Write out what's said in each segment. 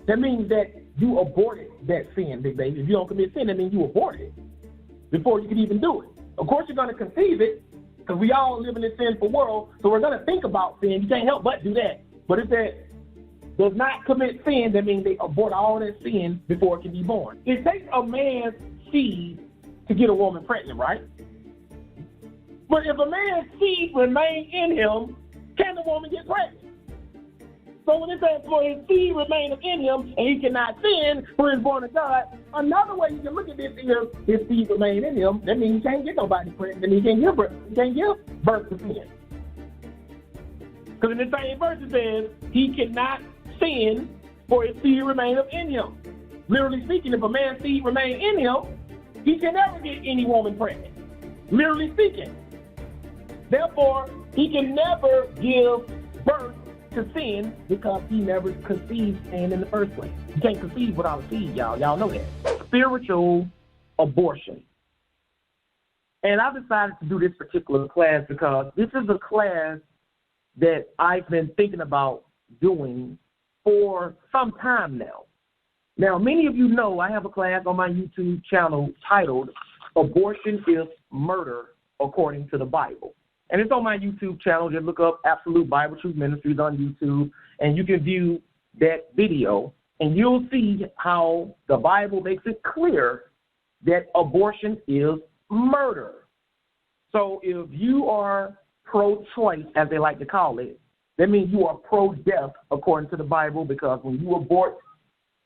that means that you aborted that sin, big baby. If you don't commit sin, that means you aborted it before you can even do it. Of course, you're going to conceive it because we all live in this sinful world, so we're going to think about sin. You can't help but do that. But if that does not commit sin, that means they abort all that sin before it can be born. It takes a man's seed to get a woman pregnant, right? But if a man's seed remains in him, can the woman get pregnant? So when it says for his seed remaineth in him and he cannot sin for his born of God, another way you can look at this is his seed remain in him. That means he can't get nobody pregnant. That means he can't give birth to sin. Because in the same verse it says he cannot sin for his seed remaineth in him. Literally speaking, if a man's seed remain in him, he can never get any woman pregnant. Literally speaking. Therefore, he can never give birth to sin because he never conceived sin in the first place. You can't conceive without a seed, y'all. Y'all know that. Spiritual abortion. And I decided to do this particular class because this is a class that I've been thinking about doing for some time now. Now, many of you know I have a class on my YouTube channel titled Abortion is Murder According to the Bible. And it's on my YouTube channel. Just look up Absolute Bible Truth Ministries on YouTube, and you can view that video, and you'll see how the Bible makes it clear that abortion is murder. So if you are pro-choice, as they like to call it, that means you are pro-death according to the Bible, because when you abort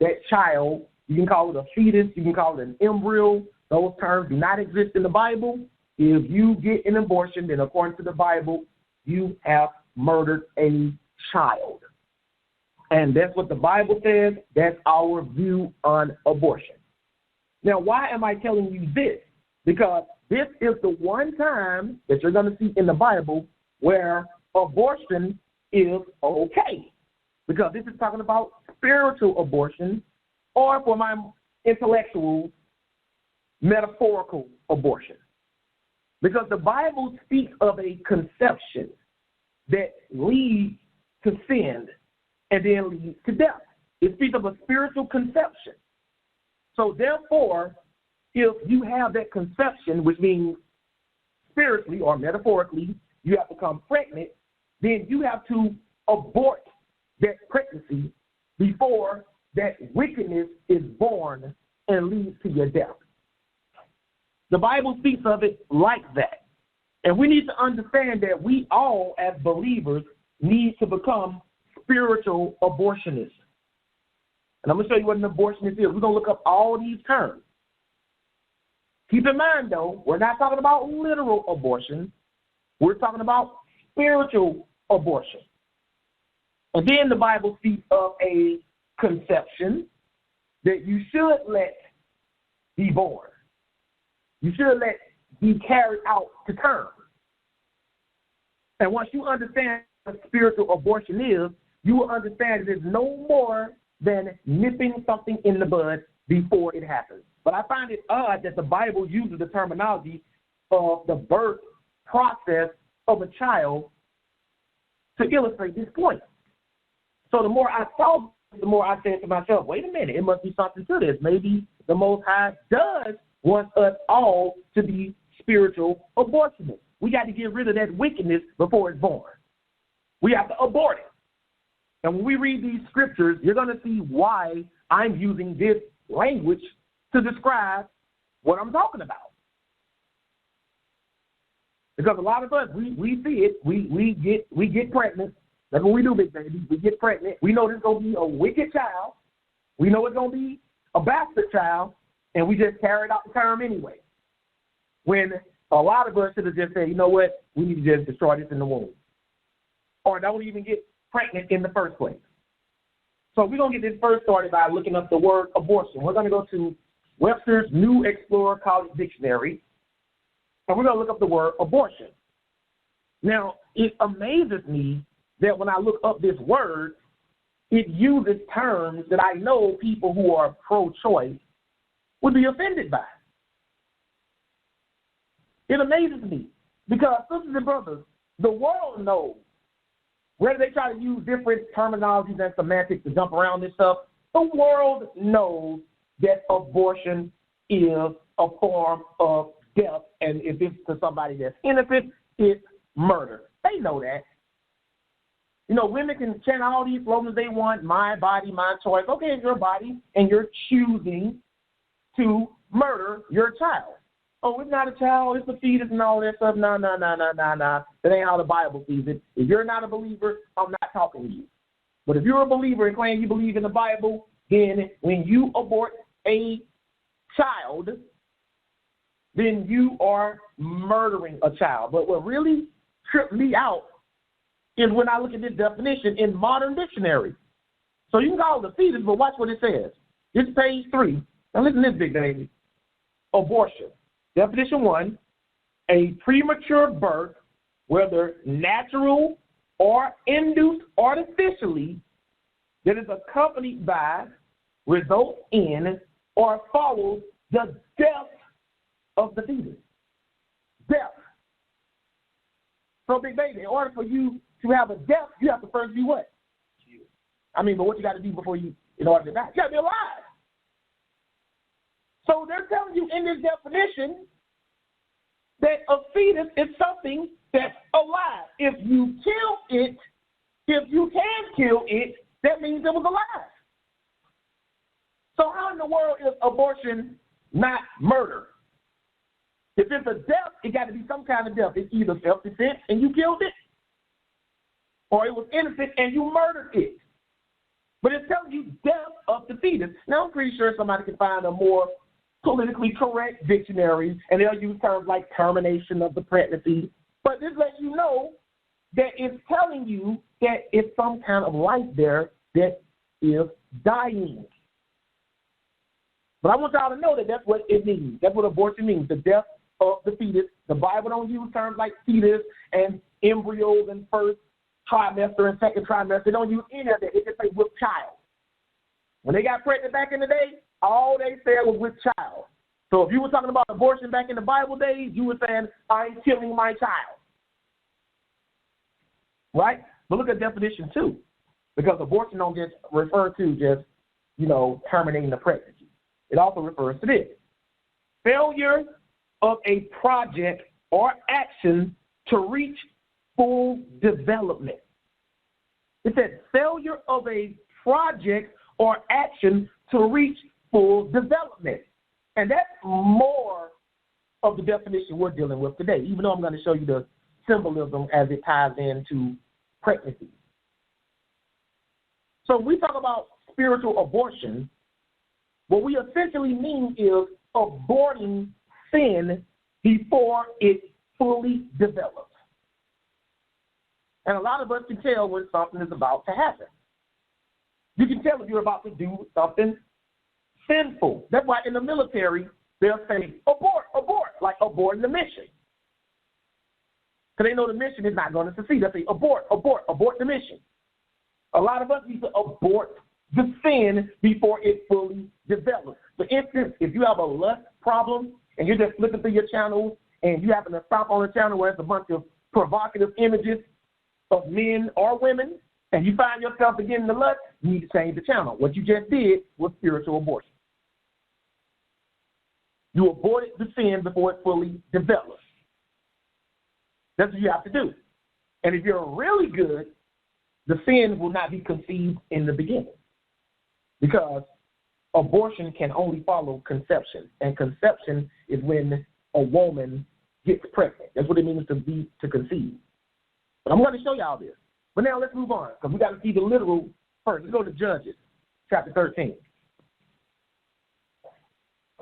that child, you can call it a fetus, you can call it an embryo. Those terms do not exist in the Bible. If you get an abortion, then according to the Bible, you have murdered a child. And that's what the Bible says. That's our view on abortion. Now, why am I telling you this? Because this is the one time that you're going to see in the Bible where abortion is okay. Because this is talking about spiritual abortion, or for my intellectuals, metaphorical abortion. Because the Bible speaks of a conception that leads to sin and then leads to death. It speaks of a spiritual conception. So therefore, if you have that conception, which means spiritually or metaphorically, you have to become pregnant, then you have to abort that pregnancy before that wickedness is born and leads to your death. The Bible speaks of it like that. And we need to understand that we all, as believers, need to become spiritual abortionists. And I'm going to show you what an abortionist is. We're going to look up all these terms. Keep in mind, though, we're not talking about literal abortion. We're talking about spiritual abortion. And then the Bible speaks of a conception that you should let be born. You should let be carried out to term. And once you understand what spiritual abortion is, you will understand that it's no more than nipping something in the bud before it happens. But I find it odd that the Bible uses the terminology of the birth process of a child to illustrate this point. So the more I saw, the more I said to myself, wait a minute, it must be something to this. Maybe the Most High does want us all to be spiritual abortionists. We got to get rid of that wickedness before it's born. We have to abort it. And when we read these scriptures, you're going to see why I'm using this language to describe what I'm talking about. Because a lot of us, we see it, we get pregnant. That's what we do, big baby. We get pregnant. We know there's going to be a wicked child. We know it's going to be a bastard child. And we just carried out the term anyway. When a lot of us should have just said, you know what, we need to just destroy this in the womb. Or don't even get pregnant in the first place. So we're going to get this first started by looking up the word abortion. We're going to go to Webster's New Explorer College Dictionary, and we're going to look up the word abortion. Now, it amazes me that when I look up this word, it uses terms that I know people who are pro-choice would be offended by. It amazes me because, sisters and brothers, the world knows whether they try to use different terminologies and semantics to jump around this stuff. The world knows that abortion is a form of death, and if it's to somebody that's innocent, it's murder. They know that. You know, women can chant all these slogans they want, my body, my choice. Okay, it's your body, and you're choosing to murder your child. Oh, it's not a child, it's a fetus and all that stuff. No. That ain't how the Bible sees it. If you're not a believer, I'm not talking to you. But if you're a believer and claim you believe in the Bible, then when you abort a child, then you are murdering a child. But what really tripped me out is when I look at this definition in modern dictionary. So you can call it a fetus, but watch what it says. It's page 3. Now listen to this, big baby. Abortion. Definition 1, a premature birth, whether natural or induced artificially, that is accompanied by, results in, or follows the death of the fetus. Death. So, big baby, in order for you to have a death, you have to first be what? But what you got to do before you, in order to die? You got to be alive. So they're telling you in this definition that a fetus is something that's alive. If you kill it, if you can kill it, that means it was alive. So how in the world is abortion not murder? If it's a death, it got to be some kind of death. It's either self-defense and you killed it, or it was innocent and you murdered it. But it's telling you death of the fetus. Now, I'm pretty sure somebody can find a more politically correct dictionary, and they'll use terms like termination of the pregnancy. But this lets you know that it's telling you that it's some kind of life there that is dying. But I want y'all to know that that's what it means. That's what abortion means, the death of the fetus. The Bible don't use terms like fetus and embryos and first trimester and second trimester. They don't use any of that. They just say with child. When they got pregnant back in the day, all they said was with child. So if you were talking about abortion back in the Bible days, you were saying, I'm killing my child. Right? But look at definition 2. Because abortion don't just refer to just, terminating the pregnancy. It also refers to this. Failure of a project or action to reach full development. It said failure of a project or action to reach full development. And that's more of the definition we're dealing with today, even though I'm going to show you the symbolism as it ties into pregnancy. So when we talk about spiritual abortion, what we essentially mean is aborting sin before it fully develops. And a lot of us can tell when something is about to happen. You can tell if you're about to do something sinful. That's why in the military, they'll say, abort, like aborting the mission. Because they know the mission is not going to succeed. They'll say, abort the mission. A lot of us need to abort the sin before it fully develops. For instance, if you have a lust problem and you're just flipping through your channels and you happen to stop on a channel where it's a bunch of provocative images of men or women, and you find yourself beginning to lust, you need to change the channel. What you just did was spiritual abortion. You aborted the sin before it fully develops. That's what you have to do. And if you're really good, the sin will not be conceived in the beginning, because abortion can only follow conception, and conception is when a woman gets pregnant. That's what it means to conceive. But I'm going to show y'all this. But now let's move on, because we got to see the literal first. Let's go to Judges, chapter 13.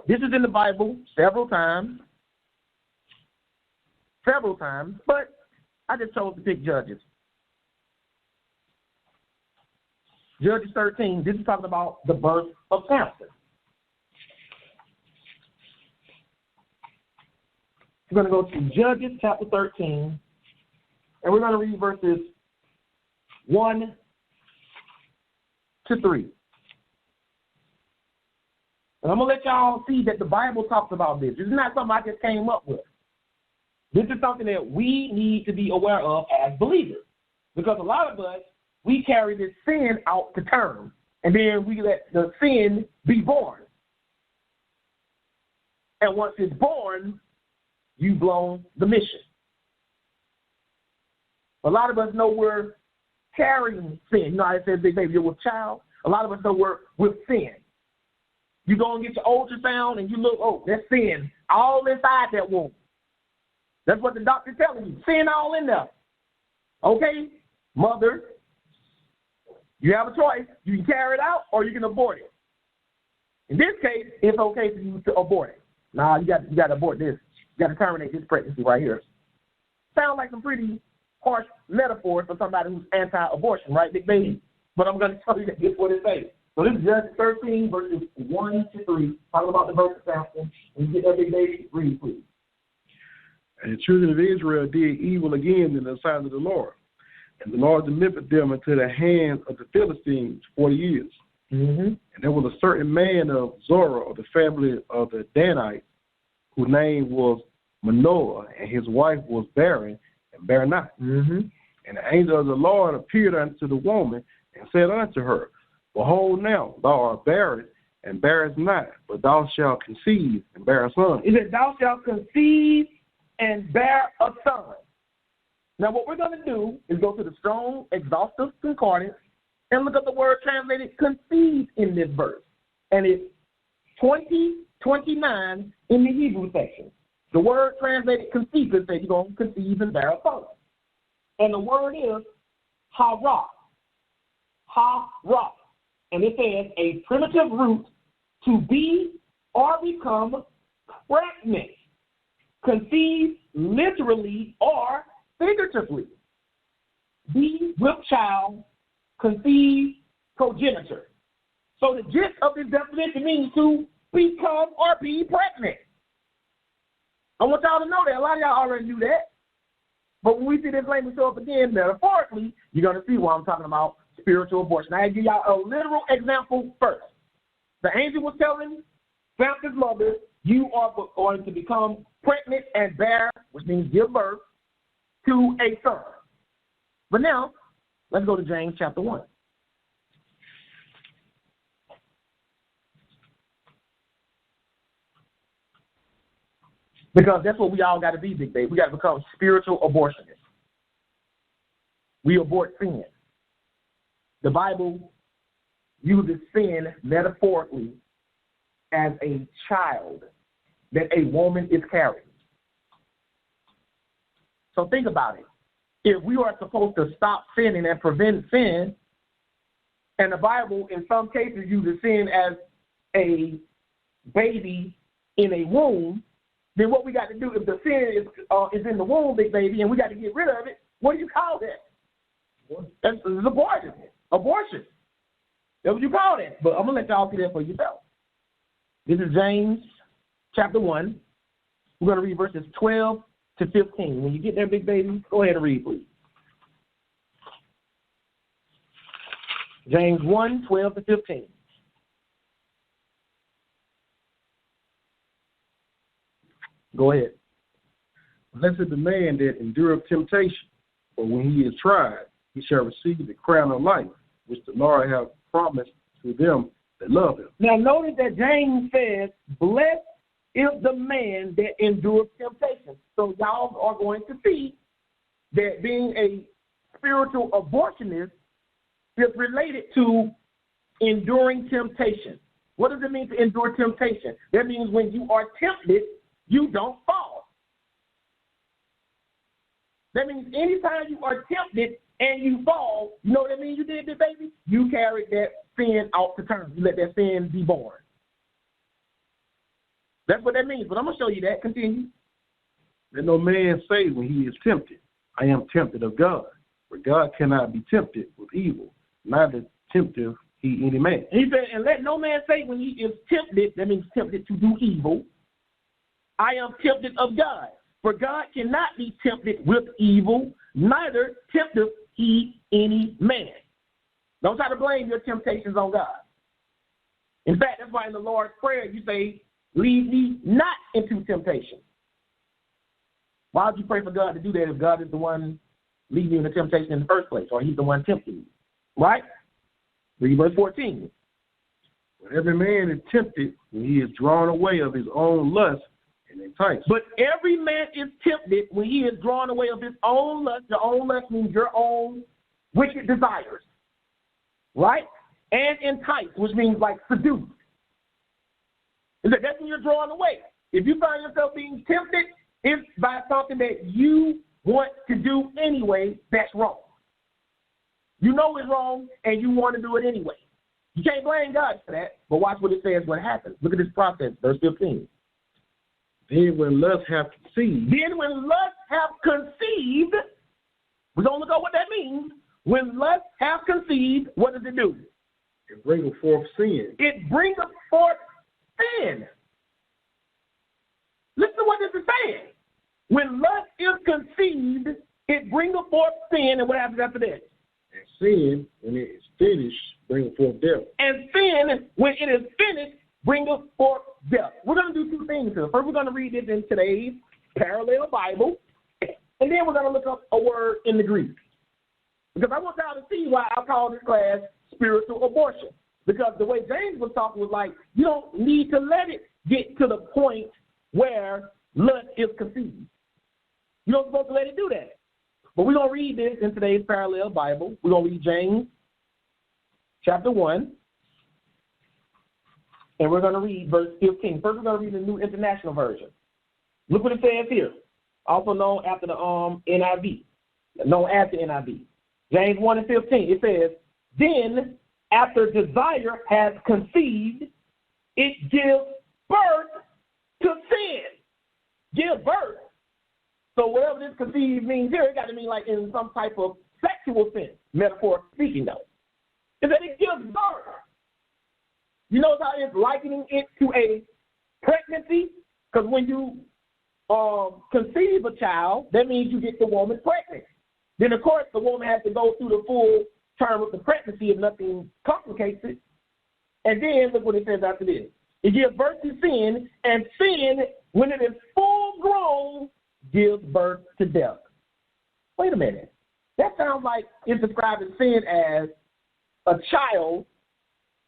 This is in the Bible several times, but I just chose to pick Judges. Judges 13, this is talking about the birth of Samson. We're going to go to Judges chapter 13, and we're going to read verses 1 to 3. And I'm going to let y'all see that the Bible talks about this. This is not something I just came up with. This is something that we need to be aware of as believers. Because a lot of us, we carry this sin out to term. And then we let the sin be born. And once it's born, you've blown the mission. A lot of us know we're carrying sin. You know how it says, big baby, you're with child? A lot of us know we're with sin. You go and get your ultrasound and you look, oh, that's sin all inside that womb. That's what the doctor's telling you. Sin all in there. Okay, mother, you have a choice. You can carry it out or you can abort it. In this case, it's okay for you to abort it. Nah, you got to abort this. You got to terminate this pregnancy right here. Sound like some pretty harsh metaphors for somebody who's anti-abortion, right, big baby? But I'm going to tell you that this is what it says. So this is Judges 13, verses 1 to 3. Talking about the verse example. And you get that big baby, read, please. And the children of Israel did evil again in the sight of the Lord. And the Lord delivered them into the hands of the Philistines 40 years. Mm-hmm. And there was a certain man of Zorah of the family of the Danites, whose name was Manoah, and his wife was barren and bare not. Mm-hmm. And the angel of the Lord appeared unto the woman and said unto her, Behold now, thou art barren and bearest not, but thou shalt conceive and bear a son. It said, thou shalt conceive and bear a son. Now what we're going to do is go to the Strong Exhaustive Concordance and look up the word translated conceive in this verse. And it's 20:29 in the Hebrew section. The word translated conceive says you're going to conceive and bear a son. And the word is hara. Hara. And it says a primitive root to be or become pregnant. Conceive literally or figuratively. Be with child, conceive, progenitor. So the gist of this definition means to become or be pregnant. I want y'all to know that. A lot of y'all already knew that. But when we see this language show up again, metaphorically, you're going to see why I'm talking about spiritual abortion. I give y'all a literal example first. The angel was telling Samson's mother, you are going to become pregnant and bear, which means give birth, to a son. But now, let's go to James chapter 1. Because that's what we all got to be, big baby. We got to become spiritual abortionists. We abort sin. The Bible uses sin metaphorically as a child that a woman is carrying. So think about it. If we are supposed to stop sinning and prevent sin, and the Bible in some cases uses sin as a baby in a womb, then what we got to do, if the sin is in the womb, big baby, and we got to get rid of it, what do you call that? That's abortion. Abortion. That's what you call that. But I'm going to let y'all see that for yourself. This is James chapter 1. We're going to read verses 12 to 15. When you get there, big baby, go ahead and read, please. James 1, 12 to 15. Go ahead. Blessed the man that endureth temptation, for when he is tried, he shall receive the crown of life, which the Lord hath promised to them that love him. Now notice that James says, blessed is the man that endures temptation. So y'all are going to see that being a spiritual abortionist is related to enduring temptation. What does it mean to endure temptation? That means when you are tempted, you don't fall. That means anytime you are tempted and you fall, you know what that means you did, baby? You carried that sin out to term. You let that sin be born. That's what that means. But I'm going to show you that. Continue. Let no man say when he is tempted, I am tempted of God. For God cannot be tempted with evil, neither tempteth he any man. He said, and let no man say when he is tempted, that means tempted to do evil, I am tempted of God. For God cannot be tempted with evil, neither tempteth he any man. Don't try to blame your temptations on God. In fact, that's why in the Lord's Prayer you say, lead me not into temptation. Why would you pray for God to do that if God is the one leading you into temptation in the first place, or he's the one tempting you? Right? Read verse 14. But every man is tempted when he is drawn away of his own lust and enticed. But every man is tempted when he is drawn away of his own lust. Your own lust means your own wicked desires, right? And enticed, which means like seduced. That's when you're drawn away. If you find yourself being tempted, it's by something that you want to do anyway that's wrong. You know it's wrong, and you want to do it anyway. You can't blame God for that, but watch what it says, what happens. Look at this process, verse 15. Then when lust hath conceived. We're going to look at what that means. When lust hath conceived, what does it do? It bringeth forth sin. It bringeth forth sin. Listen to what this is saying. When lust is conceived, it bringeth forth sin, and what happens after that? And sin, when it is finished, bringeth forth death. And sin, when it is finished, bringeth forth death. We're going to do two things here. First, we're going to read it in today's parallel Bible, and then we're going to look up a word in the Greek. Because I want y'all to see why I call this class spiritual abortion. Because the way James was talking was like, you don't need to let it get to the point where lust is conceived. You don't supposed to let it do that. But we're going to read this in today's parallel Bible. We're going to read James chapter 1. And we're going to read verse 15. First, we're going to read the New International Version. Look what it says here. Also known after the NIV. Known as the NIV. James 1 and 15. It says, then after desire has conceived, it gives birth to sin. Give birth. So whatever this conceived means here, it got to mean like in some type of sexual sense, metaphor speaking though. Is that it gives birth. You notice how it's likening it to a pregnancy? Because when you conceive a child, that means you get the woman pregnant. Then, of course, the woman has to go through the full term of the pregnancy if nothing complicates it. And then, look what it says after this. It gives birth to sin, and sin, when it is full grown, gives birth to death. Wait a minute. That sounds like it's describing sin as a child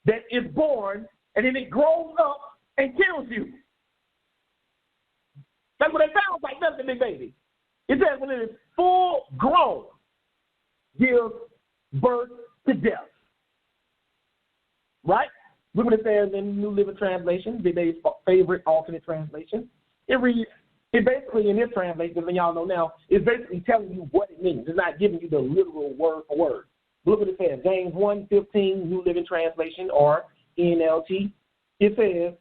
that is born, and then it grows up and kills you. That's what it sounds like, doesn't it, big baby? It says when it is full grown, gives birth to death. Right? Look what it says in the New Living Translation, Big Dave's favorite alternate translation. It reads, it basically in this translation, because y'all know now, it's basically telling you what it means. It's not giving you the literal word for word. Look what it says, James 1:15, New Living Translation, or NLT. It says,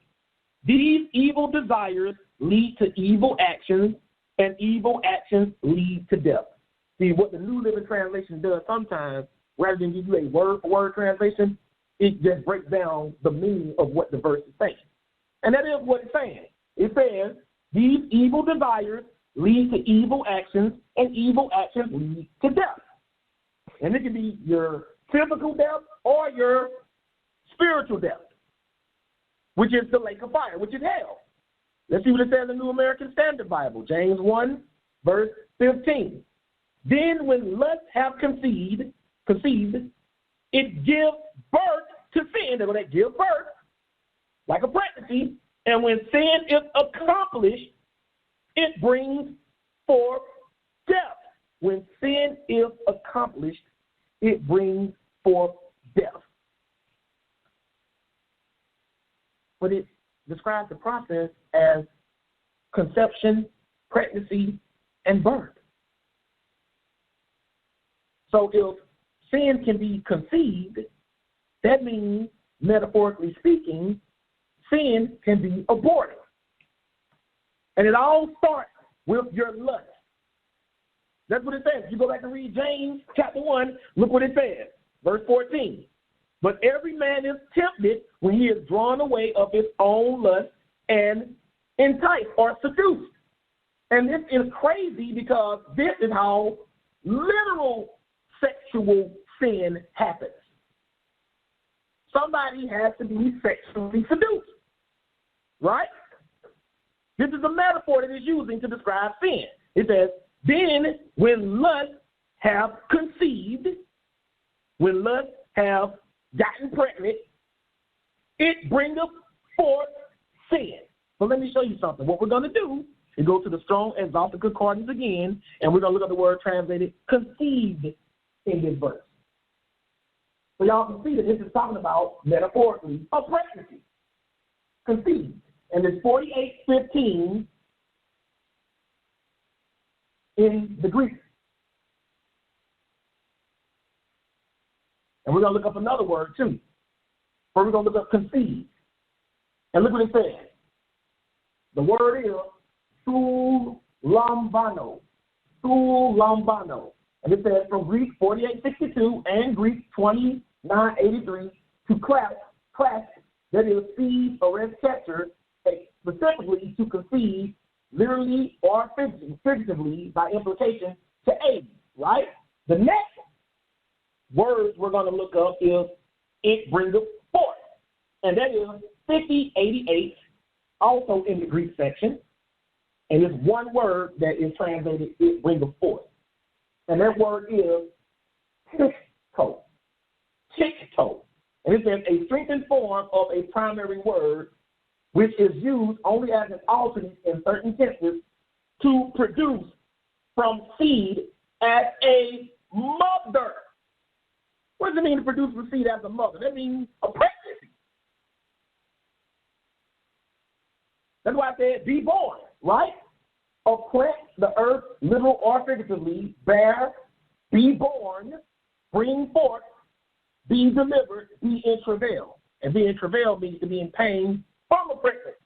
these evil desires lead to evil actions, and evil actions lead to death. See, what the New Living Translation does sometimes, rather than give you a word-for-word translation, it just breaks down the meaning of what the verse is saying. And that is what it's saying. It says, these evil desires lead to evil actions, and evil actions lead to death. And it can be your physical death or your spiritual death, which is the lake of fire, which is hell. Let's see what it says in the New American Standard Bible, James 1, verse 15. Then when lust have conceived, it gives birth to sin. That's what that gives birth, like a pregnancy. And when sin is accomplished, it brings forth death. When sin is accomplished, it brings forth death. But it describes the process as conception, pregnancy, and birth. So if sin can be conceived, that means, metaphorically speaking, sin can be aborted. And it all starts with your lust. That's what it says. You go back and read James chapter 1, look what it says. Verse 14. But every man is tempted when he is drawn away of his own lust and enticed or seduced. And this is crazy because this is how literal sexual sin happens. Somebody has to be sexually seduced, right? This is a metaphor that it's using to describe sin. It says, then when lust have conceived, when lust have gotten pregnant, it bringeth forth sin. So let me show you something. What we're going to do is go to the Strong Exalted Concordance again, and we're going to look at the word translated conceived in this verse. So y'all can see that this is talking about, metaphorically, a pregnancy. Conceived. And it's 48:15 in the Greek. And we're going to look up another word, too. But we're going to look up conceived. And look what it says. The word is sulambano. Sulambano. And it says from Greek 48:62 and Greek 29:83 to clasp, that is, seed or rest catcher, specifically to conceive, literally or figuratively, by implication, to aid, right? The next words we're going to look up is it bringeth forth. And that is 5088, also in the Greek section. And it's one word that is translated, it bringeth forth. And that word is tikto. Tikto. And it says a strengthened form of a primary word, which is used only as an alternate in certain tenses to produce from seed as a mother. What does it mean to produce from seed as a mother? That means a pregnancy. That's why I said be born, right? Oppress the earth, literal or figuratively, bear, be born, bring forth, be delivered, be in travail. And be in travail means to be in pain from a pregnancy.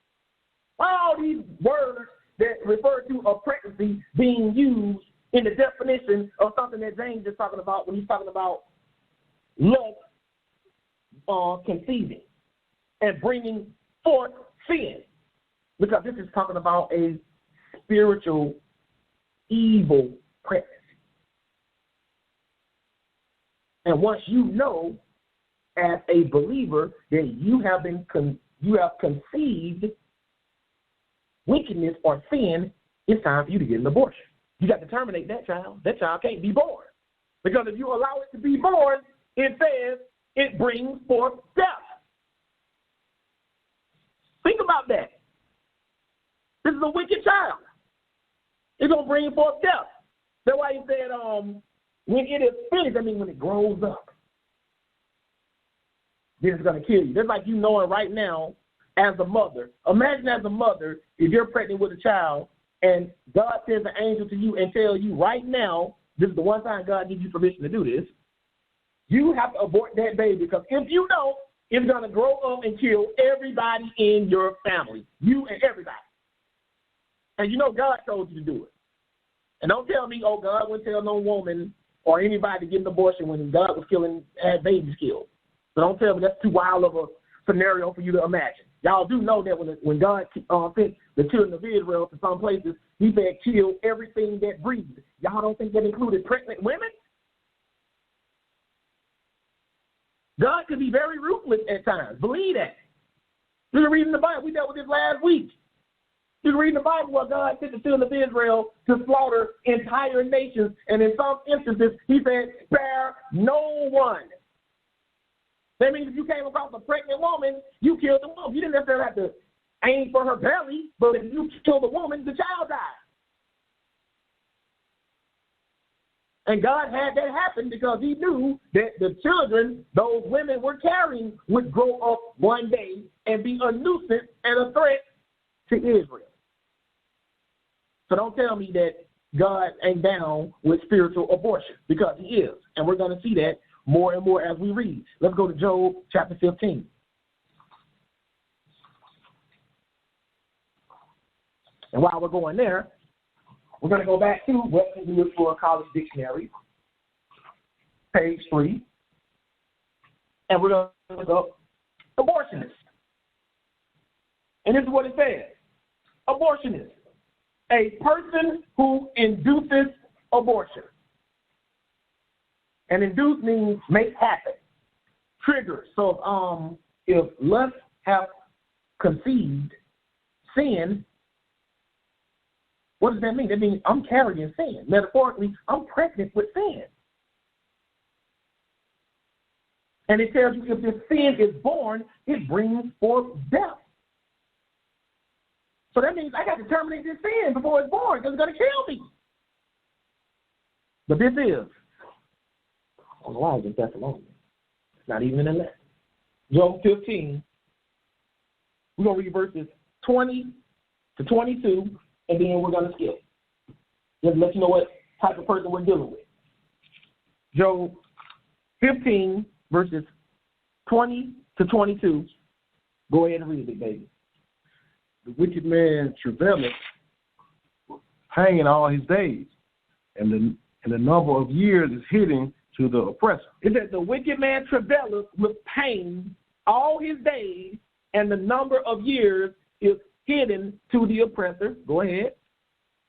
Why are all these words that refer to a pregnancy being used in the definition of something that James is talking about when he's talking about love conceiving and bringing forth sin? Because this is talking about a spiritual evil pregnancy. And once you know, as a believer, that you have conceived wickedness or sin, it's time for you to get an abortion. You got to terminate that child. That child can't be born. Because if you allow it to be born, it says it brings forth death. Think about that. This is a wicked child. It's going to bring forth death. That's why he said, when it is finished, I mean when it grows up, then it's going to kill you. Just like you knowing right now as a mother. Imagine as a mother, if you're pregnant with a child and God sends an angel to you and tells you right now, this is the one time God gives you permission to do this, you have to abort that baby, because if you don't, it's going to grow up and kill everybody in your family, you and everybody. And you know God told you to do it. And don't tell me, oh, God wouldn't tell no woman or anybody to get an abortion when God was had babies killed. So don't tell me that's too wild of a scenario for you to imagine. Y'all do know that when God sent the children of Israel to some places, he said kill everything that breathes. Y'all don't think that included pregnant women? God could be very ruthless at times. Believe that. You can read in the Bible. We dealt with this last week. You can read in the Bible where God sent the children of Israel to slaughter entire nations. And in some instances, he said, spare no one. That means if you came across a pregnant woman, you killed the woman. You didn't necessarily have to aim for her belly, but if you killed the woman, the child died. And God had that happen because he knew that the children those women were carrying would grow up one day and be a nuisance and a threat to Israel. So don't tell me that God ain't down with spiritual abortion, because he is. And we're going to see that more and more as we read. Let's go to Job chapter 15. And while we're going there, we're going to go back to Webster's English for a College Dictionary, page 3. And we're going to look up abortionist. And this is what it says. Abortionist, a person who induces abortion. And induce means make happen, trigger. So if lust have conceived sin, what does that mean? That means I'm carrying sin. Metaphorically, I'm pregnant with sin. And it tells you if this sin is born, it brings forth death. So that means I got to terminate this sin before it's born because it's going to kill me. But this is, I don't know why it's in Thessalonians. It's not even in the lesson. Job 15, we're going to read verses 20 to 22, and then we're going to skip. Just to let you know what type of person we're dealing with. Job 15, verses 20 to 22. Go ahead and read it, baby. The wicked man travaileth, hanging all his days, and the number of years is hidden to the oppressor. It says the wicked man travaileth with pain all his days, and the number of years is hidden to the oppressor. Go ahead.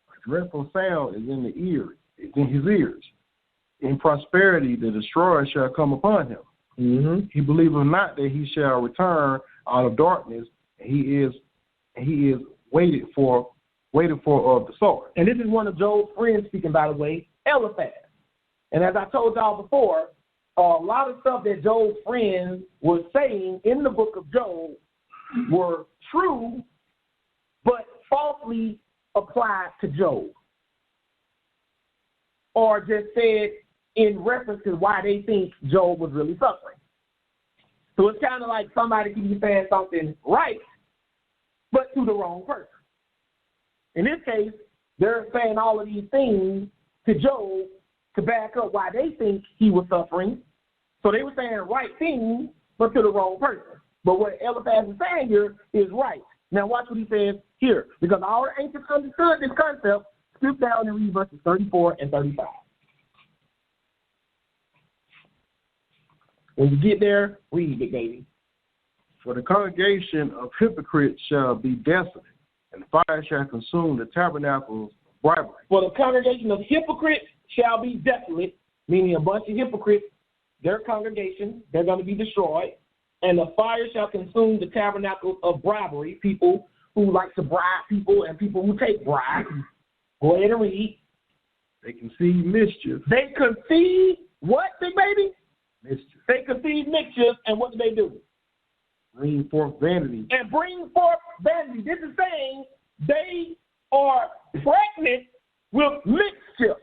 A dreadful sound is in the ear, is in his ears. In prosperity the destroyer shall come upon him. Mm-hmm. He believeth not that he shall return out of darkness, and he is waited for of the sword. And this is one of Job's friends speaking, by the way, Eliphaz. And as I told y'all before, a lot of stuff that Job's friends were saying in the book of Job were true, but falsely applied to Job. Or just said in reference to why they think Job was really suffering. So it's kind of like somebody can be saying something right, but to the wrong person. In this case, they're saying all of these things to Job to back up why they think he was suffering. So they were saying right things, but to the wrong person. But what Eliphaz is saying here is right. Now watch what he says here. Because our ancients understood this concept, skip down and read verses 34 and 35. When you get there, read it, baby. For the congregation of hypocrites shall be desolate, and fire shall consume the tabernacles of bribery. For the congregation of hypocrites shall be desolate, meaning a bunch of hypocrites, their congregation, they're going to be destroyed, and the fire shall consume the tabernacles of bribery, people who like to bribe people and people who take bribes. Go ahead and read. They conceive mischief. They conceive what, big baby? Mischief. They conceive mischief, and what do? Bring forth vanity. And bring forth vanity. This is saying they are pregnant with mischief.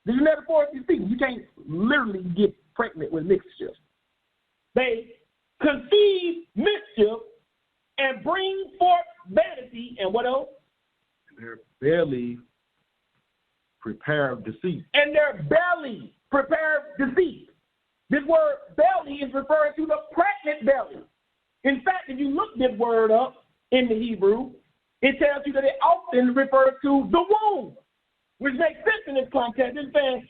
This is metaphorically speaking. You can't literally get pregnant with mischief. They conceive mischief and bring forth vanity, and what else? Their belly prepare deceit. And their belly prepare deceit. This word belly is referring to the pregnant belly. In fact, if you look this word up in the Hebrew, it tells you that it often refers to the womb, which makes sense in this context. It's saying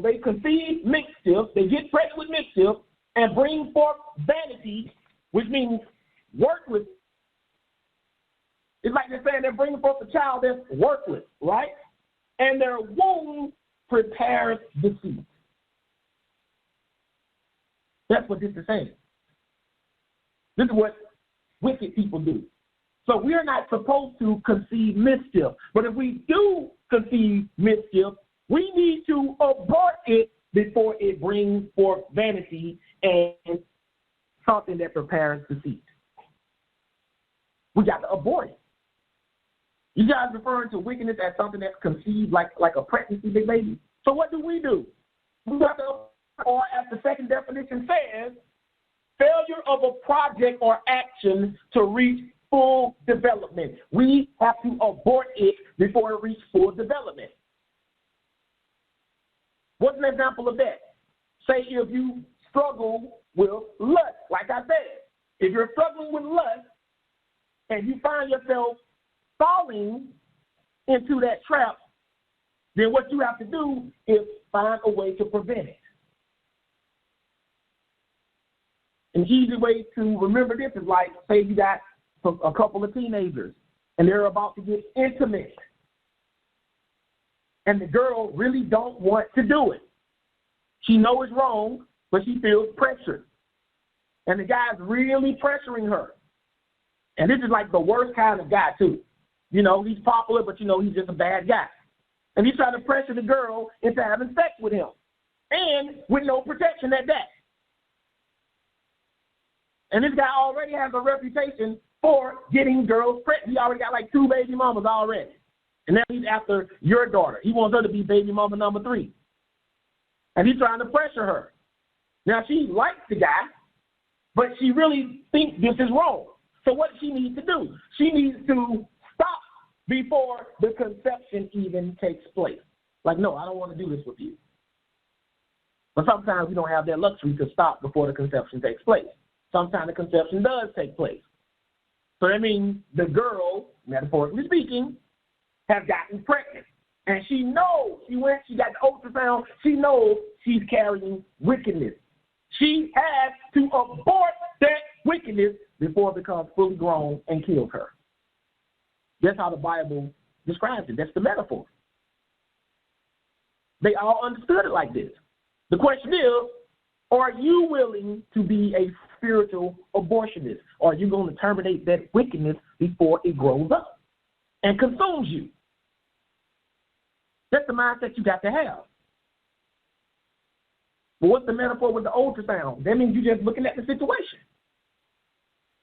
they conceive mischief, they get pregnant with mischief, and bring forth vanity, which means worthless. It's like they're saying they're bringing forth a child that's worthless, right? And their womb prepares deceit. That's what this is saying. This is what wicked people do. So we are not supposed to conceive mischief. But if we do conceive mischief, we need to abort it before it brings forth vanity and something that prepares deceit. We got to abort it. You guys referring to wickedness as something that's conceived like a pregnancy, big baby? So what do? We have to, or as the second definition says, failure of a project or action to reach full development. We have to abort it before it reaches full development. What's an example of that? Say if you struggle with lust, like I said. If you're struggling with lust and you find yourself falling into that trap, then what you have to do is find a way to prevent it. An easy way to remember this is like, say you got a couple of teenagers and they're about to get intimate. And the girl really don't want to do it. She knows it's wrong, but she feels pressured. And the guy's really pressuring her. And this is like the worst kind of guy, too. You know, he's popular, but, you know, he's just a bad guy. And he's trying to pressure the girl into having sex with him. and with no protection at that. And this guy already has a reputation for getting girls pregnant. He already got like 2 baby mamas already. And now he's after your daughter. He wants her to be baby mama number 3. And he's trying to pressure her. Now, she likes the guy, but she really thinks this is wrong. So what she needs to do? She needs to stop before the conception even takes place. Like, no, I don't want to do this with you. But sometimes we don't have that luxury to stop before the conception takes place. Sometimes the conception does take place. So that means the girl, metaphorically speaking, has gotten pregnant. And she knows, she got the ultrasound, she knows she's carrying wickedness. She has to abort that wickedness before it becomes fully grown and kills her. That's how the Bible describes it. That's the metaphor. They all understood it like this. The question is, are you willing to be a spiritual abortionist? Or are you going to terminate that wickedness before it grows up and consumes you? That's the mindset you got to have. But what's the metaphor with the ultrasound? That means you're just looking at the situation.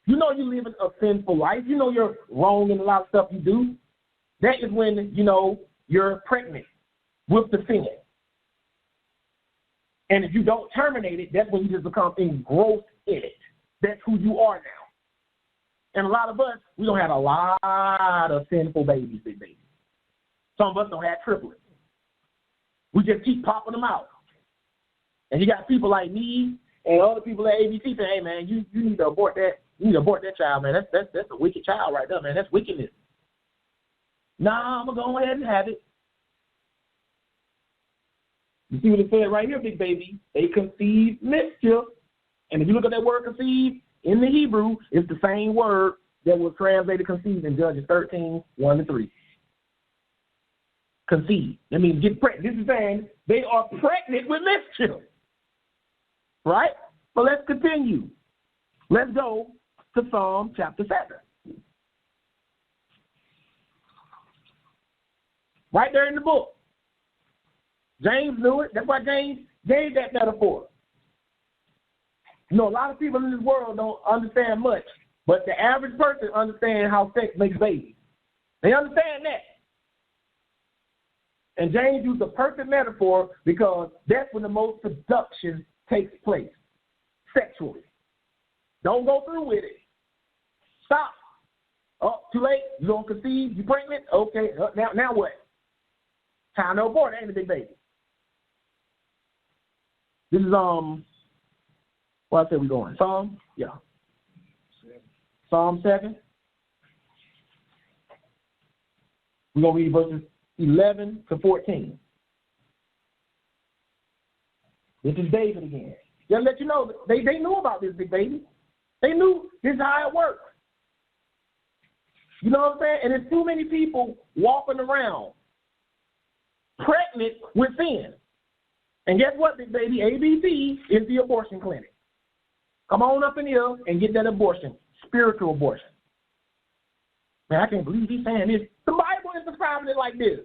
You know you're living a sinful life. You know you're wrong in a lot of stuff you do. That is when, you're pregnant with the sin. And if you don't terminate it, that's when you just become engrossed in it. That's who you are now. And a lot of us, we don't have a lot of sinful babies, big babies. Some of us don't have triplets. We just keep popping them out. And you got people like me and other people at ABC saying, hey, man, you need to abort that. You need to abort that child, man. That's a wicked child right there, man. That's wickedness. Nah, I'm going to go ahead and have it. You see what it said right here, big baby? They conceive mischief. And if you look at that word conceive in the Hebrew, it's the same word that was translated conceive in Judges 13, 1-3. Conceive. That means get pregnant. This is saying they are pregnant with mischief. Right? So let's continue. Let's go to Psalm chapter 7. Right there in the book. James knew it. That's why James gave that metaphor. A lot of people in this world don't understand much, but the average person understands how sex makes babies. They understand that. And James used the perfect metaphor because that's when the most seduction takes place, sexually. Don't go through with it. Stop. Oh, too late. You don't conceive. You pregnant? Okay. Now what? Time to abort. Ain't a big baby. This is where I said we going? Psalm? Yeah. Psalm 7. We're gonna read verses 11 to 14. This is David again. Just let you know, they knew about this, big baby. They knew this is how it works. You know what I'm saying? And there's too many people walking around pregnant with sin. And guess what, big baby? ABC is the abortion clinic. Come on up in here and get that abortion, spiritual abortion. Man, I can't believe he's saying this. The Bible is describing it like this.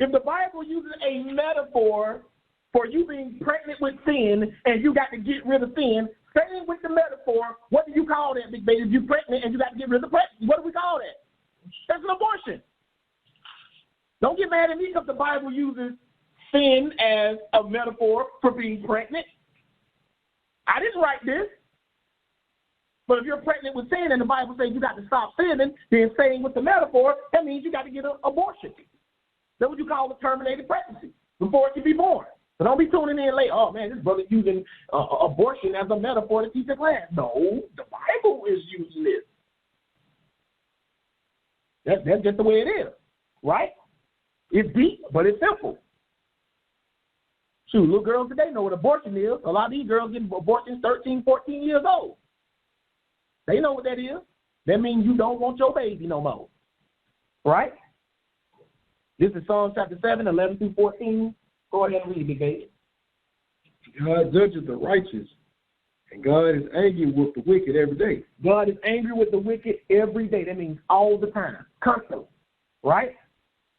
If the Bible uses a metaphor for you being pregnant with sin and you got to get rid of sin, same with the metaphor, what do you call that, big baby? If you're pregnant and you got to get rid of pregnancy, what do we call that? That's an abortion. Don't get mad at me because the Bible uses sin as a metaphor for being pregnant. I didn't write this. But if you're pregnant with sin and the Bible says you got to stop sinning, then saying with the metaphor, that means you got to get an abortion. That's what you call a terminated pregnancy before it can be born. So don't be tuning in late. Oh, man, this brother's using abortion as a metaphor to teach a class. No, the Bible is using this. That's just the way it is, right? It's deep, but it's simple. Shoot, little girls today know what abortion is. A lot of these girls get abortions 13, 14 years old. They know what that is. That means you don't want your baby no more. Right? This is Psalm chapter 7, 11 through 14. Go ahead and read, big baby. God judges the righteous, and God is angry with the wicked every day. God is angry with the wicked every day. That means all the time, constantly. Right?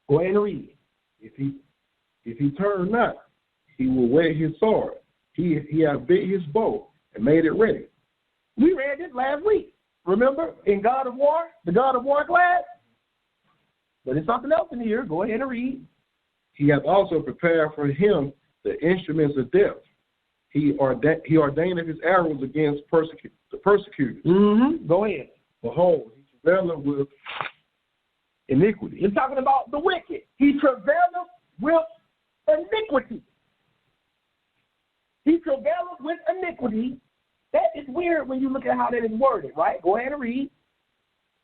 Go ahead and read. If he turn not, he will whet his sword. He hath bit his bow and made it ready. We read this last week. Remember, in God of War, the God of War class? But there's something else in here. Go ahead and read. He hath also prepared for him the instruments of death. He ordained his arrows against the persecutors. Mm-hmm. Go ahead. Behold, he travaileth with iniquity. It's talking about the wicked. He travaileth with iniquity. He travaileth with iniquity. That is weird when you look at how that is worded, right? Go ahead and read.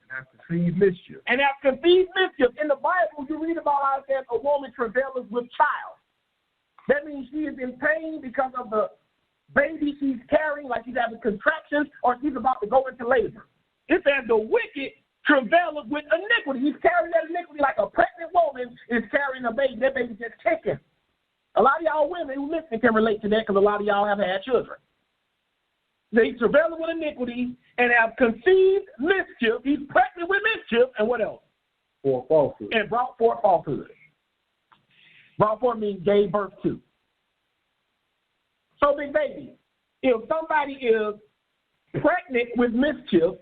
And hath conceived mischief. And hath conceived mischief. In the Bible, you read about how it says a woman travaileth with child. That means she is in pain because of the baby she's carrying, like she's having contractions, or she's about to go into labor. It says the wicked travaileth with iniquity. He's carrying that iniquity like a pregnant woman is carrying a baby. That baby's just kicking. A lot of y'all women who listen can relate to that because a lot of y'all have had children. They travail with iniquity and have conceived mischief. He's pregnant with mischief. And what else? For falsehood. And brought forth falsehood. Brought forth means gave birth to. So, big baby, if somebody is pregnant with mischief,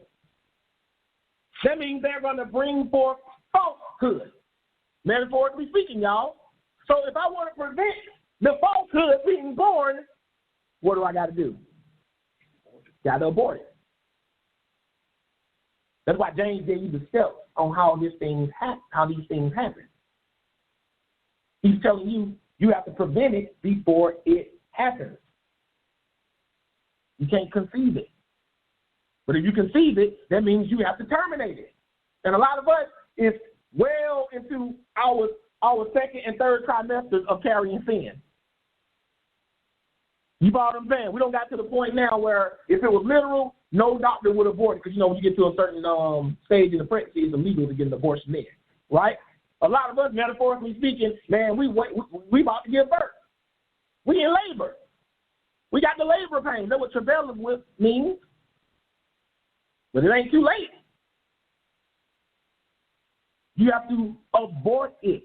that means they're going to bring forth falsehood. Metaphorically speaking, y'all. So if I want to prevent the falsehood being born, what do I got to do? Got to abort it. That's why James gave you the steps on how these things happen. He's telling you you have to prevent it before it happens. You can't conceive it. But if you conceive it, that means you have to terminate it. And a lot of us is well into our second and third trimesters of carrying sin. You follow what I'm saying? We don't got to the point now where if it was literal, no doctor would abort it because, when you get to a certain stage in the pregnancy, it's illegal to get an abortion then, right? A lot of us, metaphorically speaking, man, we about to give birth. We in labor. We got the labor pains. That's what travailing with means. But it ain't too late. You have to abort it.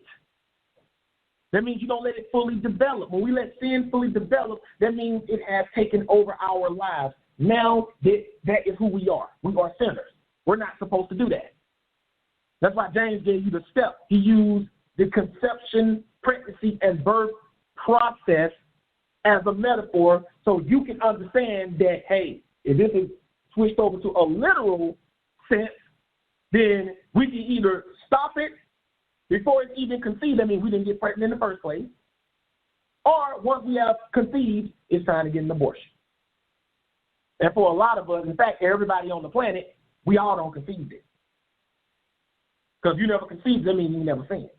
That means you don't let it fully develop. When we let sin fully develop, that means it has taken over our lives. Now that is who we are. We are sinners. We're not supposed to do that. That's why James gave you the steps. He used the conception, pregnancy, and birth process as a metaphor so you can understand that, hey, if this is switched over to a literal sense, then we can either stop it before it's even conceived. I mean, we didn't get pregnant in the first place. Or once we have conceived, it's time to get an abortion. And for a lot of us, in fact, everybody on the planet, we all don't conceive it. Because you never conceived, that means you never sinned.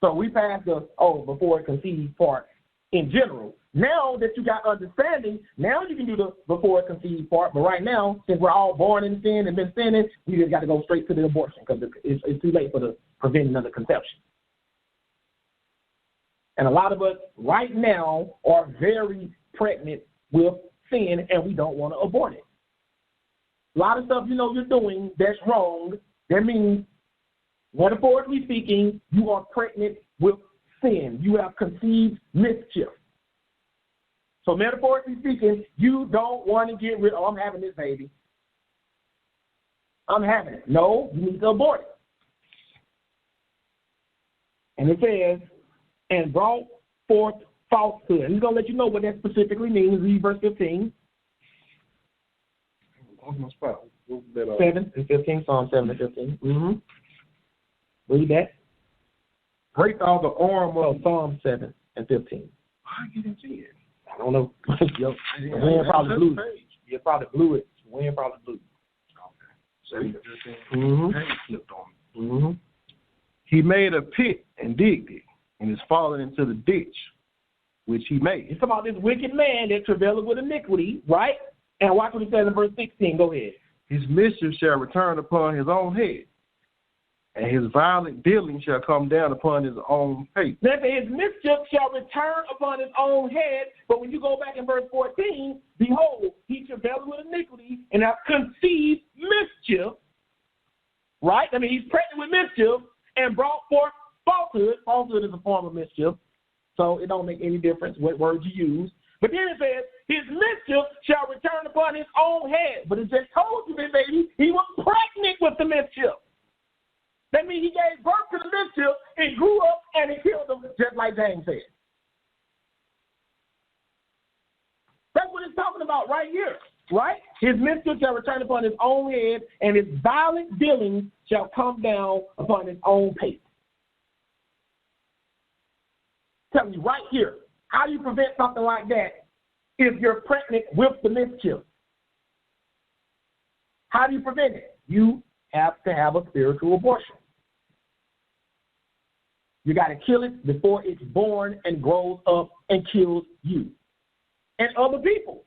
So we passed the, before it conceived part in general. Now that you got understanding, now you can do the before it conceived part. But right now, since we're all born in sin and been sinning, we just got to go straight to the abortion because it's too late for the preventing of the conception. And a lot of us right now are very pregnant with sin, and we don't want to abort it. A lot of stuff you're doing that's wrong. That means, metaphorically speaking, you are pregnant with sin. You have conceived mischief. So metaphorically speaking, you don't want to get rid of, I'm having this baby. I'm having it. No, you need to abort it. And it says, and brought forth falsehood. And he's going to let you know what that specifically means. Read verse 15. 7 and 15, Psalm 7 and 15. Mm-hmm. Read that. Break all the arm of Psalm 7 and 15. I get into it. I don't know. The wind probably blew it. You probably blew it. The wind probably blew it. Okay. 7 and 15. Flipped on. Mm-hmm. He made a pit and digged it, and is fallen into the ditch which he made. It's about this wicked man that travaileth with iniquity, right? And watch what he says in verse 16. Go ahead. His mischief shall return upon his own head, and his violent dealing shall come down upon his own face. Now, his mischief shall return upon his own head. But when you go back in verse 14, behold, he travaileth with iniquity and hath conceived mischief, right? I mean, he's pregnant with mischief and brought forth falsehood. Falsehood is a form of mischief. So it don't make any difference what words you use. But then it says, his mischief shall return upon his own head. But it just told you, baby, he was pregnant with the mischief. That means he gave birth to the mischief and grew up and it killed him, just like James said. That's what it's talking about right here, right? His mischief shall return upon his own head, and his violent dealings shall come down upon his own pate. Tell me right here, how do you prevent something like that if you're pregnant with the mischief? How do you prevent it? You have to have a spiritual abortion. You got to kill it before it's born and grows up and kills you and other people.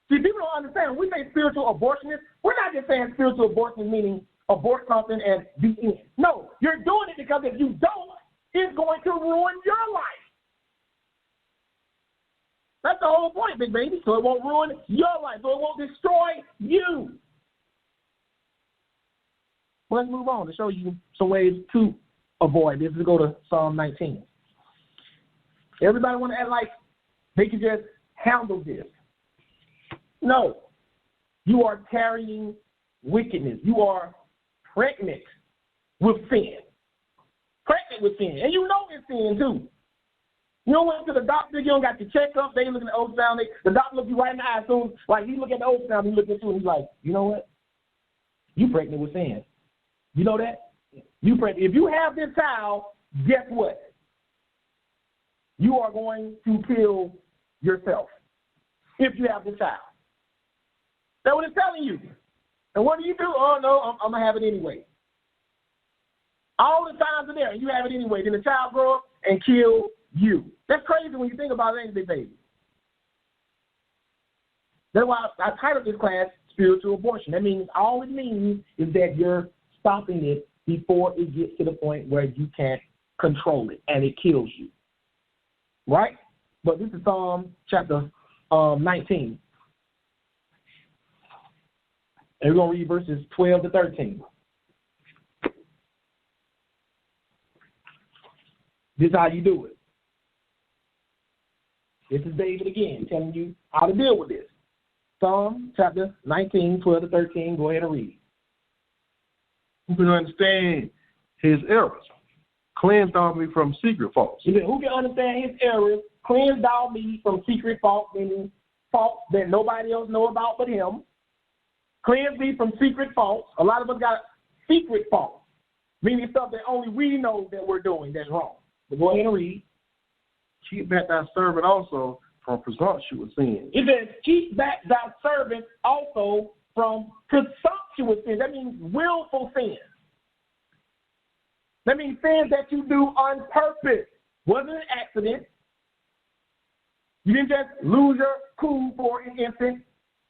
See, people don't understand. When we say spiritual abortionist, we're not just saying spiritual abortion meaning abort something and be in. No, you're doing it because if you don't, it's going to ruin your life. That's the whole point, big baby. So it won't ruin your life. So it won't destroy you. Well, let's move on to show you some ways to avoid this. Let's go to Psalm 19. Everybody want to act like they can just handle this. No. You are carrying wickedness. You are pregnant with sin. Pregnant with sin. And you know it's sin, too. You don't went to the doctor, you don't got your checkup, they look at the ultrasound, the doctor look you right in the eye soon, like he look at the ultrasound, he look at you and he's like, you know what? You pregnant with sin. You know that? You pregnant. If you have this child, guess what? You are going to kill yourself if you have this child. That's what it's telling you. And what do? Oh, no, I'm going to have it anyway. All the signs are there, and you have it anyway. Then the child grow up and kill you. That's crazy when you think about it, ain't it, baby? That's why I titled this class Spiritual Abortion. That means all it means is that you're stopping it before it gets to the point where you can't control it and it kills you. Right? But this is Psalm chapter 19. And we're going to read verses 12 to 13. This is how you do it. This is David again telling you how to deal with this. Psalm chapter 19, 12 to 13. Go ahead and read. Who can understand his errors? Cleanse thou me from secret faults. Who can understand his errors? Cleanse thou me from secret faults, meaning faults that nobody else know about but him. Cleanse me from secret faults. A lot of us got secret faults, meaning stuff that only we know that we're doing that's wrong. But go ahead and read. Keep back thy servant also from presumptuous sin. It says, keep back thy servant also from presumptuous sin. That means willful sin. That means sins that you do on purpose. Wasn't an accident. You didn't just lose your cool for an instant.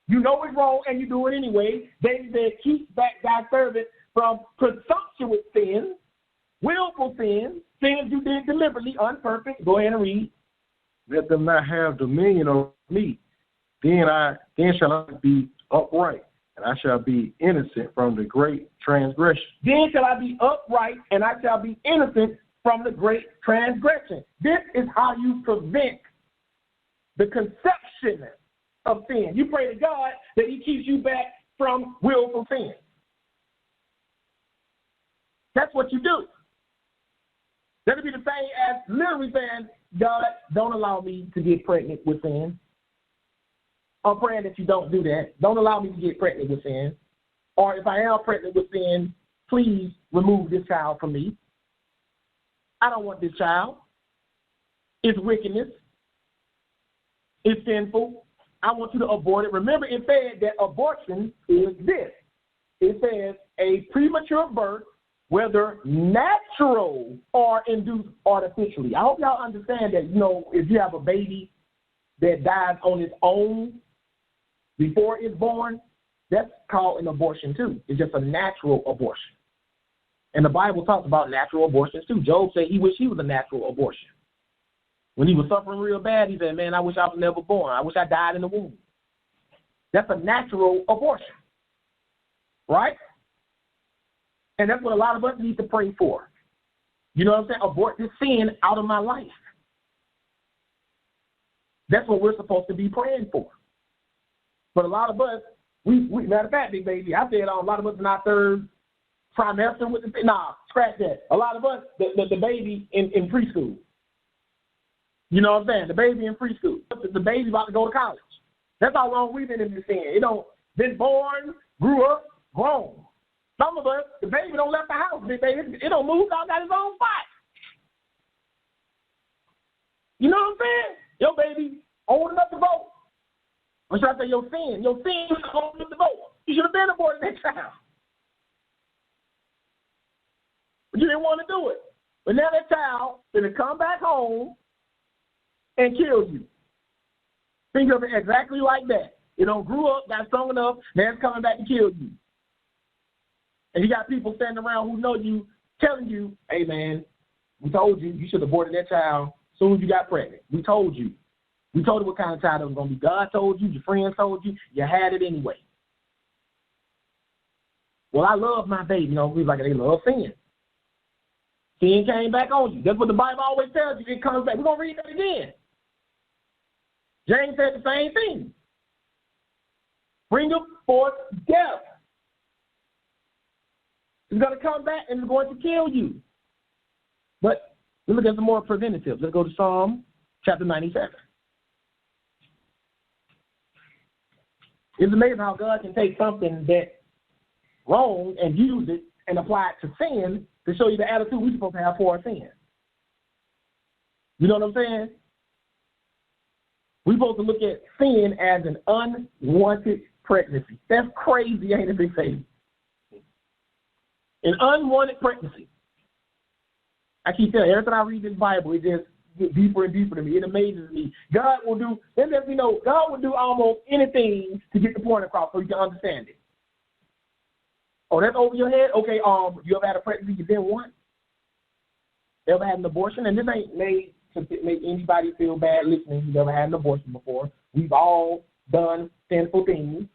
You know it's wrong and you do it anyway. David said, keep back thy servant from presumptuous sins, willful sins, things you did deliberately on purpose. Go ahead and read. Let them not have dominion over me. Then shall I be upright, and I shall be innocent from the great transgression. Then shall I be upright, and I shall be innocent from the great transgression. This is how you prevent the conception of sin. You pray to God that he keeps you back from willful sin. That's what you do. That would be the same as literally saying, God, don't allow me to get pregnant with sin. I'm praying that you don't do that. Don't allow me to get pregnant with sin. Or if I am pregnant with sin, please remove this child from me. I don't want this child. It's wickedness. It's sinful. I want you to abort it. Remember, it said that abortion is this. It says a premature birth, whether natural or induced artificially. I hope y'all understand that, if you have a baby that dies on its own before it's born, that's called an abortion too. It's just a natural abortion. And the Bible talks about natural abortions too. Job said he wished he was a natural abortion. When he was suffering real bad, he said, man, I wish I was never born. I wish I died in the womb. That's a natural abortion. Right? And that's what a lot of us need to pray for. You know what I'm saying? Abort this sin out of my life. That's what we're supposed to be praying for. But a lot of us, we matter of fact, big baby, I said a lot of us in our third trimester with the scratch that. A lot of us, the baby in preschool. You know what I'm saying? The baby in preschool. The baby about to go to college. That's how long we've been in this thing. Been born, grew up, grown. Some of us, the baby don't left the house, big baby. It don't move out, got his own spot. You know what I'm saying? Your baby old enough to vote. Or should I say your sin? Your sin is old enough to vote. You should have been aborted that child. But you didn't want to do it. But now that child is going to come back home and kill you. Think of it exactly like that. It don't grew up, got strong enough, now it's coming back to kill you. And you got people standing around who know you, telling you, hey, man, we told you should have aborted that child as soon as you got pregnant. We told you. We told you what kind of child it was going to be. God told you, your friends told you, you had it anyway. Well, I love my baby. We like they love sin. Sin came back on you. That's what the Bible always tells you. It comes back. We're going to read that again. James said the same thing. Bring forth death. It's going to come back and it's going to kill you. But let's look at some more preventatives. Let's go to Psalm chapter 97. It's amazing how God can take something that's wrong and use it and apply it to sin to show you the attitude we're supposed to have for our sin. You know what I'm saying? We're supposed to look at sin as an unwanted pregnancy. That's crazy, ain't it, big baby? An unwanted pregnancy. I keep telling you, every time I read this Bible, it just gets deeper and deeper to me. It amazes me. God will do, let me know, God will do almost anything to get the point across so you can understand it. Oh, that's over your head? Okay, you ever had a pregnancy you didn't want? Ever had an abortion? And this ain't made to make anybody feel bad listening who's ever had an abortion before. We've all done sinful things.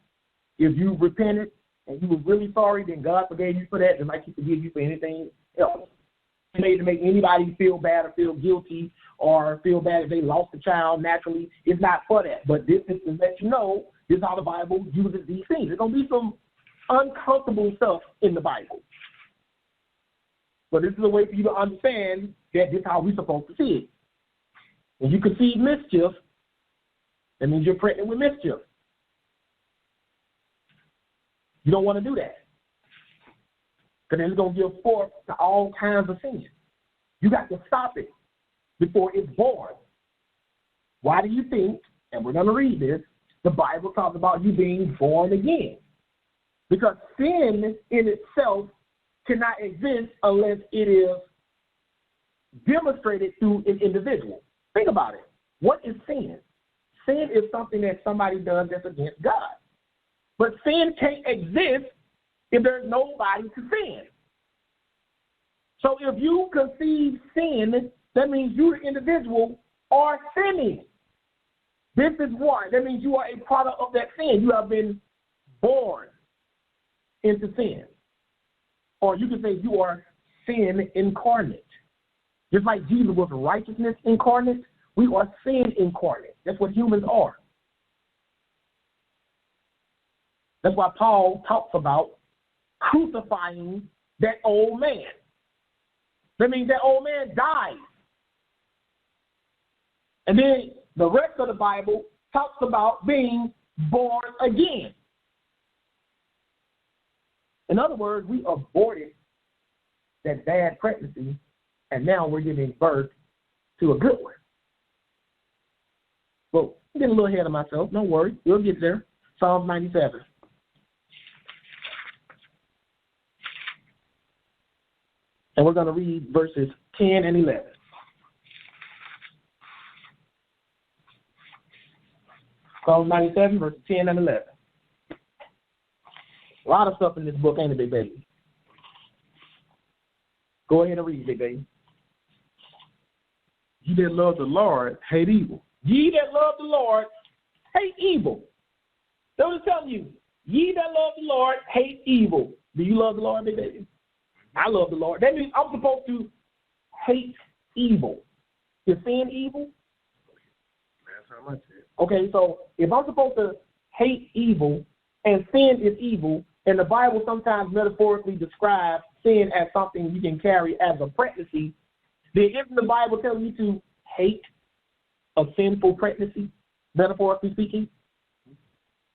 If you repented and you were really sorry, then God forgave you for that, just like He forgive you for anything else. It's made to make anybody feel bad or feel guilty or feel bad if they lost a child naturally. It's not for that. But this is to let you know this is how the Bible uses these things. There's going to be some uncomfortable stuff in the Bible. But this is a way for you to understand that this is how we're supposed to see it. When you conceive mischief, that means you're pregnant with mischief. You don't want to do that. Because then it's going to give forth to all kinds of sin. You got to stop it before it's born. Why do you think, and we're going to read this, the Bible talks about you being born again? Because sin in itself cannot exist unless it is demonstrated through an individual. Think about it. What is sin? Sin is something that somebody does that's against God. But sin can't exist if there's nobody to sin. So if you conceive sin, that means you, the individual, are sinning. This is why. That means you are a product of that sin. You have been born into sin. Or you can say you are sin incarnate. Just like Jesus was righteousness incarnate, we are sin incarnate. That's what humans are. That's why Paul talks about crucifying that old man. That means that old man dies. And then the rest of the Bible talks about being born again. In other words, we aborted that bad pregnancy, and now we're giving birth to a good one. Well, I'm getting a little ahead of myself. Don't worry. We'll get there. Psalm 97. And we're going to read verses 10 and 11. Psalm 97, verses 10 and 11. A lot of stuff in this book, ain't it, big baby? Go ahead and read, big baby. Ye that love the Lord hate evil. Ye that love the Lord hate evil. That's what it's telling you. Ye that love the Lord hate evil. Do you love the Lord, big baby? I love the Lord. That means I'm supposed to hate evil. Is sin evil? time I said. Okay, so if I'm supposed to hate evil and sin is evil, and the Bible sometimes metaphorically describes sin as something you can carry as a pregnancy, then isn't the Bible telling you to hate a sinful pregnancy, metaphorically speaking?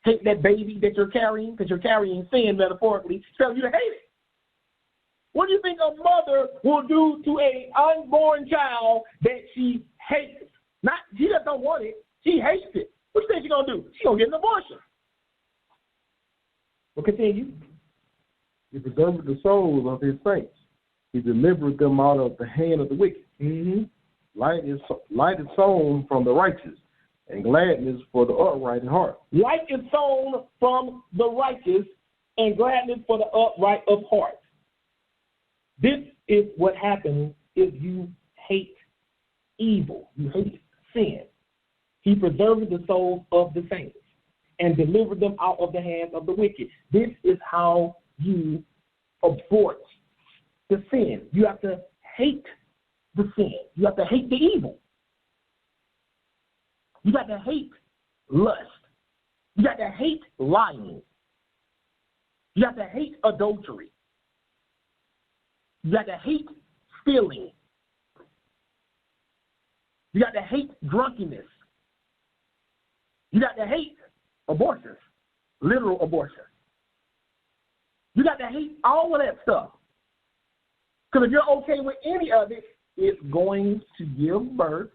Hate that baby that you're carrying, because you're carrying sin metaphorically, telling you to hate it. What do you think a mother will do to an unborn child that she hates? Not, she just don't want it. She hates it. What do you think she's going to do? She's going to get an abortion. Well, continue. He preserved the souls of his saints. He delivered them out of the hand of the wicked. Mm-hmm. Light is sown from the righteous, and gladness for the upright in heart. Light is sown from the righteous, and gladness for the upright of heart. This is what happens if you hate evil. You hate sin. He preserved the souls of the saints and delivered them out of the hands of the wicked. This is how you abort the sin. You have to hate the sin. You have to hate the evil. You got to hate lust. You got to hate lying. You got to hate adultery. You got to hate stealing. You got to hate drunkenness. You got to hate abortions, literal abortion. You got to hate all of that stuff. Because if you're okay with any of it, it's going to give birth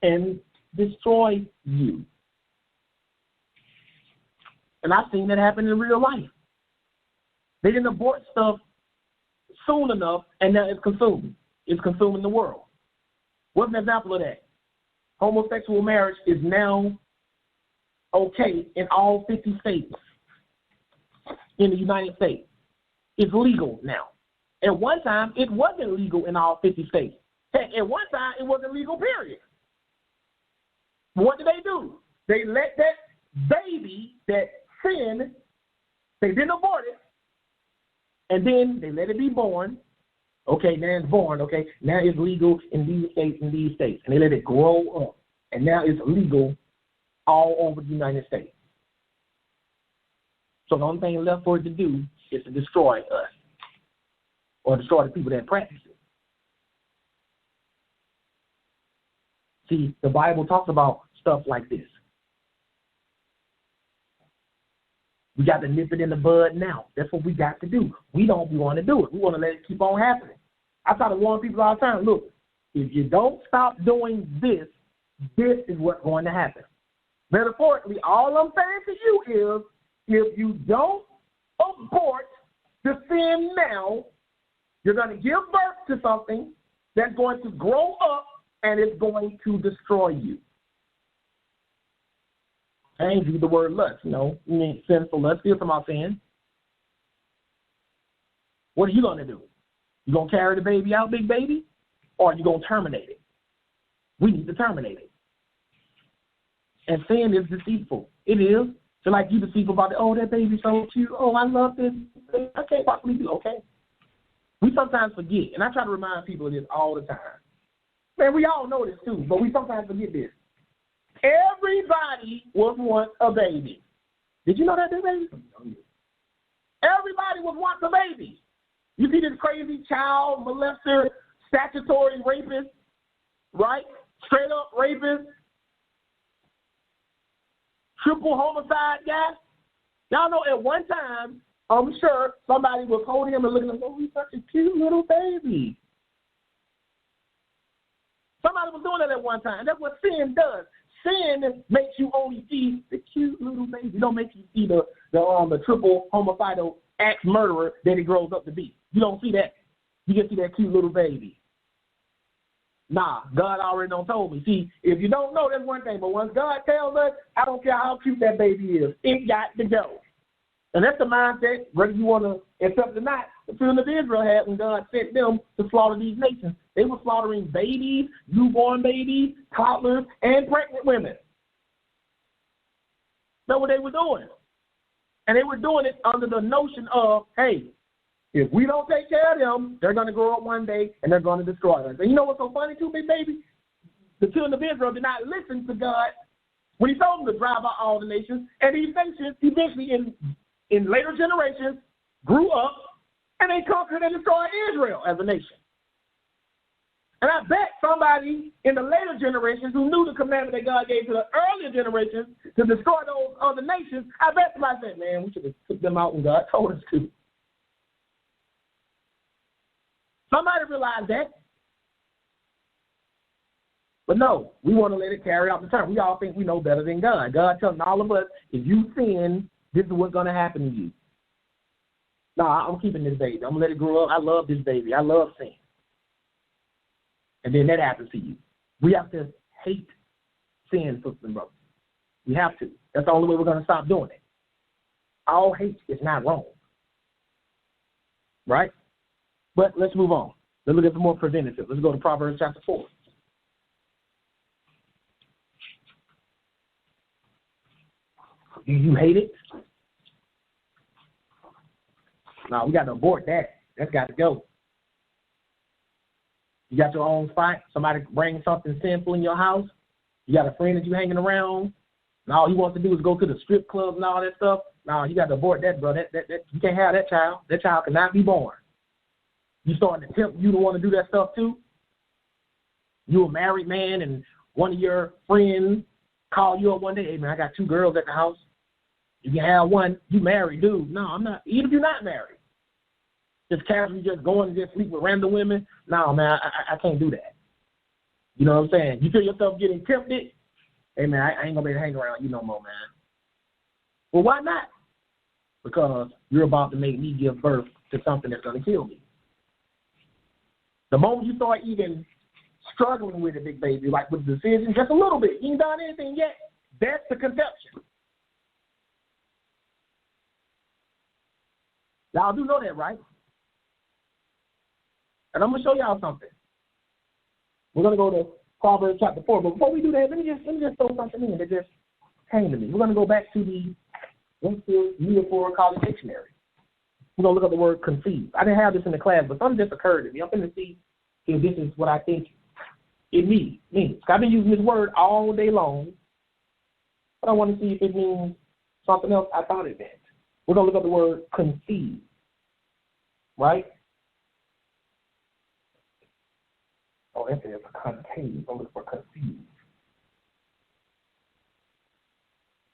and destroy you. And I've seen that happen in real life. They didn't abort stuff soon enough, and now it's consumed. It's consuming the world. What's an example of that? Homosexual marriage is now okay in all 50 states in the United States. It's legal now. At one time, it wasn't legal in all 50 states. Heck, at one time, it wasn't legal, period. What did they do? They let that baby that sinned, they didn't abort it, and then they let it be born. Okay, now it's born. Okay, now it's legal in these states and these states. And they let it grow up. And now it's legal all over the United States. So the only thing left for it to do is to destroy us or destroy the people that practice it. See, the Bible talks about stuff like this. We got to nip it in the bud now. That's what we got to do. We don't want to do it. We want to let it keep on happening. I try to warn people all the time, look, if you don't stop doing this, this is what's going to happen. Metaphorically, all I'm saying to you is, if you don't abort the sin now, you're going to give birth to something that's going to grow up and it's going to destroy you. I ain't use the word lust, you know. You mean sinful lust. Still talking about sin. What are you going to do? You going to carry the baby out, big baby? Or are you going to terminate it? We need to terminate it. And sin is deceitful. It is. So like you deceitful about, that baby's so cute. Oh, I love this. I can't possibly do okay. We sometimes forget, and I try to remind people of this all the time. Man, we all know this too, but we sometimes forget this. Everybody was once a baby. Did you know that, baby? Everybody was once a baby. You see this crazy child molester, statutory rapist, right? Straight up rapist, triple homicide guy. Y'all know at one time, I'm sure somebody was holding him and looking at him, oh, he's such a cute little baby. Somebody was doing that at one time. That's what sin does. Sin makes you only see the cute little baby. It don't make you see the triple homicidal axe murderer that he grows up to be. You don't see that. You just see that cute little baby. Nah, God already done told me. See, if you don't know, that's one thing. But once God tells us, I don't care how cute that baby is. It got to go. And that's the mindset, whether you want to accept it or not, the children of Israel had when God sent them to slaughter these nations. They were slaughtering babies, newborn babies, toddlers, and pregnant women. That's what they were doing. And they were doing it under the notion of, hey, if we don't take care of them, they're going to grow up one day and they're going to destroy us. And you know what's so funny too, big baby? the children of Israel did not listen to God when he told them to drive out all the nations. And these nations eventually in later generations grew up and they conquered and destroyed Israel as a nation. And I bet somebody in the later generations who knew the commandment that God gave to the earlier generations to destroy those other nations, I bet somebody said, man, we should have took them out when God told us to. Somebody realized that. But no, we want to let it carry out the term. We all think we know better than God. God telling all of us, if you sin, this is what's going to happen to you. No, I'm keeping this baby. I'm going to let it grow up. I love this baby. I love sin. And then that happens to you. We have to hate sin, sisters and brothers. We have to. That's the only way we're going to stop doing it. All hate is not wrong. Right? But let's move on. Let's look at some more preventative. Let's go to Proverbs chapter 4. Do you hate it? No, we got to abort that. That's got to go. You got your own spot. Somebody brings something sinful in your house. You got a friend that you hanging around. And all he wants to do is go to the strip clubs and all that stuff. No, you got to abort that, bro. That you can't have that child. That child cannot be born. You starting to tempt you to want to do that stuff too? You a married man and one of your friends call you up one day, hey, man, I got 2 girls at the house. You can have one. You married, dude. No, I'm not. Even if you're not married. Just casually just going and just sleep with random women. No, man, I can't do that. You know what I'm saying? You feel yourself getting tempted? Hey, man, I ain't going to be able to hang around you no more, man. Well, why not? Because you're about to make me give birth to something that's going to kill me. The moment you start even struggling with it, big baby, like with the decision, just a little bit, you ain't done anything yet, that's the conception. Y'all do know that, right? And I'm going to show y'all something. We're going to go to Proverbs chapter 4. But before we do that, let me just throw something in that just came to me. We're going to go back to the Winfield Unifor College Dictionary. We're going to look up the word conceive. I didn't have this in the class, but something just occurred to me. I'm going to see if this is what I think it means. I've been using this word all day long, but I want to see if it means something else I thought it meant. We're going to look up the word conceive, right? Oh, that is concave. I'm looking for conceive.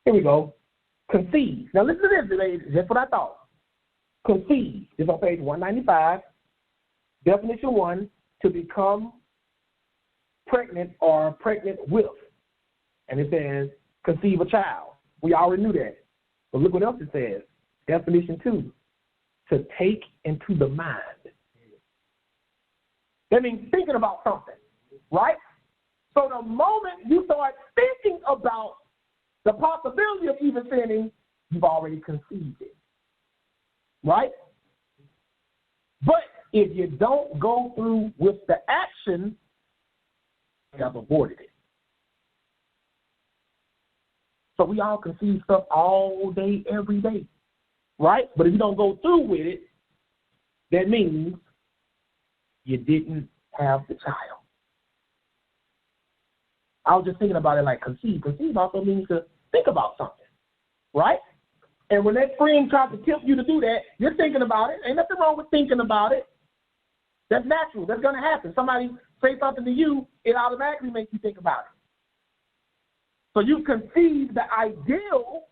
Here we go. Conceive. Now listen to this, ladies. Just what I thought. Conceive is on page 195. Definition 1, to become pregnant or pregnant with. And it says conceive a child. We already knew that. But look what else it says. Definition 2, to take into the mind. That means thinking about something, right? So the moment you start thinking about the possibility of even sinning, you've already conceived it, right? But if you don't go through with the action, you have aborted it. So we all conceive stuff all day, every day, right? But if you don't go through with it, that means you didn't have the child. I was just thinking about it like conceive. Conceive also means to think about something, right? And when that friend tries to tempt you to do that, you're thinking about it. Ain't nothing wrong with thinking about it. That's natural. That's going to happen. Somebody say something to you, it automatically makes you think about it. So you conceive the ideal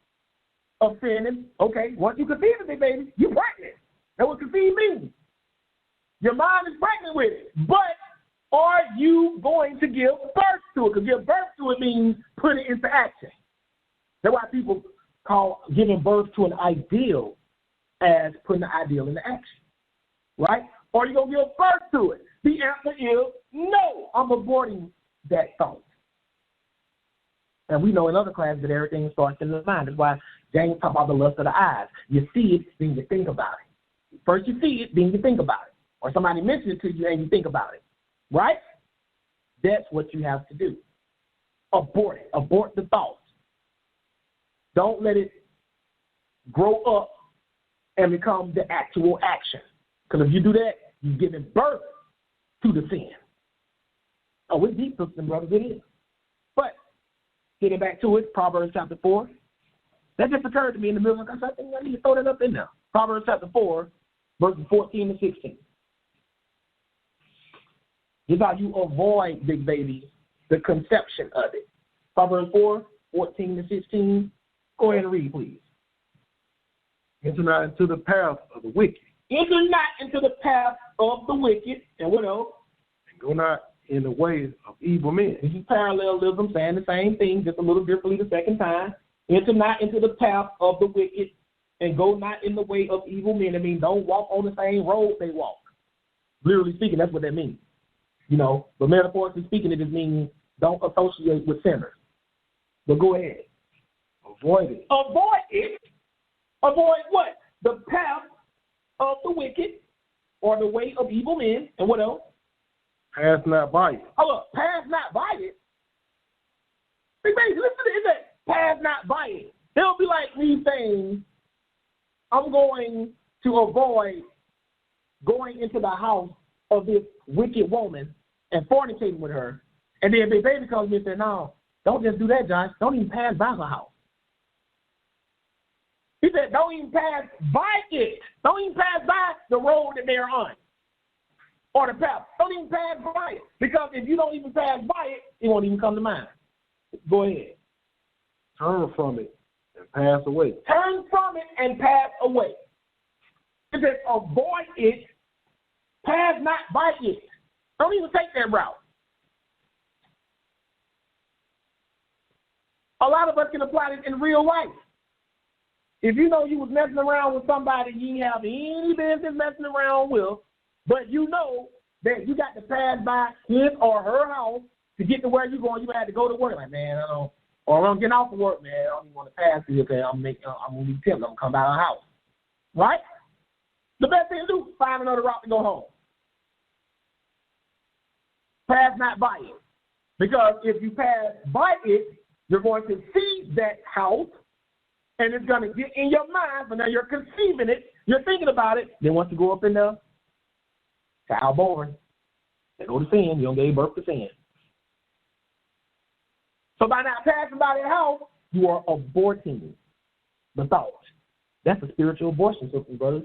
of sinning. Okay, once you conceive it, baby, you're pregnant. That's what conceive means. Your mind is pregnant with it. But are you going to give birth to it? Because give birth to it means put it into action. That's why people call giving birth to an ideal as putting the ideal into action. Right? Or are you going to give birth to it? The answer is no. I'm aborting that thought. And we know in other classes that everything starts in the mind. That's why James talks about the lust of the eyes. You see it, then you think about it. First you see it, then you think about it. Or somebody mentions it to you and you think about it. Right? That's what you have to do. Abort it. Abort the thoughts. Don't let it grow up and become the actual action. Because if you do that, you're giving birth to the sin. Oh, it's deep, sisters and brothers. It is. Getting back to it, Proverbs chapter 4. That just occurred to me in the middle. I think I need to throw that up in there. Proverbs chapter 4, verses 14 to 16. This is how you avoid, big baby, the conception of it. Proverbs 4, 14 to 16. Go ahead and read, please. Enter not into the path of the wicked. Enter not into the path of the wicked. And what else? And go not in the way of evil men. This is parallelism, saying the same thing, just a little differently the second time. Enter not into the path of the wicked, and go not in the way of evil men. I mean, don't walk on the same road they walk. Literally speaking, that's what that means. You know, but metaphorically speaking, it just means don't associate with sinners. But go ahead. Avoid it. Avoid it. Avoid what? The path of the wicked, or the way of evil men. And what else? Pass not by it. Oh, look, pass not by it. Big baby, listen to this. Pass not by it. It'll be like me saying, I'm going to avoid going into the house of this wicked woman and fornicating with her. And then Big Baby comes to me and says, no, don't just do that, Josh. Don't even pass by her house. He said, don't even pass by it. Don't even pass by the road that they're on. Or the path. Don't even pass by it. Because if you don't even pass by it, it won't even come to mind. Go ahead. Turn from it and pass away. Turn from it and pass away. It says avoid it, pass not by it. Don't even take that route. A lot of us can apply this in real life. If you know you was messing around with somebody you didn't have any business messing around with, but you know that you got to pass by his or her house to get to where you're going, you had to go to work. Like, man, or I'm getting off of work, man. I don't even want to pass here because I'm going to be tempted. I'm going to come by our house. Right? The best thing to do is find another route to go home. Pass not by it. Because if you pass by it, you're going to see that house, and it's going to get in your mind. So now you're conceiving it. You're thinking about it. Then once you go up in there, child born, they go to sin. You don't give birth to sin. So by not passing by that house, you are aborting the thought. That's a spiritual abortion, sisters and brothers.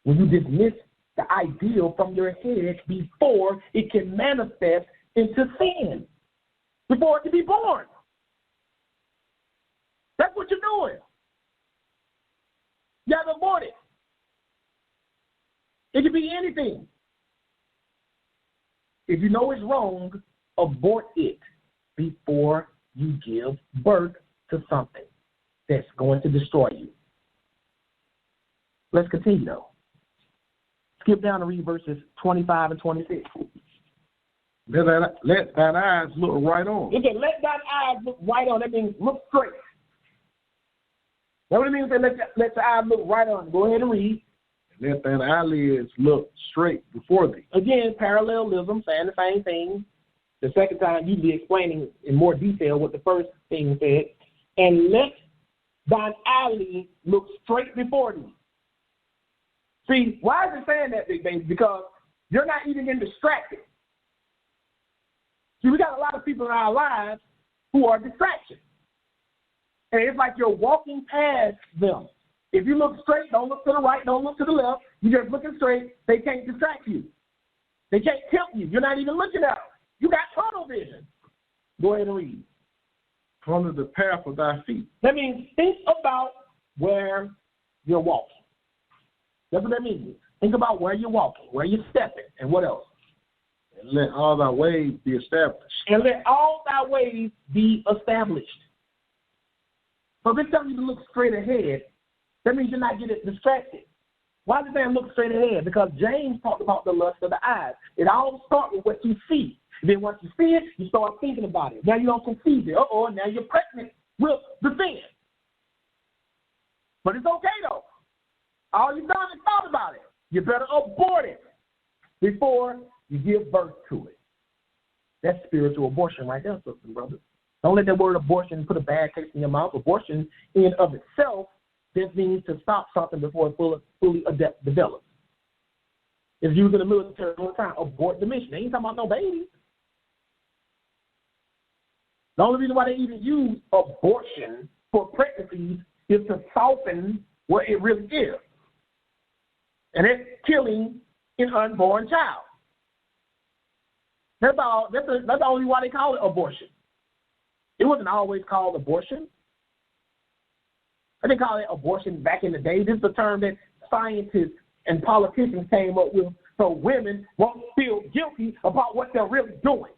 When you dismiss the ideal from your head before it can manifest into sin, before it can be born. That's what you're doing. You have to abort it. It could be anything. If you know it's wrong, abort it before you give birth to something that's going to destroy you. Let's continue, though. Skip down and read verses 25 and 26. Let thine eyes look right on. It said, let thine eyes look right on. That means look straight. That's what it means to let your eyes look right on. Go ahead and read. Let thine eyelids look straight before thee. Again, parallelism, saying the same thing. The second time, usually explaining in more detail what the first thing said. And let thine eyelids look straight before thee. See, why is it saying that, big baby? Because you're not even getting distracted. See, we got a lot of people in our lives who are distractions. And it's like you're walking past them. If you look straight, don't look to the right, don't look to the left. You're just looking straight. They can't distract you. They can't tempt you. You're not even looking at them. You got tunnel vision. Go ahead and read. Follow the path of thy feet. That means think about where you're walking. That's what that means. Think about where you're walking, where you're stepping, and what else? And let all thy ways be established. And let all thy ways be established. So if it's telling you to look straight ahead, that means you're not getting distracted. Why does it look straight ahead? Because James talked about the lust of the eyes. It all starts with what you see. Then once you see it, you start thinking about it. Now you don't conceive it. Now you're pregnant with the sin. But it's okay, though. All you've done is thought about it. You better abort it before you give birth to it. That's spiritual abortion right there, sisters and brothers. Don't let that word abortion put a bad taste in your mouth. Abortion in and of itself just means to stop something before it fully develops. It's used in the military all the time. Abort the mission. They ain't talking about no babies. The only reason why they even use abortion for pregnancies is to soften what it really is. And it's killing an unborn child. That's the only why they call it abortion. It wasn't always called abortion. I didn't call it abortion back in the day. This is a term that scientists and politicians came up with so women won't feel guilty about what they're really doing.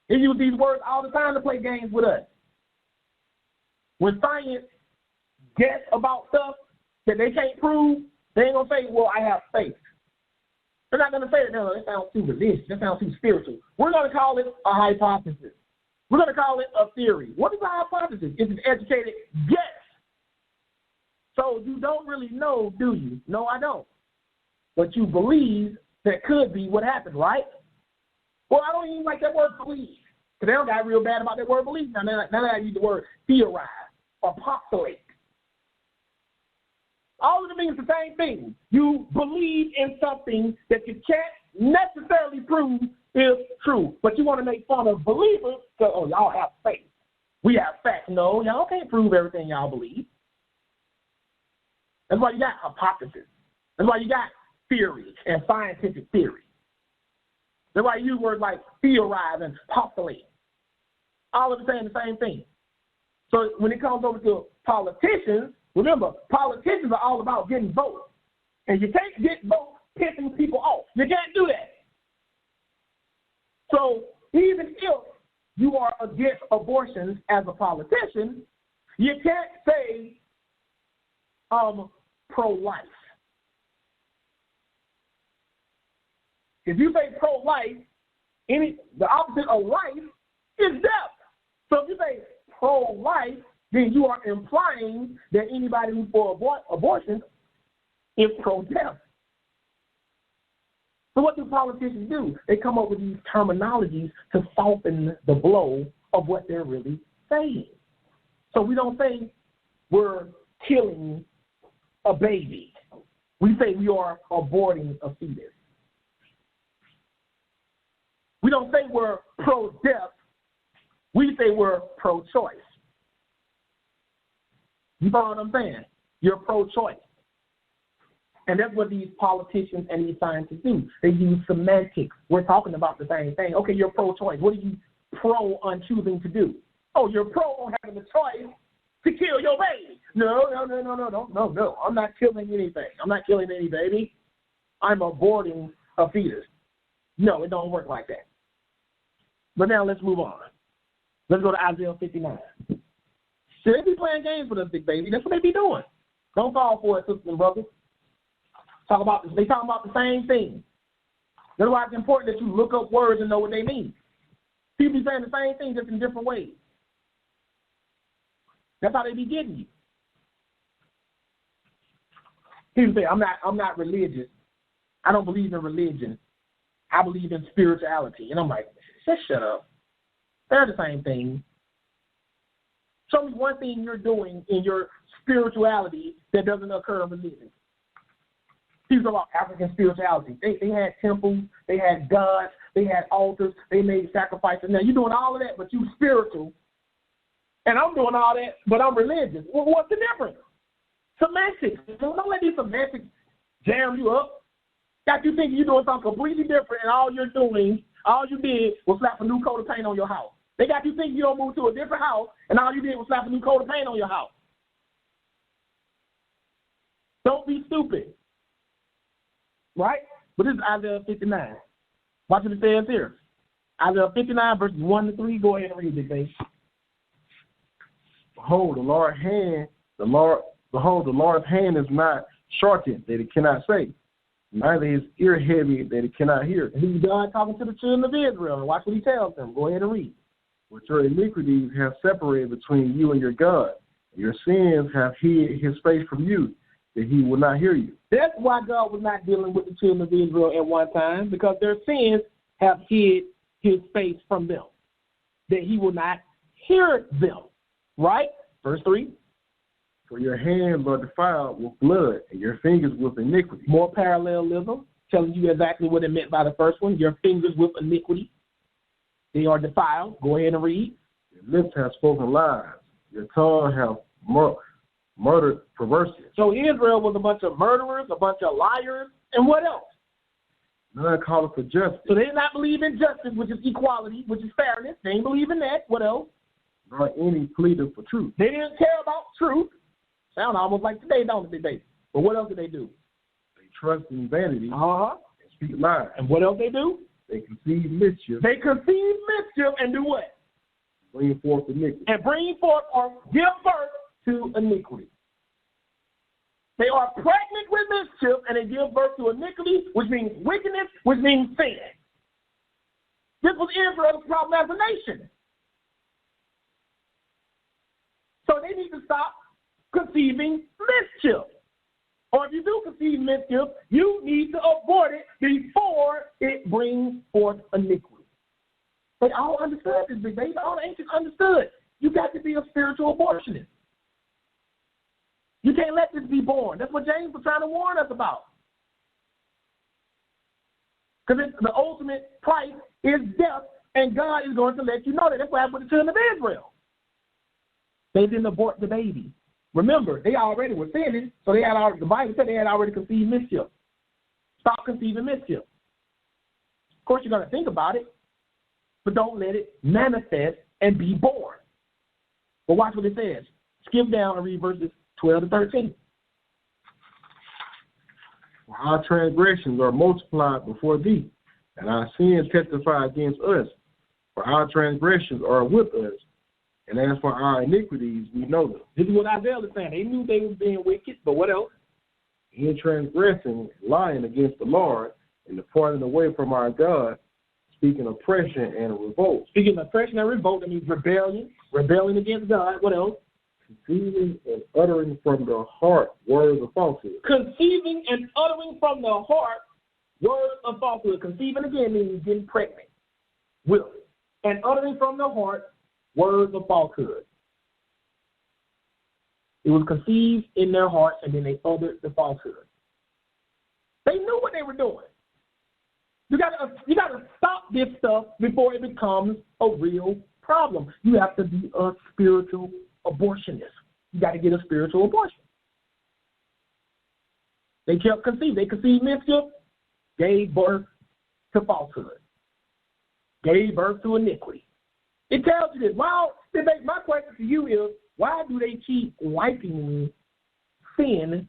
They use these words all the time to play games with us. When science guess about stuff that they can't prove, they ain't going to say, well, I have faith. They're not going to say that, no, that sounds too religious. That sounds too spiritual. We're going to call it a hypothesis. We're going to call it a theory. What is a hypothesis? It's an educated guess. So you don't really know, do you? No, I don't. But you believe that could be what happened, right? Well, I don't even like that word believe. Because they don't got real bad about that word believe. Now I use the word theorize or postulate. All of them means the same thing. You believe in something that you can't necessarily prove is true. But you want to make fun of believers because, oh, y'all have faith. We have facts. No, y'all can't prove everything y'all believe. That's why you got hypothesis. That's why you got theory and scientific theory. That's why you use words like theorize and postulate. All of them saying the same thing. So when it comes over to politicians, remember, politicians are all about getting votes. And you can't get votes pissing people off. You can't do that. So even if you are against abortions as a politician, you can't say pro-life. If you say pro-life, the opposite of life is death. So if you say pro-life, then you are implying that anybody who's for abortion is pro-death. So what do politicians do? They come up with these terminologies to soften the blow of what they're really saying. So we don't say we're killing a baby. We say we are aborting a fetus. We don't say we're pro-death. We say we're pro-choice. You follow what I'm saying? You're pro-choice. And that's what these politicians and these scientists do. They use semantics. We're talking about the same thing. Okay, you're pro-choice. What are you pro on choosing to do? Oh, you're pro on having the choice to kill your baby. No. I'm not killing anything. I'm not killing any baby. I'm aborting a fetus. No, it don't work like that. But now let's move on. Let's go to Isaiah 59. Should they be playing games with us, big baby? That's what they be doing. Don't fall for it, sisters and brothers. They talk about the same thing. That's why it's important that you look up words and know what they mean. People be saying the same thing just in different ways. That's how they be getting you. People say, I'm not religious. I don't believe in religion. I believe in spirituality. And I'm like, just shut up. They're the same thing. Show me one thing you're doing in your spirituality that doesn't occur in religion. People talk about African spirituality. They had temples, they had gods, they had altars, they made sacrifices. Now, you're doing all of that, but you're spiritual. And I'm doing all that, but I'm religious. Well, what's the difference? Semantics. Don't let these semantics jam you up. Got you thinking you're doing something completely different, and all you did was slap a new coat of paint on your house. They got you thinking you don't move to a different house, and all you did was slap a new coat of paint on your house. Don't be stupid. Right? But this is Isaiah 59. Watch what it says here. Isaiah 59, verses 1 to 3. Go ahead and read it, baby. Behold, the Lord's hand is not shortened that it cannot save, neither is ear heavy that it cannot hear. And he's God talking to the children of Israel. And watch what he tells them. Go ahead and read. But your iniquities have separated between you and your God. Your sins have hid his face from you, that he will not hear you. That's why God was not dealing with the children of Israel at one time, because their sins have hid his face from them, that he will not hear them. Right? Verse 3. For your hands are defiled with blood, and your fingers with iniquity. More parallelism, telling you exactly what it meant by the first one, your fingers with iniquity. They are defiled. Go ahead and read. Your lips have spoken lies. Your tongue have murdered perverseness. So Israel was a bunch of murderers, a bunch of liars, and what else? None calleth for justice, So they did not believe in justice, which is equality, which is fairness. They didn't believe in that. What else? nor any pleader for truth. They didn't care about truth. Sound almost like today, don't they? But what else did they do? They trust in vanity Uh-huh. and speak lies. And what else they do? They conceive mischief, They conceive mischief and do what? bring forth iniquity. And bring forth or give birth to iniquity. They are pregnant with mischief and they give birth to iniquity, which means wickedness, which means sin. This was Israel's problem as a nation. So they need to stop conceiving mischief. Or if you do conceive mischief, you need to abort it before it brings forth iniquity. They all understood this, big baby. All the ancients understood. You got to be a spiritual abortionist. You can't let this be born. That's what James was trying to warn us about. Because the ultimate price is death, and God is going to let you know that. That's what happened with the children of Israel. They didn't abort the baby. Remember, they already were sinning, so they had already, the Bible said they had already conceived mischief. Stop conceiving mischief. Of course, you're going to think about it, but don't let it manifest and be born. But watch what it says. Skip down and read verses 12 to 13. For our transgressions are multiplied before thee, and our sins testify against us. For our transgressions are with us, and as for our iniquities, we know them. This is what Isaiah is saying. They knew they were being wicked, but what else? In transgressing, lying against the Lord, and departing away from our God, speaking oppression and revolt. Speaking of oppression and revolt, that means rebelling against God. What else? Conceiving and uttering from the heart words of falsehood. Conceiving and uttering from the heart words of falsehood. Conceiving again means getting pregnant with it. And uttering from the heart words of falsehood. It was conceived in their hearts and then they uttered the falsehood. They knew what they were doing. You gotta stop this stuff before it becomes a real problem. You have to be a spiritual abortionist. You got to get a spiritual abortion. They kept conceiving. They conceived mischief, gave birth to falsehood, gave birth to iniquity. It tells you this. My question to you is, why do they keep likening sin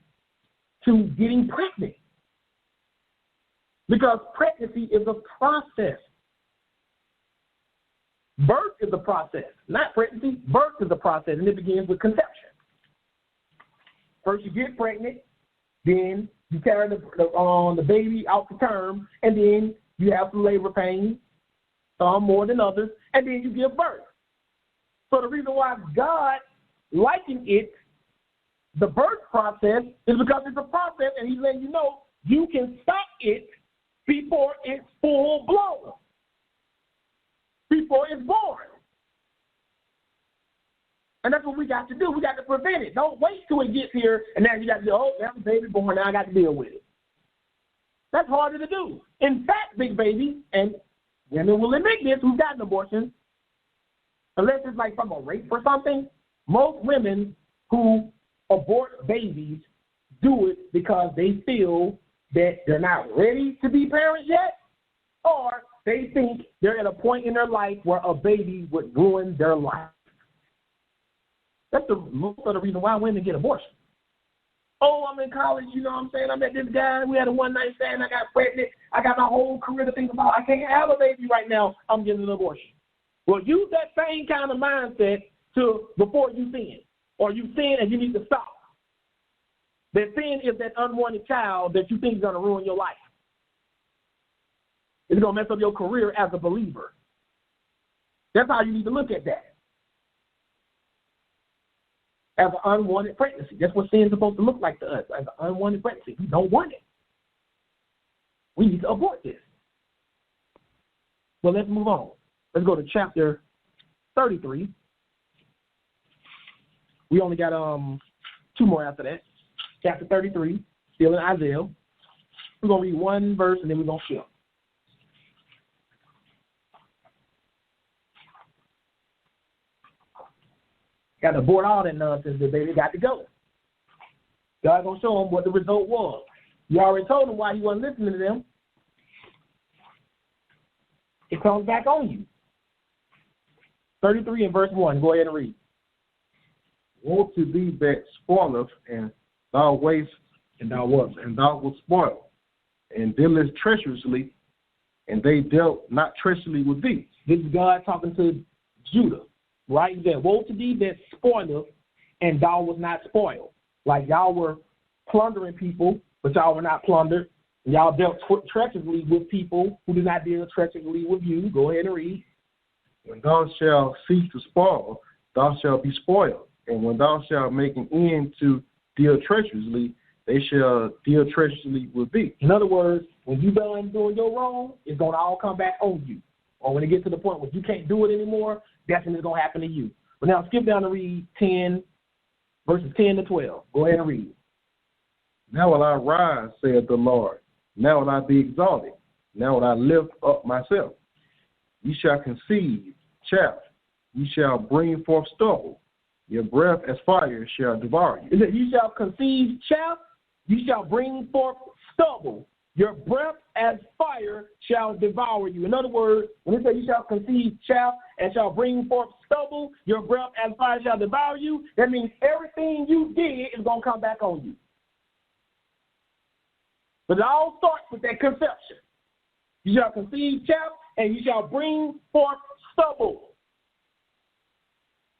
to getting pregnant? Because pregnancy is a process. Birth is a process, not pregnancy. Birth is a process, and it begins with conception. First, you get pregnant, then you carry the baby out to term, and then you have some labor pains, some more than others, and then you give birth. So the reason why God likened it, the birth process, is because it's a process, and He's letting you know you can stop it before it's full blown. Before it's born. And that's what we got to do. We got to prevent it. Don't wait till it gets here and now you got to say, oh, that's a baby born, now I got to deal with it. That's harder to do. In fact, big baby, and women will admit this who've gotten abortions, unless it's like from a rape or something, most women who abort babies do it because they feel that they're not ready to be parents yet, or they think they're at a point in their life where a baby would ruin their life. That's the most of the reason why women get abortions. Oh, I'm in college, you know what I'm saying? I met this guy, we had a one-night stand, I got pregnant, I got my whole career to think about. I can't have a baby right now, I'm getting an abortion. Well, use that same kind of mindset to before you sin. Or you sin and you need to stop. That sin is that unwanted child that you think is going to ruin your life. It's going to mess up your career as a believer. That's how you need to look at that. As an unwanted pregnancy. That's what sin is supposed to look like to us, as an unwanted pregnancy. We don't want it. We need to abort this. Well, let's move on. Let's go to chapter 33. We only got 2 more after that. Chapter 33, still in Isaiah. We're going to read one verse and then we're going to skip. Got to abort all that nonsense, the baby got to go. God going to show them what the result was. You already told them why he wasn't listening to them. It comes back on you. 33 and verse 1. Go ahead and read. Woe to thee that spoileth, and thou waste, and thou wilt spoil, and dealest treacherously, and they dealt not treacherously with thee. This is God talking to Judah, right? He said, woe to thee that spoileth, and thou was not spoiled. Like y'all were plundering people, but y'all were not plundered. Y'all dealt treacherously with people who did not deal treacherously with you. Go ahead and read. When thou shalt cease to spoil, thou shalt be spoiled. And when thou shalt make an end to deal treacherously, they shall deal treacherously with thee. In other words, when you done doing your wrong, it's going to all come back on you. Or when it gets to the point where you can't do it anymore, that's when it's going to happen to you. But now skip down to read 10, verses 10 to 12. Go ahead and read. Now will I rise, saith the Lord. Now will I be exalted. Now will I lift up myself. Ye shall conceive chaff. Ye shall bring forth stubble. Your breath as fire shall devour you. Is it you shall conceive chaff? You shall bring forth stubble. Your breath as fire shall devour you. In other words, when it says you shall conceive chaff and shall bring forth stubble, your breath as fire shall devour you, that means everything you did is going to come back on you. But it all starts with that conception. You shall conceive chaff and you shall bring forth stubble.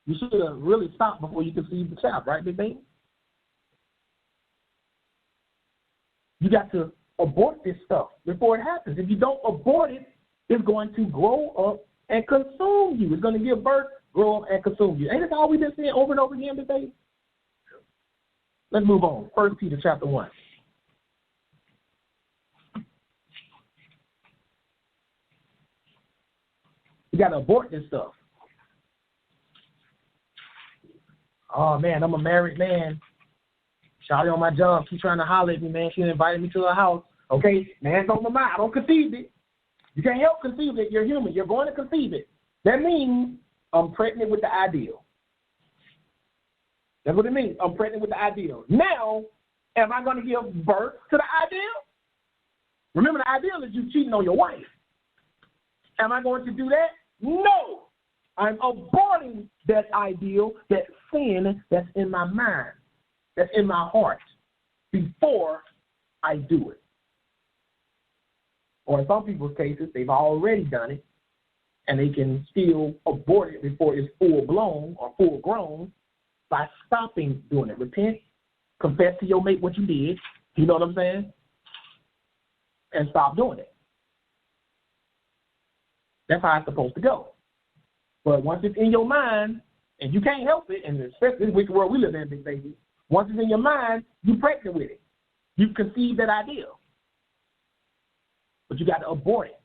You should have really stopped before you conceived the chaff, right, big baby? You got to abort this stuff before it happens. If you don't abort it, it's going to grow up and consume you. It's going to give birth, grow up, and consume you. Ain't that all we've been saying over and over again, big baby? Let's move on. 1 Peter chapter 1. You got to abort this stuff. Oh, man, I'm a married man. Shawty on my job, she's trying to holler at me, man. She invited me to her house. Okay, man's on my mind. I don't conceive it. You can't help conceive it. You're human. You're going to conceive it. That means I'm pregnant with the ideal. That's what it means. I'm pregnant with the ideal. Now, am I going to give birth to the ideal? Remember, the ideal is you cheating on your wife. Am I going to do that? No. I'm aborting that ideal, that sin that's in my mind, that's in my heart, before I do it. Or in some people's cases, they've already done it, and they can still abort it before it's full-blown or full-grown by stopping doing it. Repent, confess to your mate what you did, you know what I'm saying, and stop doing it. That's how it's supposed to go. But once it's in your mind, and you can't help it, and especially in the wicked world we live in, big baby, once it's in your mind, you're pregnant with it. You've conceived that ideal. But you got to abort it.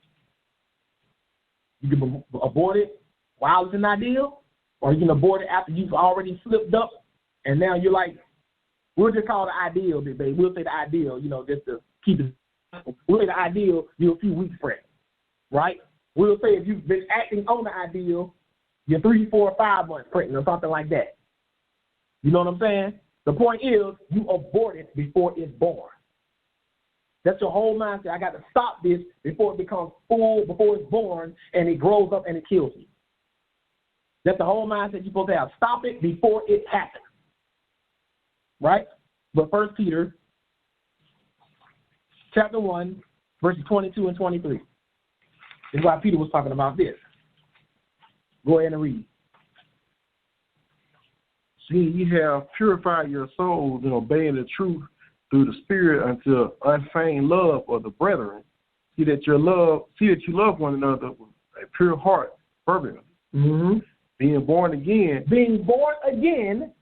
You can abort it while it's an ideal, or you can abort it after you've already slipped up, and now you're like, we'll just call it the ideal, big baby. We'll say the ideal, just to keep it. We'll say the ideal, you're a few weeks pregnant, right? We'll say if you've been acting on the ideal, you're 3, 4, 5 months pregnant or something like that. You know what I'm saying? The point is, you abort it before it's born. That's your whole mindset. I got to stop this before it becomes full, before it's born, and it grows up and it kills you. That's the whole mindset you're supposed to have. Stop it before it happens. Right? But 1 Peter chapter 1, verses 22 and 23. This is why Peter was talking about this. Go ahead and read. See, ye have purified your souls in obeying the truth through the Spirit unto unfeigned love of the brethren. See that you love one another with a pure heart, fervently. Mm-hmm. Being born again. Being born again.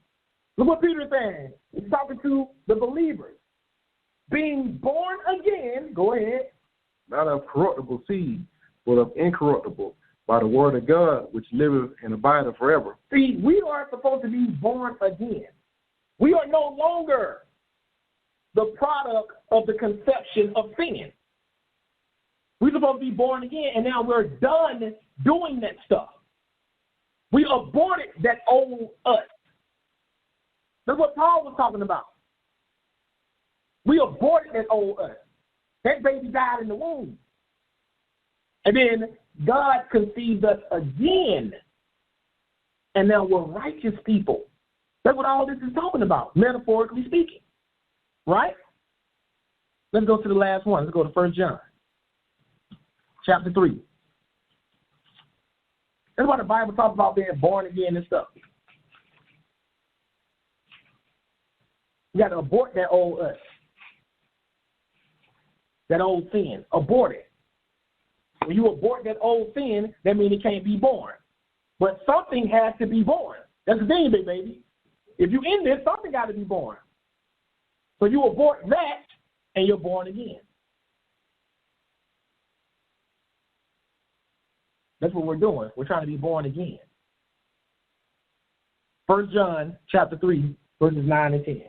Look what Peter is saying. He's talking to the believers. Being born again. Go ahead. Not of corruptible seed, but of incorruptible, by the word of God, which liveth and abideth forever. See, we are supposed to be born again. We are no longer the product of the conception of sin. We're supposed to be born again, and now we're done doing that stuff. We aborted that old us. That's what Paul was talking about. We aborted that old us. That baby died in the womb. And then God conceived us again. And now we're righteous people. That's what all this is talking about, metaphorically speaking. Right? Let's go to the last one. Let's go to 1 John, chapter 3. That's why the Bible talks about being born again and stuff. You got to abort that old us. That old sin. Abort it. When you abort that old sin, that means it can't be born. But something has to be born. That's the thing, big baby. If you're in this, something got to be born. So you abort that, and you're born again. That's what we're doing. We're trying to be born again. 1 John chapter 3, verses 9 and 10.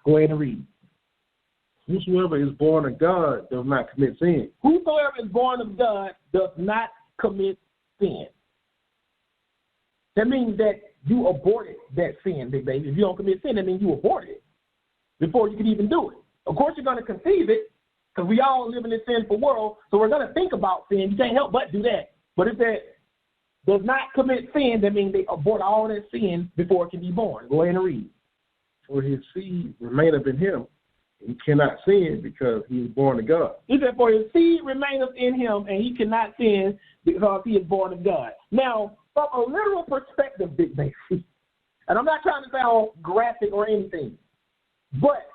Go ahead and read. Whosoever is born of God does not commit sin. Whosoever is born of God does not commit sin. That means that you aborted that sin, big baby. If you don't commit sin, that means you aborted it before you could even do it. Of course, you're going to conceive it because we all live in this sinful world, so we're going to think about sin. You can't help but do that. But if that does not commit sin, that means they abort all that sin before it can be born. Go ahead and read. For his seed remaineth in him. He cannot sin because he is born of God. He said, for his seed remaineth in him, and he cannot sin because he is born of God. Now, from a literal perspective, big baby, and I'm not trying to sound graphic or anything, but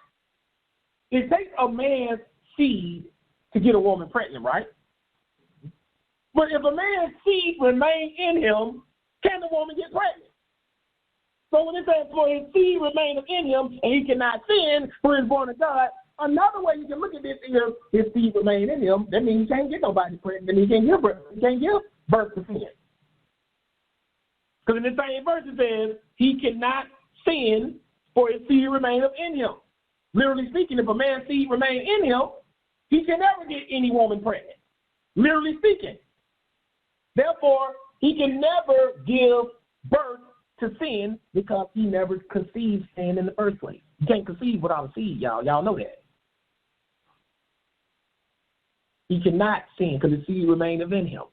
it takes a man's seed to get a woman pregnant, right? But if a man's seed remains in him, can the woman get pregnant? So when it says, for his seed remaineth in him, and he cannot sin, for he is born of God, another way you can look at this is, his seed remain in him, that means he can't get nobody pregnant, and he can't give birth to sin. Because in the same verse it says, he cannot sin, for his seed remaineth in him. Literally speaking, if a man's seed remains in him, he can never get any woman pregnant. Literally speaking. Therefore, he can never give birth to sin because he never conceived sin in the first place. You can't conceive without a seed, y'all. Y'all know that. He cannot sin because the seed remaineth in him.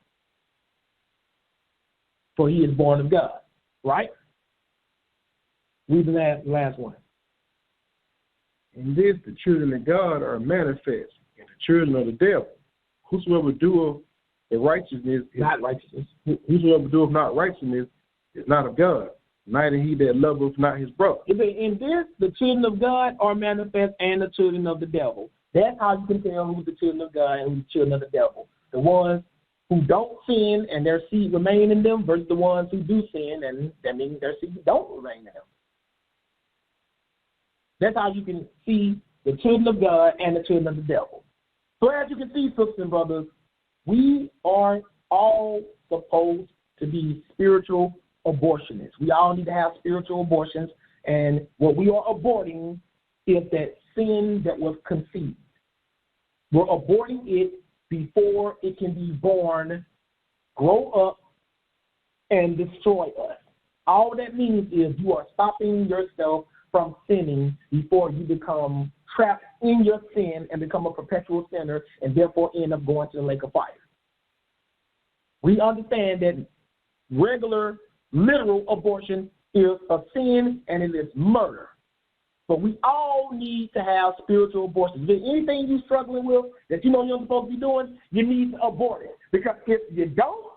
For he is born of God. Right? Read the last one. In this the children of God are manifest, and the children of the devil. Whosoever doeth the righteousness is not righteousness. Whosoever doeth not righteousness is not of God, neither he that loveth not his brother. In this the children of God are manifest, and the children of the devil. That's how you can tell who's the children of God and who's the children of the devil. The ones who don't sin and their seed remain in them versus the ones who do sin, and that means their seed don't remain in them. That's how you can see the children of God and the children of the devil. So as you can see, sisters and brothers, we are all supposed to be spiritual abortionists. We all need to have spiritual abortions, and what we are aborting is that sin that was conceived. We're aborting it before it can be born, grow up, and destroy us. All that means is you are stopping yourself from sinning before you become trapped in your sin and become a perpetual sinner and therefore end up going to the lake of fire. We understand that regular, literal abortion is a sin and it is murder. But we all need to have spiritual abortion. If there's anything you're struggling with that you know you're supposed to be doing, you need to abort it. Because if you don't,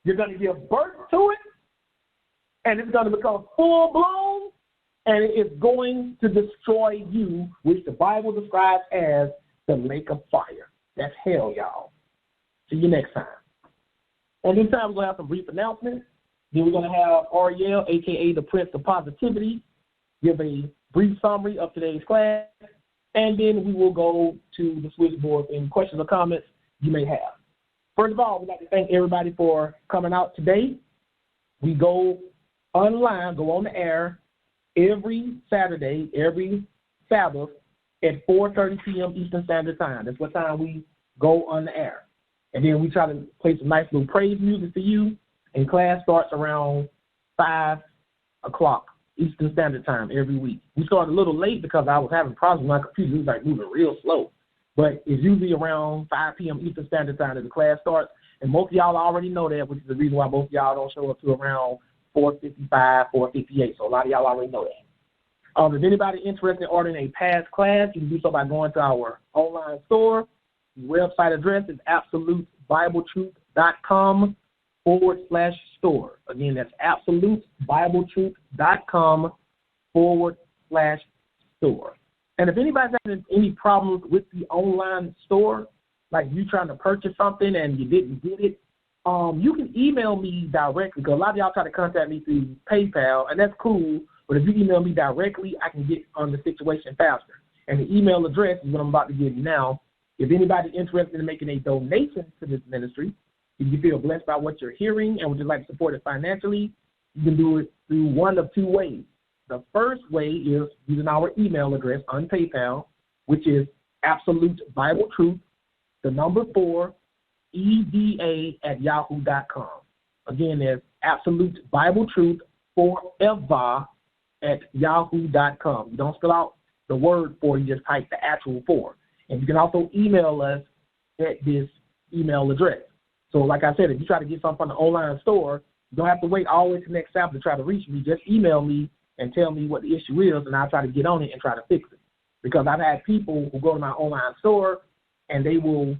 you're going to give birth to it, and it's going to become full-blown, and it is going to destroy you, which the Bible describes as the lake of fire. That's hell, y'all. See you next time. And this time we're going to have some brief announcements. Then we're going to have Ariel, a.k.a. the Prince of Positivity, give a brief summary of today's class, and then we will go to the switchboard and questions or comments you may have. First of all, we'd like to thank everybody for coming out today. We go online, go on the air every Saturday, every Sabbath at 4:30 p.m. Eastern Standard Time. That's what time we go on the air. And then we try to play some nice little praise music for you, and class starts around 5 o'clock Eastern Standard Time every week. We started a little late because I was having problems with my computer. It was like moving real slow. But it's usually around 5 p.m. Eastern Standard Time that the class starts. And most of y'all already know that, which is the reason why most of y'all don't show up to around 4:55, 4:58. So a lot of y'all already know that. If anybody interested in ordering a past class, you can do so by going to our online store. The website address is absolutebibletruth.com/store. Again, that's absolutebibletruth.com/store. And if anybody's having any problems with the online store, like you trying to purchase something and you didn't get it, you can email me directly, because a lot of y'all try to contact me through PayPal, and that's cool. But if you email me directly, I can get on the situation faster. And the email address is what I'm about to give you now. If anybody's interested in making a donation to this ministry, if you feel blessed by what you're hearing and would just like to support it financially, you can do it through one of two ways. The first way is using our email address on PayPal, which is absolutebibletruth4EVA@yahoo.com. Again, there's absolutebibletruth4EVA@yahoo.com. You don't spell out the word 4, you just type the actual 4. And you can also email us at this email address. So like I said, if you try to get something from the online store, you don't have to wait all the way to the next Sabbath to try to reach me. Just email me and tell me what the issue is, and I'll try to get on it and try to fix it. Because I've had people who go to my online store and they will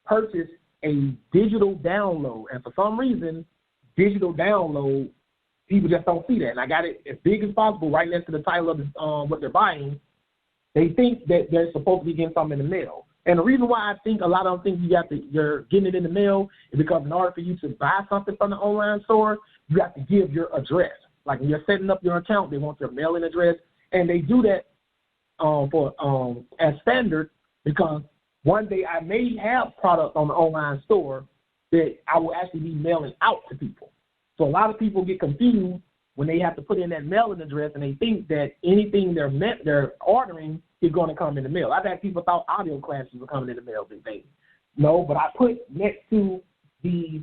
purchase a digital download. And for some reason, digital download, people just don't see that. And I got it as big as possible right next to the title of what they're buying. They think that they're supposed to be getting something in the mail. And the reason why I think a lot of them think you're getting it in the mail is because in order for you to buy something from the online store, you have to give your address. Like when you're setting up your account, they want your mailing address. And they do that as standard because one day I may have product on the online store that I will actually be mailing out to people. So a lot of people get confused when they have to put in that mailing address and they think that anything they're ordering is going to come in the mail. I've had people thought audio classes were coming in the mail these days. No, but I put next to these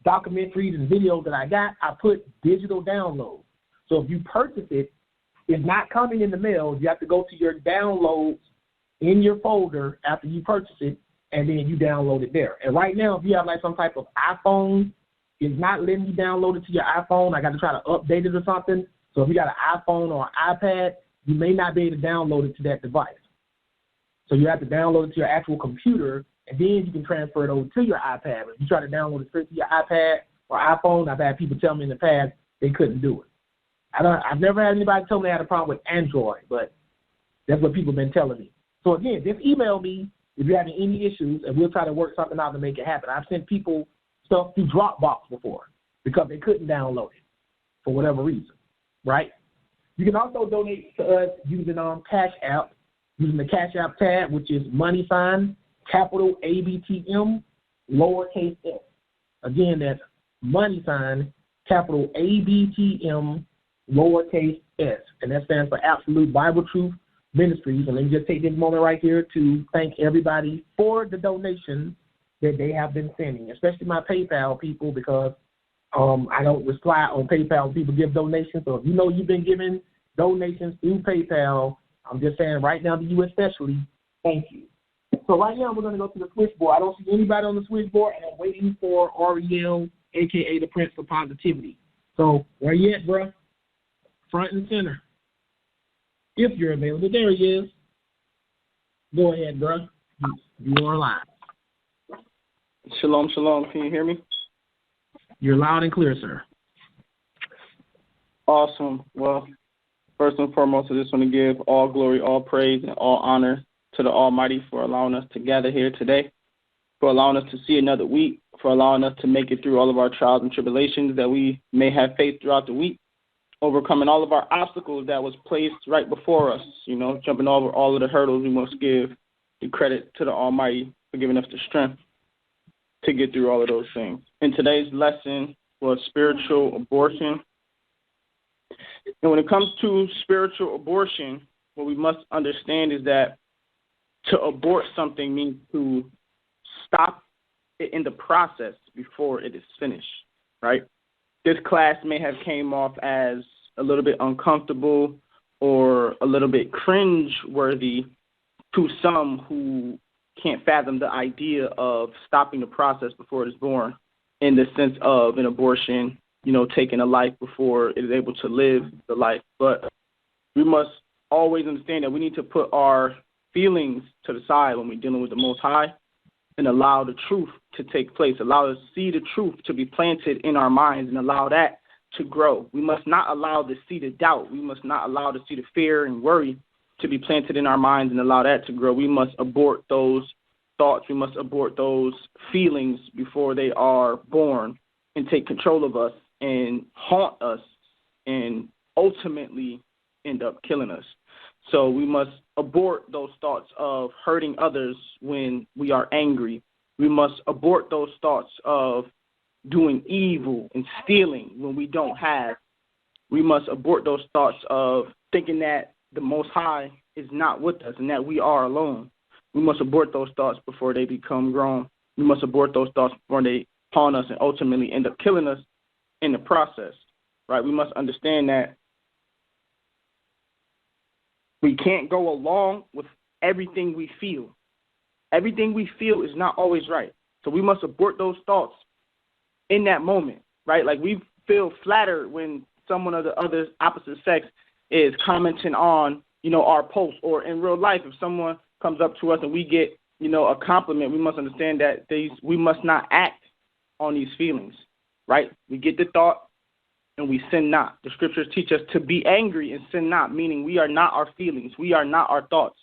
documentaries and videos that I got, I put digital downloads. So if you purchase it, it's not coming in the mail. You have to go to your downloads in your folder after you purchase it, and then you download it there. And right now, if you have like some type of iPhone, it's not letting you download it to your iPhone. I got to try to update it or something. So if you got an iPhone or an iPad, you may not be able to download it to that device. So you have to download it to your actual computer, and then you can transfer it over to your iPad. But if you try to download it straight to your iPad or iPhone, I've had people tell me in the past they couldn't do it. I've never had anybody tell me they had a problem with Android, but that's what people have been telling me. So again, just email me if you're having any issues, and we'll try to work something out to make it happen. I've sent people stuff through Dropbox before because they couldn't download it for whatever reason, right? You can also donate to us using Cash App, using the Cash App tab, which is $, capital ABTM, lowercase s. Again, that's $, capital ABTM, lowercase s. And that stands for Absolute Bible Truth Ministries. And let me just take this moment right here to thank everybody for the donations that they have been sending, especially my PayPal people, because I don't reply on PayPal when people give donations. So if you know you've been giving donations through PayPal, I'm just saying right now to you especially, thank you. So right now we're going to go to the switchboard. I don't see anybody on the switchboard, and I'm waiting for Ariel, a.k.a. the Prince of Positivity. So where you at, bro? Front and center. If you're available. There he is. Go ahead, bro. You are live. Shalom, shalom. Can you hear me? You're loud and clear, sir. Awesome. Well, first and foremost, I just want to give all glory, all praise, and all honor to the Almighty for allowing us to gather here today, for allowing us to see another week, for allowing us to make it through all of our trials and tribulations that we may have faced throughout the week, overcoming all of our obstacles that was placed right before us, jumping over all of the hurdles. We must give the credit to the Almighty for giving us the strength to get through all of those things. And today's lesson was spiritual abortion. And when it comes to spiritual abortion, what we must understand is that to abort something means to stop it in the process before it is finished, right? This class may have came off as a little bit uncomfortable or a little bit cringe-worthy to some who can't fathom the idea of stopping the process before it is born, in the sense of an abortion, taking a life before it is able to live the life. But we must always understand that we need to put our feelings to the side when we're dealing with the Most High and allow the truth to take place, allow us to see the truth to be planted in our minds and allow that to grow. We must not allow the seed of doubt. We must not allow the seed of fear and worry to be planted in our minds and allow that to grow. We must abort those thoughts. We must abort those feelings before they are born and take control of us and haunt us and ultimately end up killing us. So we must abort those thoughts of hurting others when we are angry. We must abort those thoughts of doing evil and stealing when we don't have. We must abort those thoughts of thinking that the Most High is not with us and that we are alone. We must abort those thoughts before they become grown. We must abort those thoughts before they haunt us and ultimately end up killing us in the process, right? We must understand that we can't go along with everything we feel. Everything we feel is not always right. So we must abort those thoughts in that moment, right? Like we feel flattered when someone of the other opposite sex is commenting on, our post, or in real life, if someone comes up to us and we get, a compliment, we must understand that we must not act on these feelings, right? We get the thought and we sin not. The scriptures teach us to be angry and sin not, meaning we are not our feelings. We are not our thoughts.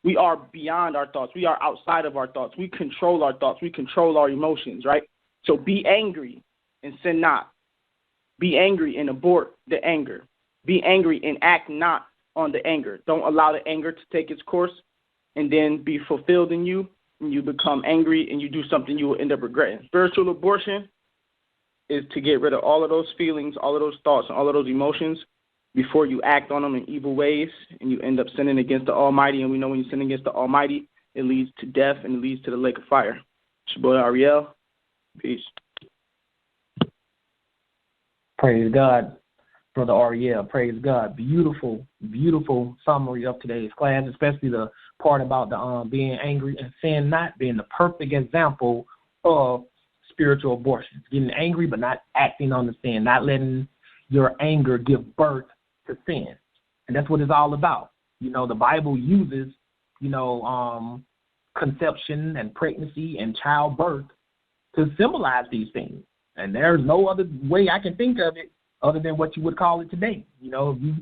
We are beyond our thoughts. We are outside of our thoughts. We control our thoughts. We control our emotions, right? So be angry and sin not. Be angry and abort the anger. Be angry and act not on the anger. Don't allow the anger to take its course and then be fulfilled in you, and you become angry and you do something you will end up regretting. Spiritual abortion is to get rid of all of those feelings, all of those thoughts, and all of those emotions before you act on them in evil ways and you end up sinning against the Almighty. And we know when you sin against the Almighty, it leads to death and it leads to the lake of fire. It's your boy Ariel. Peace. Praise God, Brother Ariel. Praise God. Beautiful, beautiful summary of today's class, especially the part about the being angry and sin not being the perfect example of spiritual abortion. Getting angry but not acting on the sin, not letting your anger give birth to sin. And that's what it's all about. The Bible uses, conception and pregnancy and childbirth to symbolize these things. And there's no other way I can think of it other than what you would call it today. If you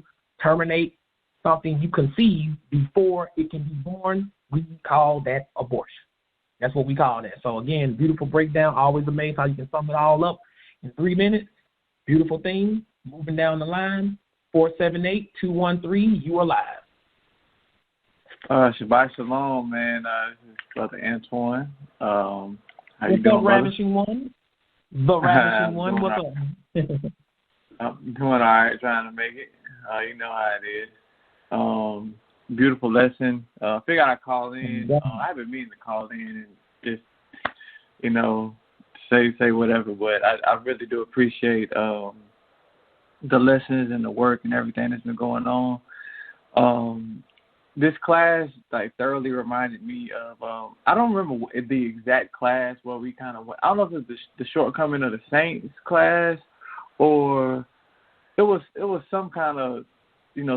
terminate something you conceive before it can be born, we call that abortion. That's what we call that. So, again, beautiful breakdown. Always amazed how you can sum it all up in 3 minutes. Beautiful thing. Moving down the line, 478-213, you are live. Shabbat Shalom, man. This is Brother Antoine. How what's you doing, up, Ravishing One? The Ravishing One, what's up? I'm doing all right, trying to make it. You know how it is. Beautiful lesson. Figured I'd call in. I've been meaning to call in and just, say whatever, but I really do appreciate the lessons and the work and everything that's been going on. This class thoroughly reminded me of I don't remember the exact class where we kind of went. I don't know if it's the shortcoming of the saints class or it was some kind of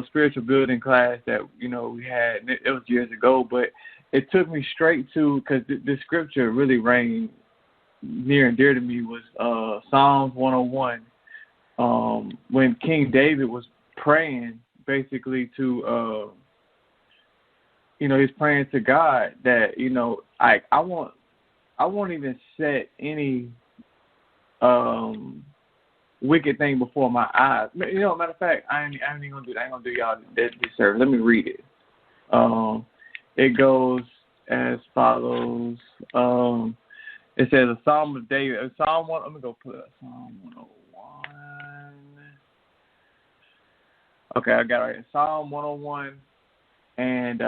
spiritual building class that we had. It was years ago, but it took me straight to, because the scripture really rang near and dear to me, was Psalms 101. When King David was praying, basically to he's praying to God that I won't even set any wicked thing before my eyes. Matter of fact, I ain't even gonna do that. I ain't gonna do y'all this service. Let me read it. It goes as follows. It says a Psalm of David. Psalm 1. Let me go put Psalm 101. Okay, I got it right. Psalm 101 and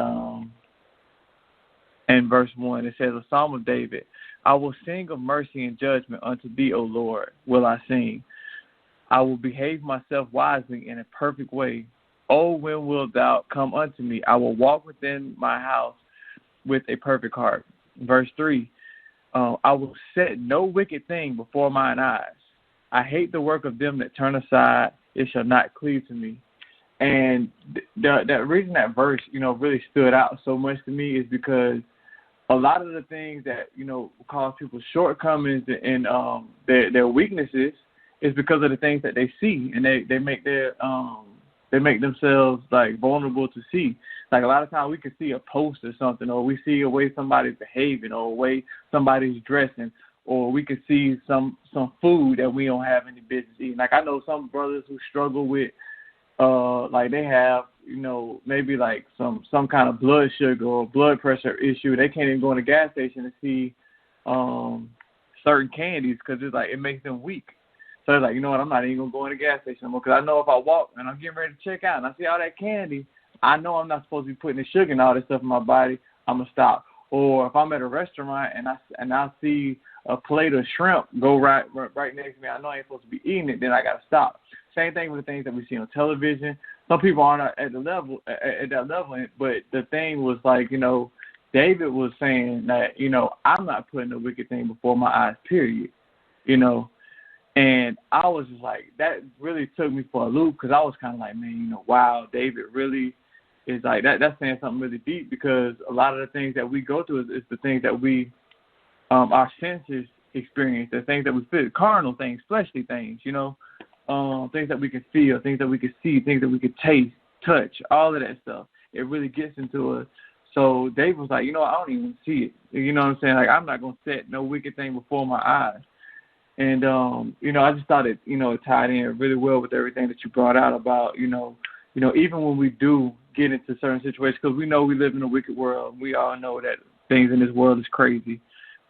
verse 1. It says a Psalm of David. I will sing of mercy and judgment unto thee, O Lord, will I sing. I will behave myself wisely in a perfect way. Oh, when wilt thou come unto me? I will walk within my house with a perfect heart. Verse 3, I will set no wicked thing before mine eyes. I hate the work of them that turn aside. It shall not cleave to me. And the reason that verse, really stood out so much to me is because a lot of the things that, cause people shortcomings and their weaknesses is because of the things that they see, and they make themselves like vulnerable to see. Like a lot of times we can see a post or something, or we see a way somebody's behaving, or a way somebody's dressing, or we can see some food that we don't have any business eating. Like I know some brothers who struggle with like they have, maybe like some kind of blood sugar or blood pressure issue. They can't even go in a gas station to see certain candies because it's like it makes them weak. So they're like, you know what, I'm not even going to go in a gas station anymore because I know if I walk and I'm getting ready to check out and I see all that candy, I know I'm not supposed to be putting the sugar and all this stuff in my body, I'm going to stop. Or if I'm at a restaurant and I see a plate of shrimp go right next to me, I know I ain't supposed to be eating it, then I got to stop. Same thing with the things that we see on television. Some people aren't at that level, but the thing was like, David was saying that, I'm not putting a wicked thing before my eyes, period, And I was just like, that really took me for a loop because I was kind of like, man, wow, David really is like, that's saying something really deep because a lot of the things that we go through is the things that we, our senses experience, the things that we feel, carnal things, fleshly things, things that we can feel, things that we can see, things that we can taste, touch, all of that stuff. It really gets into us. So David was like, I don't even see it. You know what I'm saying? Like, I'm not going to set no wicked thing before my eyes. And, I just thought it, it tied in really well with everything that you brought out about, even when we do get into certain situations, because we know we live in a wicked world. We all know that things in this world is crazy.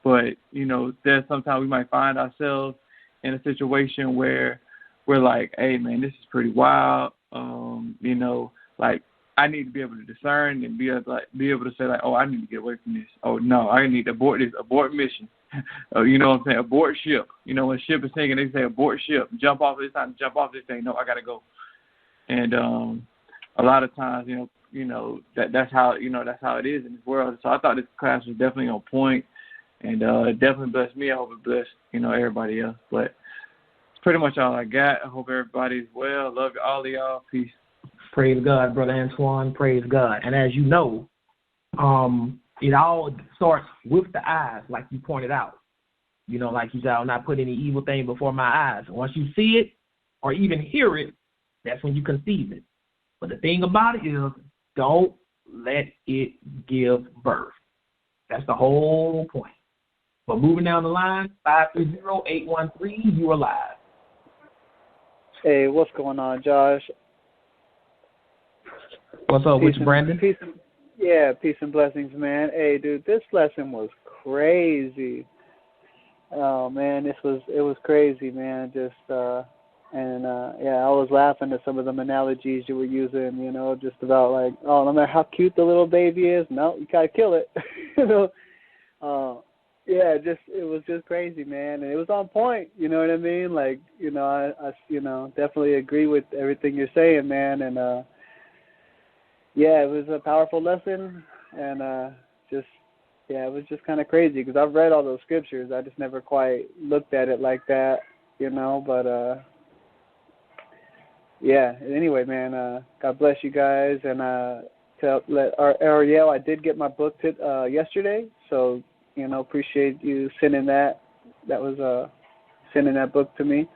But, there's sometimes we might find ourselves in a situation where we're like, hey, man, this is pretty wild. Like I need to be able to discern and be able to say like, oh, I need to get away from this. Oh, no, I need to abort this, abort mission. You know what I'm saying? Abort ship. When ship is sinking, they say abort ship. Jump off this time, jump off this thing. No, I got to go. And a lot of times, that's how it is in this world. So I thought this class was definitely on point, and it definitely blessed me. I hope it blessed, everybody else. But it's pretty much all I got. I hope everybody's well. Love all of y'all. Peace. Praise God, Brother Antoine. Praise God. And as you know, it all starts with the eyes, like you pointed out. Like you said, I'll not put any evil thing before my eyes. Once you see it or even hear it, that's when you conceive it. But the thing about it is, don't let it give birth. That's the whole point. But moving down the line, 530-813, you are live. Hey, what's going on, Josh? What's up with you, Brandon? Peace and blessings, man. Hey, dude, this lesson was crazy. Oh man, it was crazy, man. I was laughing at some of them analogies you were using, just about like, oh, no matter how cute the little baby is, no, you gotta kill it. It was just crazy, man, and it was on point. You know what I mean? Like, I definitely agree with everything you're saying, man, and it was a powerful lesson, and it was just kind of crazy because I've read all those scriptures. I just never quite looked at it like that, but anyway, man, God bless you guys, and Ariel, I did get my book yesterday, so, appreciate you sending that. That was sending that book to me,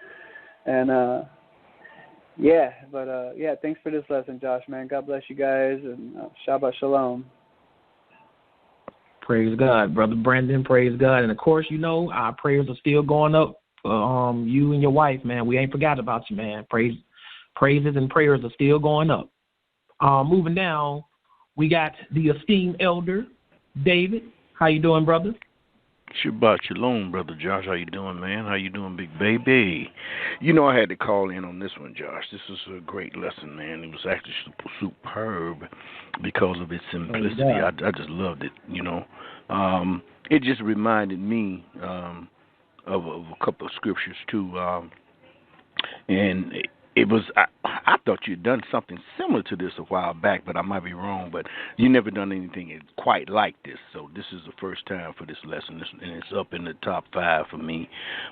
and thanks for this lesson, Josh, man. God bless you guys, and Shabbat Shalom. Praise God, Brother Brandon. Praise God. And, of course, our prayers are still going up for you and your wife, man. We ain't forgot about you, man. Praises and prayers are still going up. Moving down, we got the esteemed elder, David. How you doing, brother? Shabbat Shalom, Brother Josh. How you doing, man? How you doing, big baby? I had to call in on this one, Josh. This was a great lesson, man. It was actually superb because of its simplicity. I just loved it, It just reminded me of a couple of scriptures, too. And it was I thought you'd done something similar to this a while back, but I might be wrong. But you never done anything quite like this, so this is the first time for this lesson, and it's up in the top 5 for me.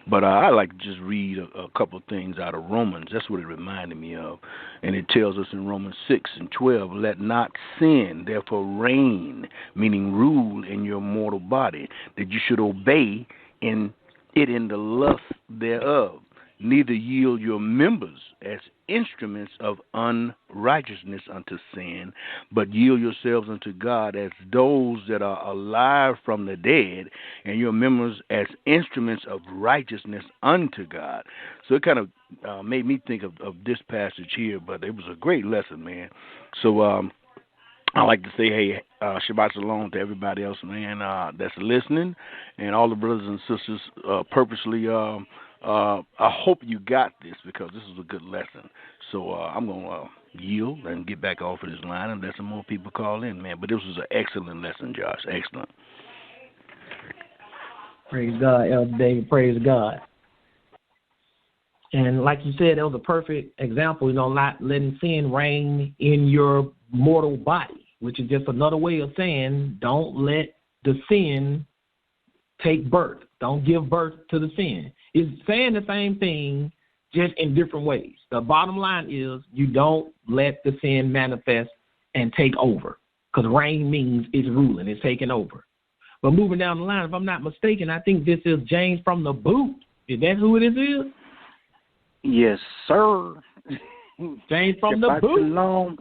But I like to just read a couple of things out of Romans. That's what it reminded me of, and it tells us in Romans 6:12, "Let not sin therefore reign," meaning rule in your mortal body, that you should obey in the lust thereof. Neither yield your members as instruments of unrighteousness unto sin, but yield yourselves unto God as those that are alive from the dead, and your members as instruments of righteousness unto God. So it kind of made me think of this passage here, but it was a great lesson, man. So I like to say, hey, Shabbat Shalom to everybody else, man, that's listening, and all the brothers and sisters purposely. I hope you got this, because this is a good lesson. So I'm going to yield and get back off of this line and let some more people call in, man. But this was an excellent lesson, Josh. Excellent. Praise God, Elder David. Praise God. And like you said, that was a perfect example, not letting sin reign in your mortal body, which is just another way of saying don't let the sin take birth. Don't give birth to the sin. It's saying the same thing, just in different ways. The bottom line is you don't let the sin manifest and take over, because reign means it's ruling, it's taking over. But moving down the line, if I'm not mistaken, I think this is James from the Boot. Is that who this is? Yes, sir. James from the Boot. Shalom.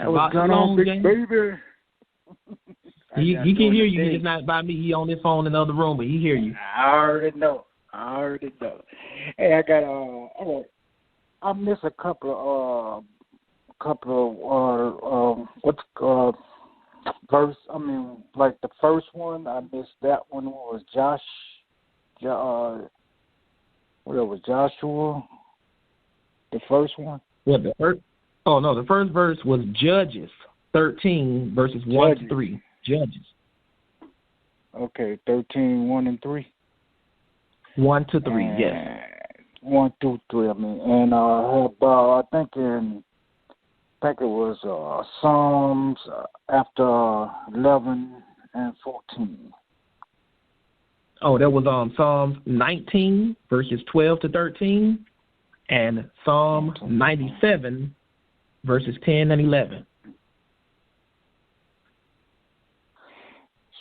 What's going on, big baby? He can hear you. He's not by me. He on his phone in the other room, but he hear you. I already know. Hey, I missed a couple of verse. I mean, like the first one, I missed that one. Was Joshua? The first one. What, the first? Oh no, the first verse was Judges 13 verses 1 to 3. Judges. Okay, 13, 1 and 3. 1 to 3, yes. 1 through 3. I mean, and I think it was Psalms after 11 and 14. Oh, that was Psalms 19 verses 12 to 13, and Psalm 97 verses 10 and 11.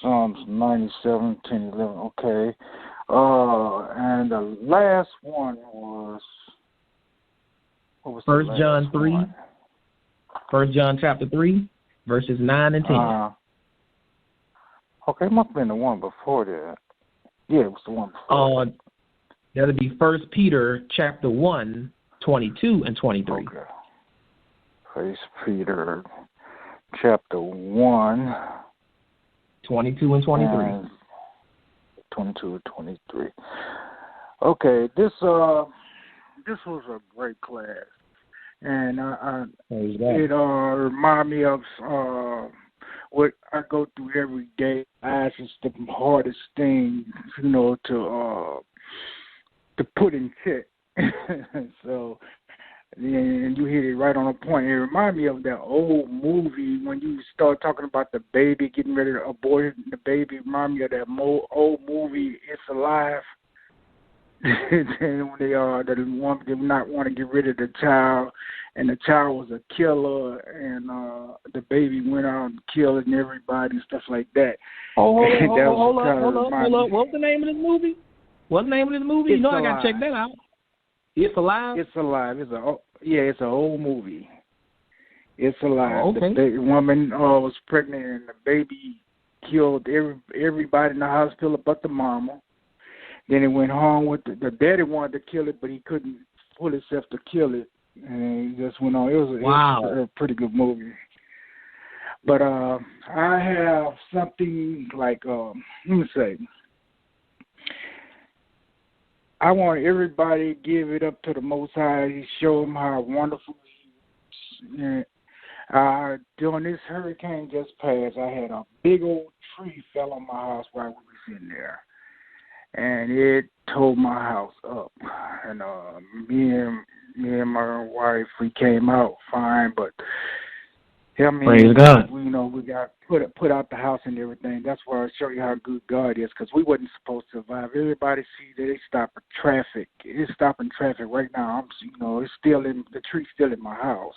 Psalms 97, 10, 11, okay. And the last one was, what was 1 John 3, 1 John chapter 3, verses 9 and 10. Okay, it must have been the one before that. Yeah, it was the one before that. That'll be 1 Peter chapter 1, 22 and 23. Okay. 1 Peter chapter 1. 22 and 23. 22 and 23. Okay, this was a great class, and it remind me of what I go through every day. It's the hardest thing, to put in check. So. And you hit it right on the point. It reminds me of that old movie when you start talking about the baby getting ready to abort the baby. Remind me of that old movie, It's Alive. And when the woman did not want to get rid of the child, and the child was a killer, and the baby went out and killed everybody and stuff like that. Hold up. What's the name of this movie? What's the name of this movie? It's I got to check that out. It's Alive? It's Alive. It's an old movie. It's Alive. Oh, okay. The woman was pregnant, and the baby killed everybody in the hospital but the mama. Then it went home with the daddy wanted to kill it, but he couldn't pull himself to kill it, and it just went on. It was a pretty good movie. But I have something like let me say. I want everybody to give it up to the Most High. Show him how wonderful he is. During this hurricane just passed, I had a big old tree fell on my house while we was in there. and it tore my house up. And me and my wife, we came out fine, but I mean, Praise God. we got put out the house and everything. That's why I show you how good God is, because we wasn't supposed to survive. Everybody see that they stopping traffic. It's stopping traffic right now. It's still the tree's still in my house,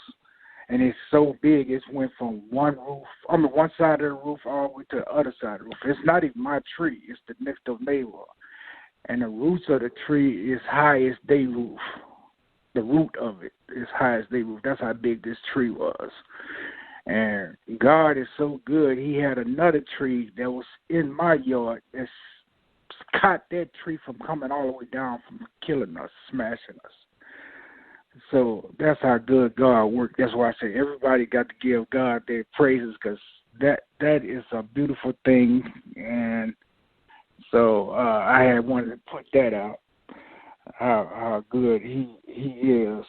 and it's so big. It's went from one side of the roof all the way to the other side of the roof. It's not even my tree. It's the next door neighbor, and the roots of the tree is high as their roof. The root of it is high as their roof. That's how big this tree was. And God is so good. He had another tree that was in my yard that caught that tree from coming all the way down, from killing us, smashing us. So that's how good God worked. That's why I say everybody got to give God their praises, because that is a beautiful thing. And so I had wanted to put that out, how good he is,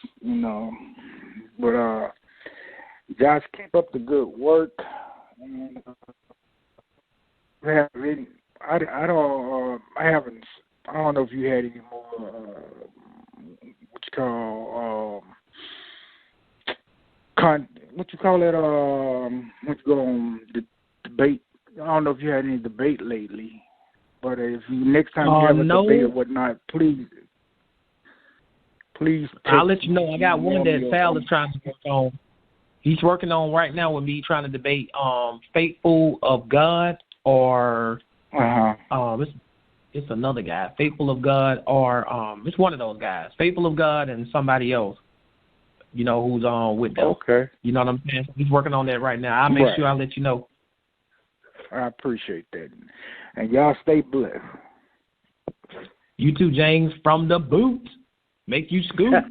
But Josh, keep up the good work. And I don't know if you had any more what you call it? What you go on the debate? I don't know if you had any debate lately, but if you next time you have a debate or whatnot, please. I'll let you know. I got one that Sal is trying to work on. He's working on right now with me, trying to debate Faithful of God or it's another guy, Faithful of God, or it's one of those guys, Faithful of God and somebody else, who's on with them. Okay. You know what I'm saying? He's working on that right now. I'll make sure I let you know. I appreciate that. And y'all stay blessed. You too, James, from the boot. Make you scoop.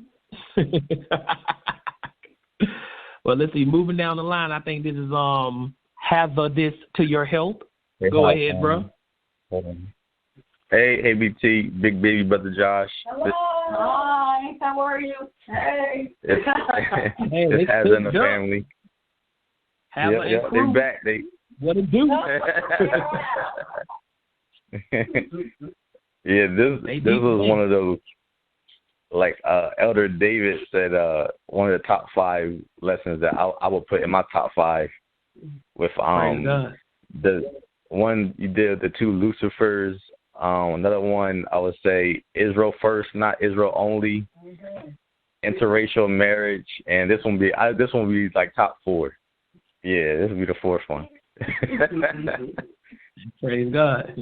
Well, let's see. Moving down the line, I think this is hazardous to your health. Go ahead, bro. Hey, BT, big baby brother Josh. Hello. Hi. How are you? Hey. It's Hazza in the family. Hazza and crew. They back. What it do? Yeah, this was one of those. Like Elder David said, one of the top 5 lessons that I would put in my top 5 with the one you did, the 2 Lucifers. Another one I would say Israel first, not Israel only. Interracial marriage, and this one will be like top 4. Yeah, this will be the 4th one. Praise God.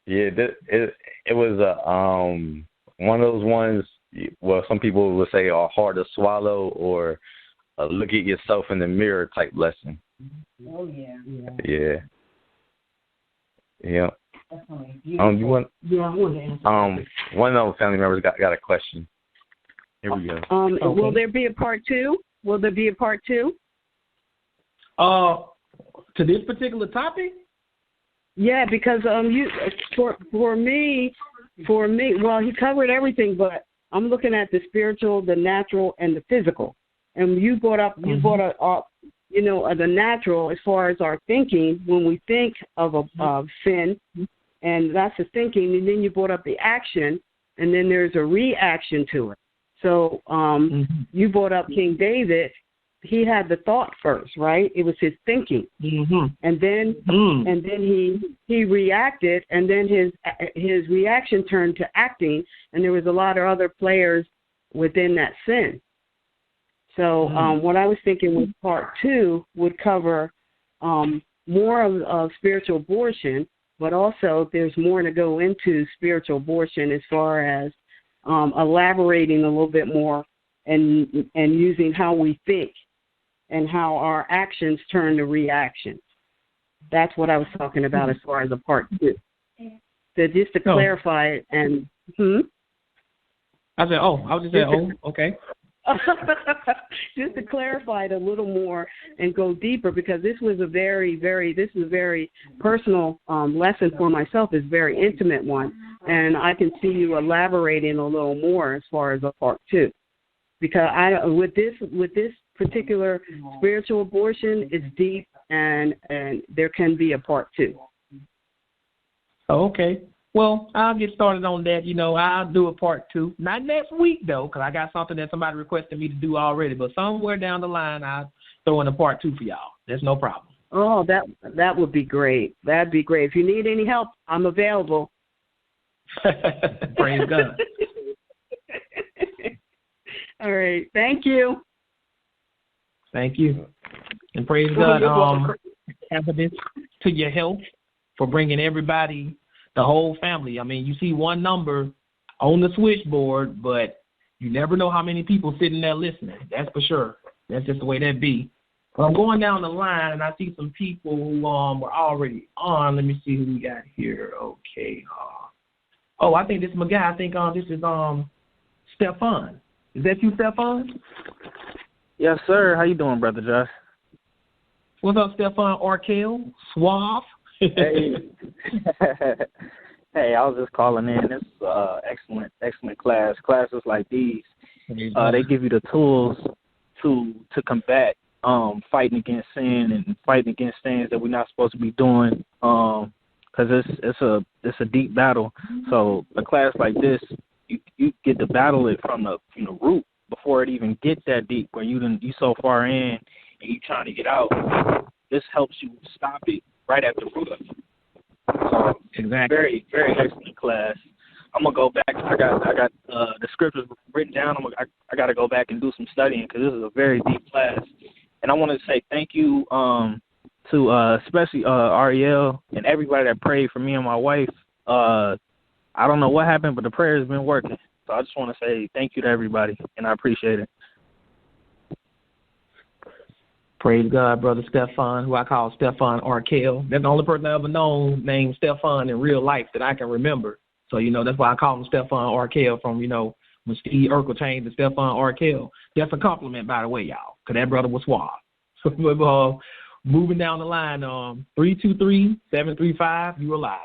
Yeah, it was one of those ones, well, some people would say are hard to swallow, or a look at yourself in the mirror type lesson. Oh, yeah. Yeah. Definitely. You want? Yeah, I want to answer. One of the family members got a question. Here we go. Okay. Will there be a part 2? To this particular topic? Yeah, because for me, well, he covered everything, but I'm looking at the spiritual, the natural, and the physical. And you brought up the natural as far as our thinking when we think of sin, and that's the thinking. And then you brought up the action, and then there's a reaction to it. So you brought up King David. He had the thought first, right? It was his thinking, and then he reacted, and then his reaction turned to acting, and there was a lot of other players within that sin. So what I was thinking with part 2 would cover more of spiritual abortion, but also there's more to go into spiritual abortion as far as elaborating a little bit more and using how we think and how our actions turn to reactions. That's what I was talking about as far as a part 2. So just to clarify it, and I was just saying, okay. Just to clarify it a little more and go deeper, because this was a very personal lesson for myself. It's a very intimate one, and I can see you elaborating a little more as far as a part 2, because with this particular spiritual abortion, it's deep, and there can be a part 2. Oh, okay. Well, I'll get started on that. I'll do a part 2. Not next week, though, because I got something that somebody requested me to do already. But somewhere down the line, I'll throw in a part 2 for y'all. There's no problem. Oh, that would be great. That'd be great. If you need any help, I'm available. Praise God. All right. Thank you. Thank you. And praise God, evidence to your health for bringing everybody, the whole family. I mean, you see one number on the switchboard, but you never know how many people sitting there listening. That's for sure. That's just the way that be. But I'm going down the line, and I see some people who were already on. Let me see who we got here. Okay. I think this is my guy. I think this is Stefan. Is that you, Stefan? Yes, sir. How you doing, Brother Josh? What's up, Stefan Arkell? Suave? Hey. Hey, I was just calling in. This excellent class. Classes like these, they give you the tools to combat fighting against sin and fighting against things that we're not supposed to be doing. Because it's a deep battle. So a class like this, you get to battle it from the root before it even gets that deep, where you so far in and you trying to get out. This helps you stop it right at the root of it. So exactly. Very, very excellent class. I'm gonna go back. I got the scriptures written down. I got to go back and do some studying because this is a very deep class. And I want to say thank you to especially Ariel and everybody that prayed for me and my wife. I don't know what happened, but the prayer has been working. So I just want to say thank you to everybody, and I appreciate it. Praise God, Brother Stefan, who I call Stefan Arkell. That's the only person I ever known named Stefan in real life that I can remember. So, that's why I call him Stefan Arkell from, when Steve Urkel changed to Stefan Arkell. That's a compliment, by the way, y'all, because that brother was suave. So, moving down the line, 323-735, you alive.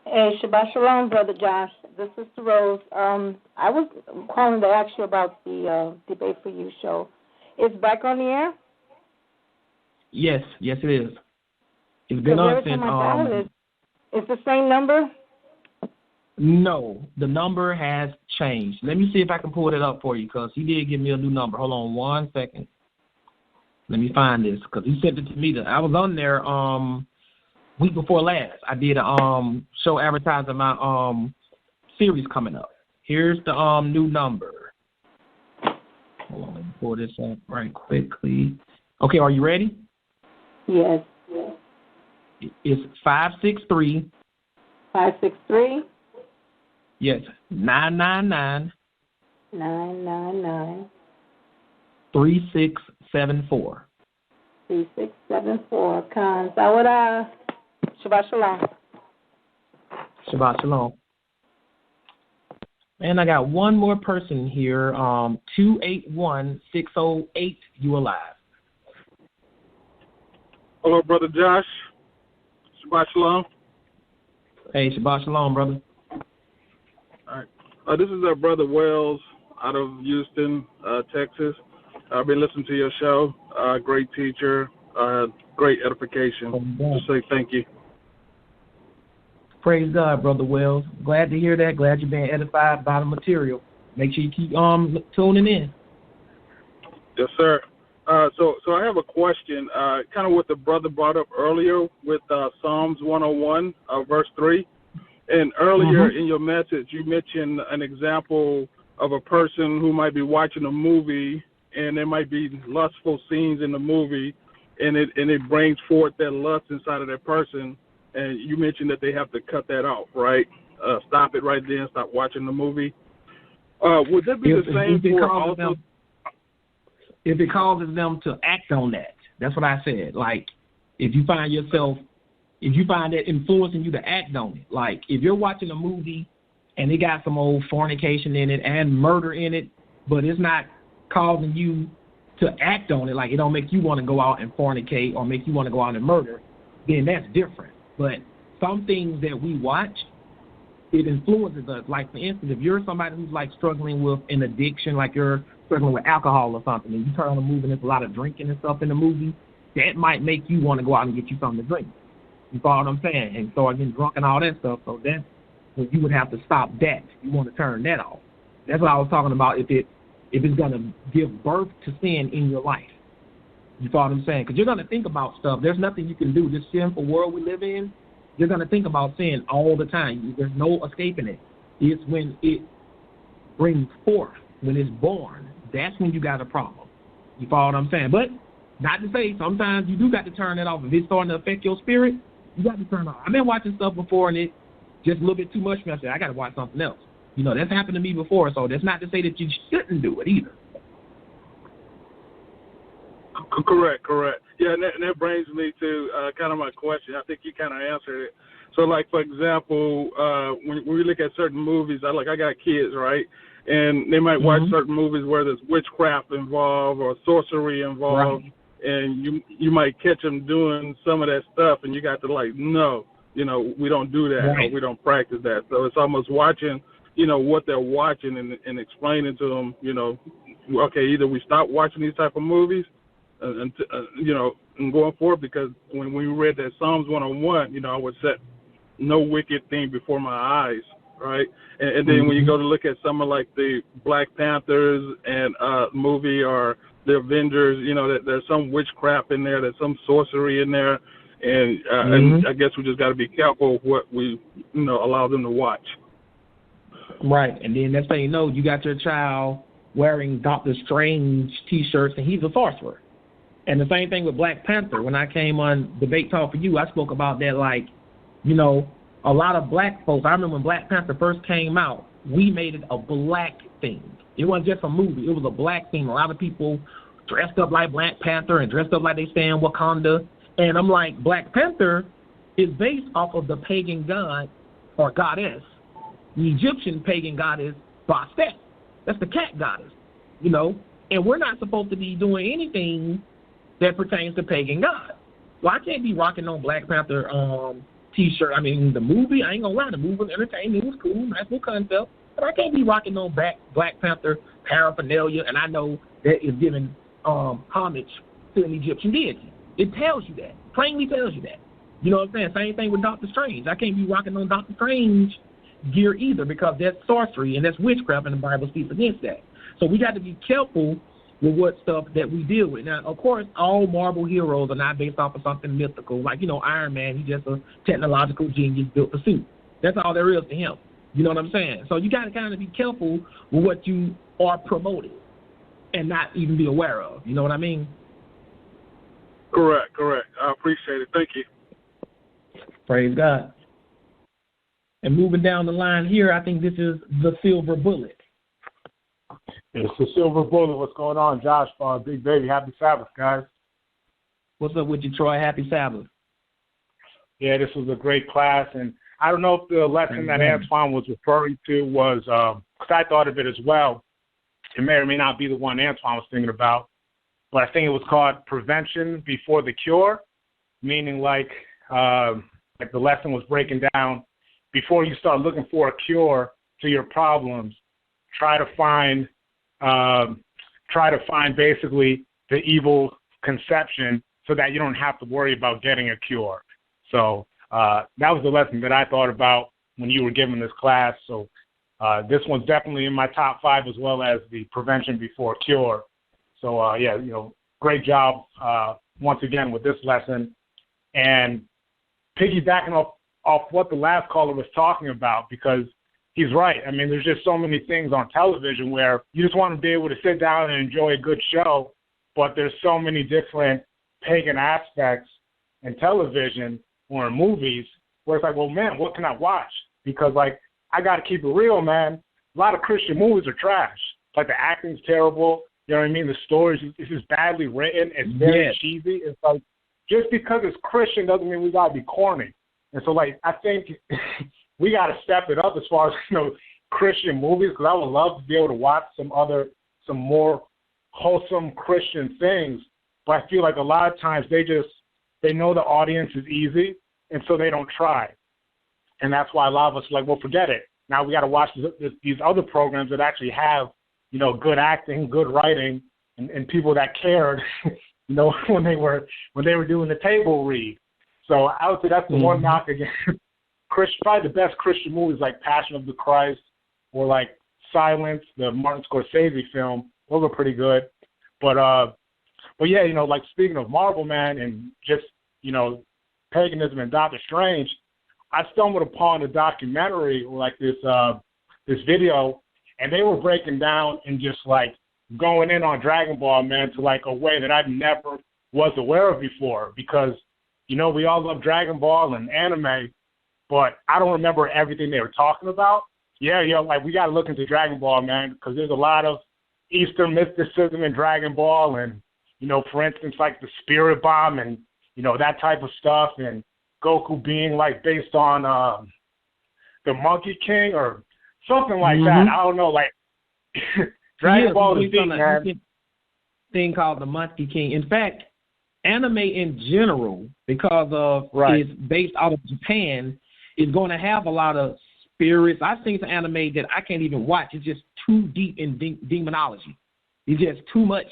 Hey, Shabbat Shalom, Brother Josh. This is Sister Rose. I was calling to ask you about the Debate for You show. It's back on the air? Yes, it is. It's been on since. It's the same number? No, the number has changed. Let me see if I can pull it up for you, because he did give me a new number. Hold on 1 second. Let me find this, because he sent it to me. I was on there week before last. I did a show advertising my series coming up. Here's the new number. Hold on, let me pull this up right quickly. Okay, are you ready? Yes. It's 563. 563? Yes, 999. 999. 3674. 3674. Khan. Sawada. Shabbat Shalom. Shabbat Shalom. And I got one more person here, 281-608, you alive. Hello, Brother Josh. Shabbat Shalom. Hey, Shabbat Shalom, brother. All right. This is Brother Wells out of Houston, Texas. I've been listening to your show. Great teacher, great edification. Just say thank you. Praise God, Brother Wells. Glad to hear that. Glad you're being edified by the material. Make sure you keep tuning in. Yes, sir. So I have a question, kind of what the brother brought up earlier with Psalms 101, verse 3. And earlier in your message, you mentioned an example of a person who might be watching a movie, and there might be lustful scenes in the movie, and it brings forth that lust inside of that person. And you mentioned that they have to cut that off, right? Stop it right then, stop watching the movie. Would that be the same for also? If it causes them to act on that, that's what I said. Like, if you find that influencing you to act on it, like if you're watching a movie and it got some old fornication in it and murder in it, but it's not causing you to act on it, like it don't make you want to go out and fornicate or make you want to go out and murder, then that's different. But some things that we watch, it influences us. Like, for instance, if you're somebody who's, like, struggling with an addiction, like you're struggling with alcohol or something, and you turn on a movie and there's a lot of drinking and stuff in the movie, that might make you want to go out and get you something to drink. You follow what I'm saying? And start getting drunk and all that stuff. So then you would have to stop that. You want to turn that off. That's what I was talking about. If it's going to give birth to sin in your life. You follow what I'm saying? Because you're going to think about stuff. There's nothing you can do. This sinful world we live in, you're going to think about sin all the time. There's no escaping it. It's when it brings forth, when it's born, that's when you got a problem. You follow what I'm saying? But not to say sometimes you do got to turn it off. If it's starting to affect your spirit, you got to turn it off. I've been watching stuff before and it just a little bit too much for me. I said, I got to watch something else. You know, that's happened to me before, so that's not to say that you shouldn't do it either. Correct. Yeah, and that brings me to kind of my question. I think you kind of answered it. So, like, for example, when we look at certain movies, I got kids, right? And they might watch certain movies where there's witchcraft involved or sorcery involved, and you might catch them doing some of that stuff, and you got to no, we don't do that, or we don't practice that. So it's almost watching, what they're watching and explaining to them, okay, either we stop watching these type of movies, and going forward, because when we read that Psalms 101, I would set no wicked thing before my eyes, right? And then when you go to look at some of the Black Panthers and movie or the Avengers, there's some witchcraft in there, there's some sorcery in there, and I guess we just got to be careful what we allow them to watch. Right, and then next thing you know, you got your child wearing Doctor Strange T-shirts, and he's a sorcerer. And the same thing with Black Panther. When I came on Debate Talk for You, I spoke about that, a lot of black folks. I remember when Black Panther first came out, we made it a black thing. It wasn't just a movie. It was a black thing. A lot of people dressed up like Black Panther and dressed up like they stay in Wakanda. And I'm like, Black Panther is based off of the pagan god or goddess, the Egyptian pagan goddess Bastet. That's the cat goddess, And we're not supposed to be doing anything that pertains to pagan gods. Well, I can't be rocking no Black Panther T-shirt. I mean, the movie, I ain't gonna lie, the movie was entertaining. It was cool, nice little concept. But I can't be rocking no Black Panther paraphernalia, and I know that is giving homage to an Egyptian deity. It tells you that. Plainly tells you that. You know what I'm saying? Same thing with Doctor Strange. I can't be rocking no Doctor Strange gear either, because that's sorcery and that's witchcraft, and the Bible speaks against that. So we got to be careful with what stuff that we deal with. Now, of course, all Marvel heroes are not based off of something mythical. Like, Iron Man, he's just a technological genius built a suit. That's all there is to him. You know what I'm saying? So you got to kind of be careful with what you are promoting and not even be aware of. You know what I mean? Correct. I appreciate it. Thank you. Praise God. And moving down the line here, I think this is the Silver Bullet. It's the Silver Bullet. What's going on, Josh? Big Baby, happy Sabbath, guys. What's up with you, Troy? Happy Sabbath. Yeah, this was a great class, and I don't know if the lesson that Antoine was referring to was, because I thought of it as well. It may or may not be the one Antoine was thinking about, but I think it was called Prevention Before the Cure, meaning like the lesson was breaking down, before you start looking for a cure to your problems, try to find basically the evil conception so that you don't have to worry about getting a cure. So that was the lesson that I thought about when you were giving this class. So this one's definitely in my top 5, as well as the Prevention Before Cure. So great job once again with this lesson. And piggybacking off what the last caller was talking about, because he's right. I mean, there's just so many things on television where you just want to be able to sit down and enjoy a good show, but there's so many different pagan aspects in television or in movies where it's like, well, man, what can I watch? Because, I got to keep it real, man. A lot of Christian movies are trash. Like, the acting's terrible. You know what I mean? The stories, it's just badly written. It's very cheesy. It's like, just because it's Christian doesn't mean we got to be corny. And so, I think we got to step it up as far as, Christian movies, because I would love to be able to watch some more wholesome Christian things. But I feel like a lot of times they know the audience is easy, and so they don't try. And that's why a lot of us are like, well, forget it. Now we got to watch these other programs that actually have, good acting, good writing, and people that cared, when they were doing the table read. So I would say that's the one knock against Christian. Probably the best Christian movies like Passion of the Christ or like Silence, the Martin Scorsese film. Those are pretty good. But yeah, you know, like speaking of Marvel, man, and just, you know, paganism and Doctor Strange, I stumbled upon a documentary, like this video, and they were breaking down and just like going in on Dragon Ball, man, to like a way that I never was aware of before. Because, you know, we all love Dragon Ball and anime, but I don't remember everything they were talking about. Yeah, you know, like we got to look into Dragon Ball, man, because there's a lot of Eastern mysticism in Dragon Ball, and, you know, for instance, like the Spirit Bomb and, you know, that type of stuff, and Goku being like based on the Monkey King or something like that. I don't know, like Dragon Ball is deep, man. Thing called the Monkey King. In fact, anime in general, because of it's based out of Japan, is going to have a lot of spirits. I've seen some anime that I can't even watch. It's just too deep in demonology. It's just too much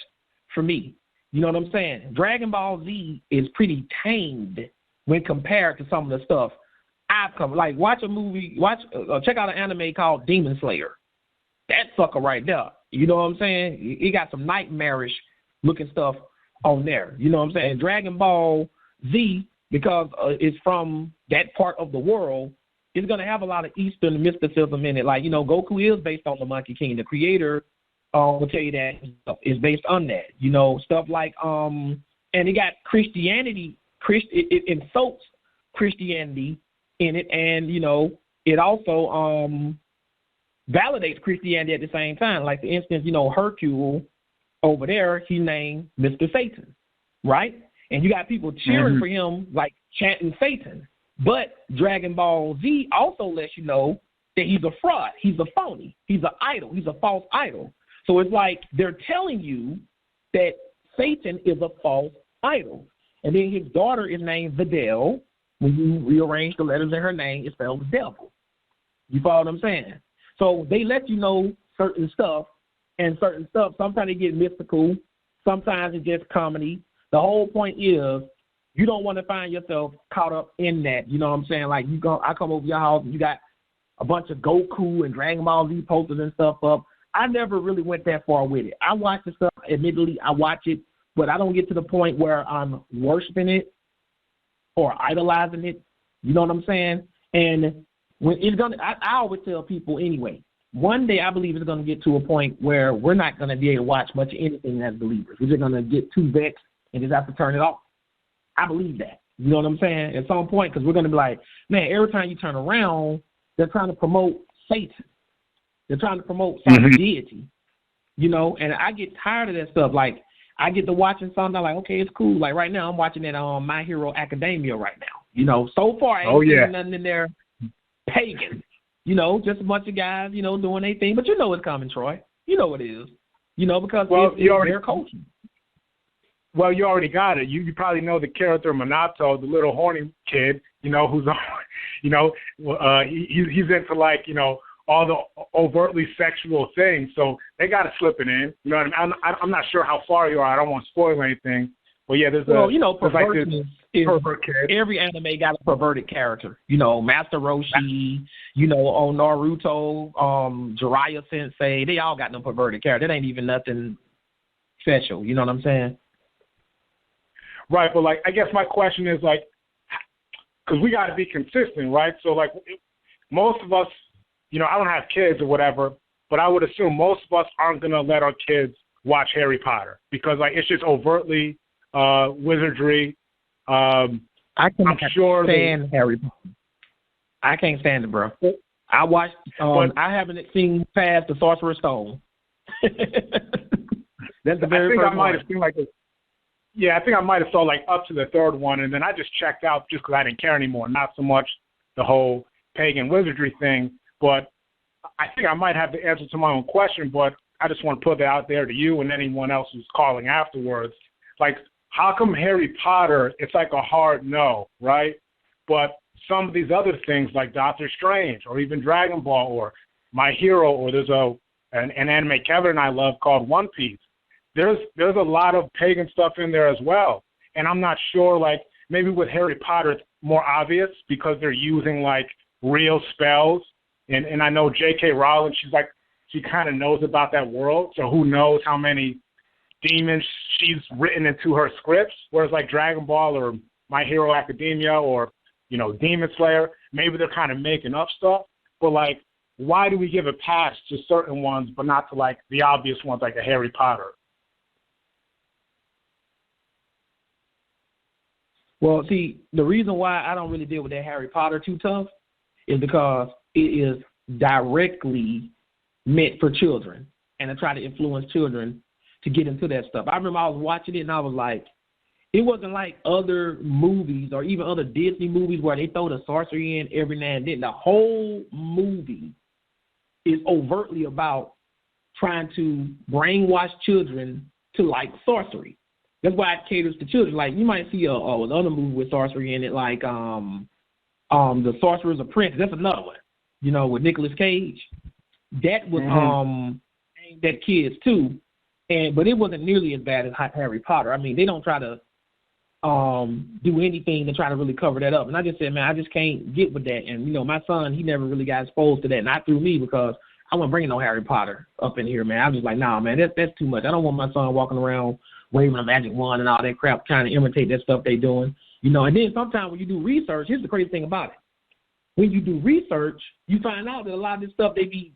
for me. You know what I'm saying? Dragon Ball Z is pretty tamed when compared to some of the stuff I've come. Like, watch a movie, check out an anime called Demon Slayer. That sucker right there. You know what I'm saying? It got some nightmarish looking stuff on there. You know what I'm saying? Dragon Ball Z, because it's from that part of the world, is going to have a lot of Eastern mysticism in it. Like, you know, Goku is based on the Monkey King. The creator will tell you that is based on that. You know, stuff like, and it got Christianity, it insults Christianity in it, and, you know, it also validates Christianity at the same time. Like, for instance, you know, Hercule over there, he named Mr. Satan, right? And you got people cheering for him, like chanting Satan. But Dragon Ball Z also lets you know that he's a fraud. He's a phony. He's an idol. He's a false idol. So it's like they're telling you that Satan is a false idol. And then his daughter is named Videl. When you rearrange the letters in her name, it spells devil. You follow what I'm saying? So they let you know certain stuff, and certain stuff, sometimes they get mystical, sometimes it's just comedy. The whole point is you don't want to find yourself caught up in that. You know what I'm saying? Like, I come over your house and you got a bunch of Goku and Dragon Ball Z posters and stuff up. I never really went that far with it. I watch the stuff, admittedly, I watch it, but I don't get to the point where I'm worshiping it or idolizing it. You know what I'm saying? And when it's gonna, I always tell people anyway, one day I believe it's going to get to a point where we're not going to be able to watch much of anything as believers. We're just going to get too vexed and just have to turn it off. I believe that. You know what I'm saying? At some point, because we're going to be like, man, every time you turn around, they're trying to promote Satan. They're trying to promote some deity. You know, and I get tired of that stuff. Like, I get to watching something, I'm like, okay, it's cool. Like, right now, I'm watching that on My Hero Academia right now. You know, so far, I ain't seen nothing in there pagan. You know, just a bunch of guys, you know, doing their thing. But you know it's coming, Troy. You know it is. You know, because it's their culture. Well, you already got it. You probably know the character Minato, the little horny kid, you know, who's, you know, he's into, like, you know, all the overtly sexual things. So they got to slip it in. You know what I mean? I'm not sure how far you are. I don't want to spoil anything. But, yeah, there's you know, perversion is every anime got a perverted character. You know, Master Roshi, you know, on Naruto, Jiraiya Sensei, they all got no perverted character. It ain't even nothing special. You know what I'm saying? Right, but, like, I guess my question is, like, because we got to be consistent, right? So, like, most of us, you know, I don't have kids or whatever, but I would assume most of us aren't going to let our kids watch Harry Potter because, like, it's just overtly wizardry. I can't stand Harry Potter. I can't stand it, bro. I watched. I haven't seen past the Sorcerer's Stone. That's the very first one. I might have seen like a. Yeah, I think I might have saw like up to the third one, and then I just checked out just because I didn't care anymore. Not so much the whole pagan wizardry thing, but I think I might have the answer to my own question. But I just want to put that out there to you and anyone else who's calling afterwards. Like, how come Harry Potter, it's like a hard no, right? But some of these other things like Doctor Strange or even Dragon Ball or My Hero, or there's an anime Kevin and I love called One Piece. There's a lot of pagan stuff in there as well. And I'm not sure, like, maybe with Harry Potter it's more obvious because they're using like real spells. And I know J.K. Rowling, she kind of knows about that world. So who knows how many demons she's written into her scripts. Whereas like Dragon Ball or My Hero Academia or, Demon Slayer, maybe they're kind of making up stuff. But like, why do we give a pass to certain ones but not to like the obvious ones like a Harry Potter? Well, see, the reason why I don't really deal with that Harry Potter too tough is because it is directly meant for children and to try to influence children to get into that stuff. I remember I was watching it and I was like, it wasn't like other movies or even other Disney movies where they throw the sorcery in every now and then. The whole movie is overtly about trying to brainwash children to like sorcery. That's why it caters to children. Like you might see another movie with sorcery in it, like The Sorcerer's Apprentice. That's another one, with Nicolas Cage. That was aimed at kids too, but it wasn't nearly as bad as Harry Potter. I mean, they don't try to do anything to try to really cover that up. And I just said, man, I just can't get with that. And my son, he never really got exposed to that, not through me because I wasn't bringing no Harry Potter up in here, man. I was just like, nah, man, that's too much. I don't want my son walking around waving a magic wand and all that crap, trying to imitate that stuff they doing. And then sometimes when you do research, here's the crazy thing about it. When you do research, you find out that a lot of this stuff they be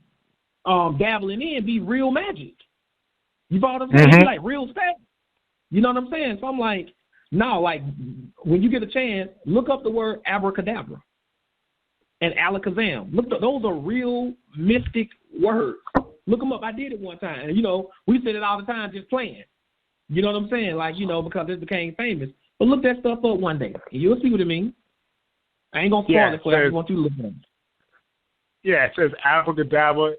dabbling in be real magic. You follow what I'm saying? Like real stuff. You know what I'm saying? So I'm like, no, like when you get a chance, look up the word abracadabra and alakazam. Those are real mystic words. Look them up. I did it one time. And, we said it all the time just playing. You know what I'm saying? Like, because it became famous. But look that stuff up one day, and you'll see what it means. I ain't going to spoil it for you. I just want you to look at it. Yeah, it says abracadabra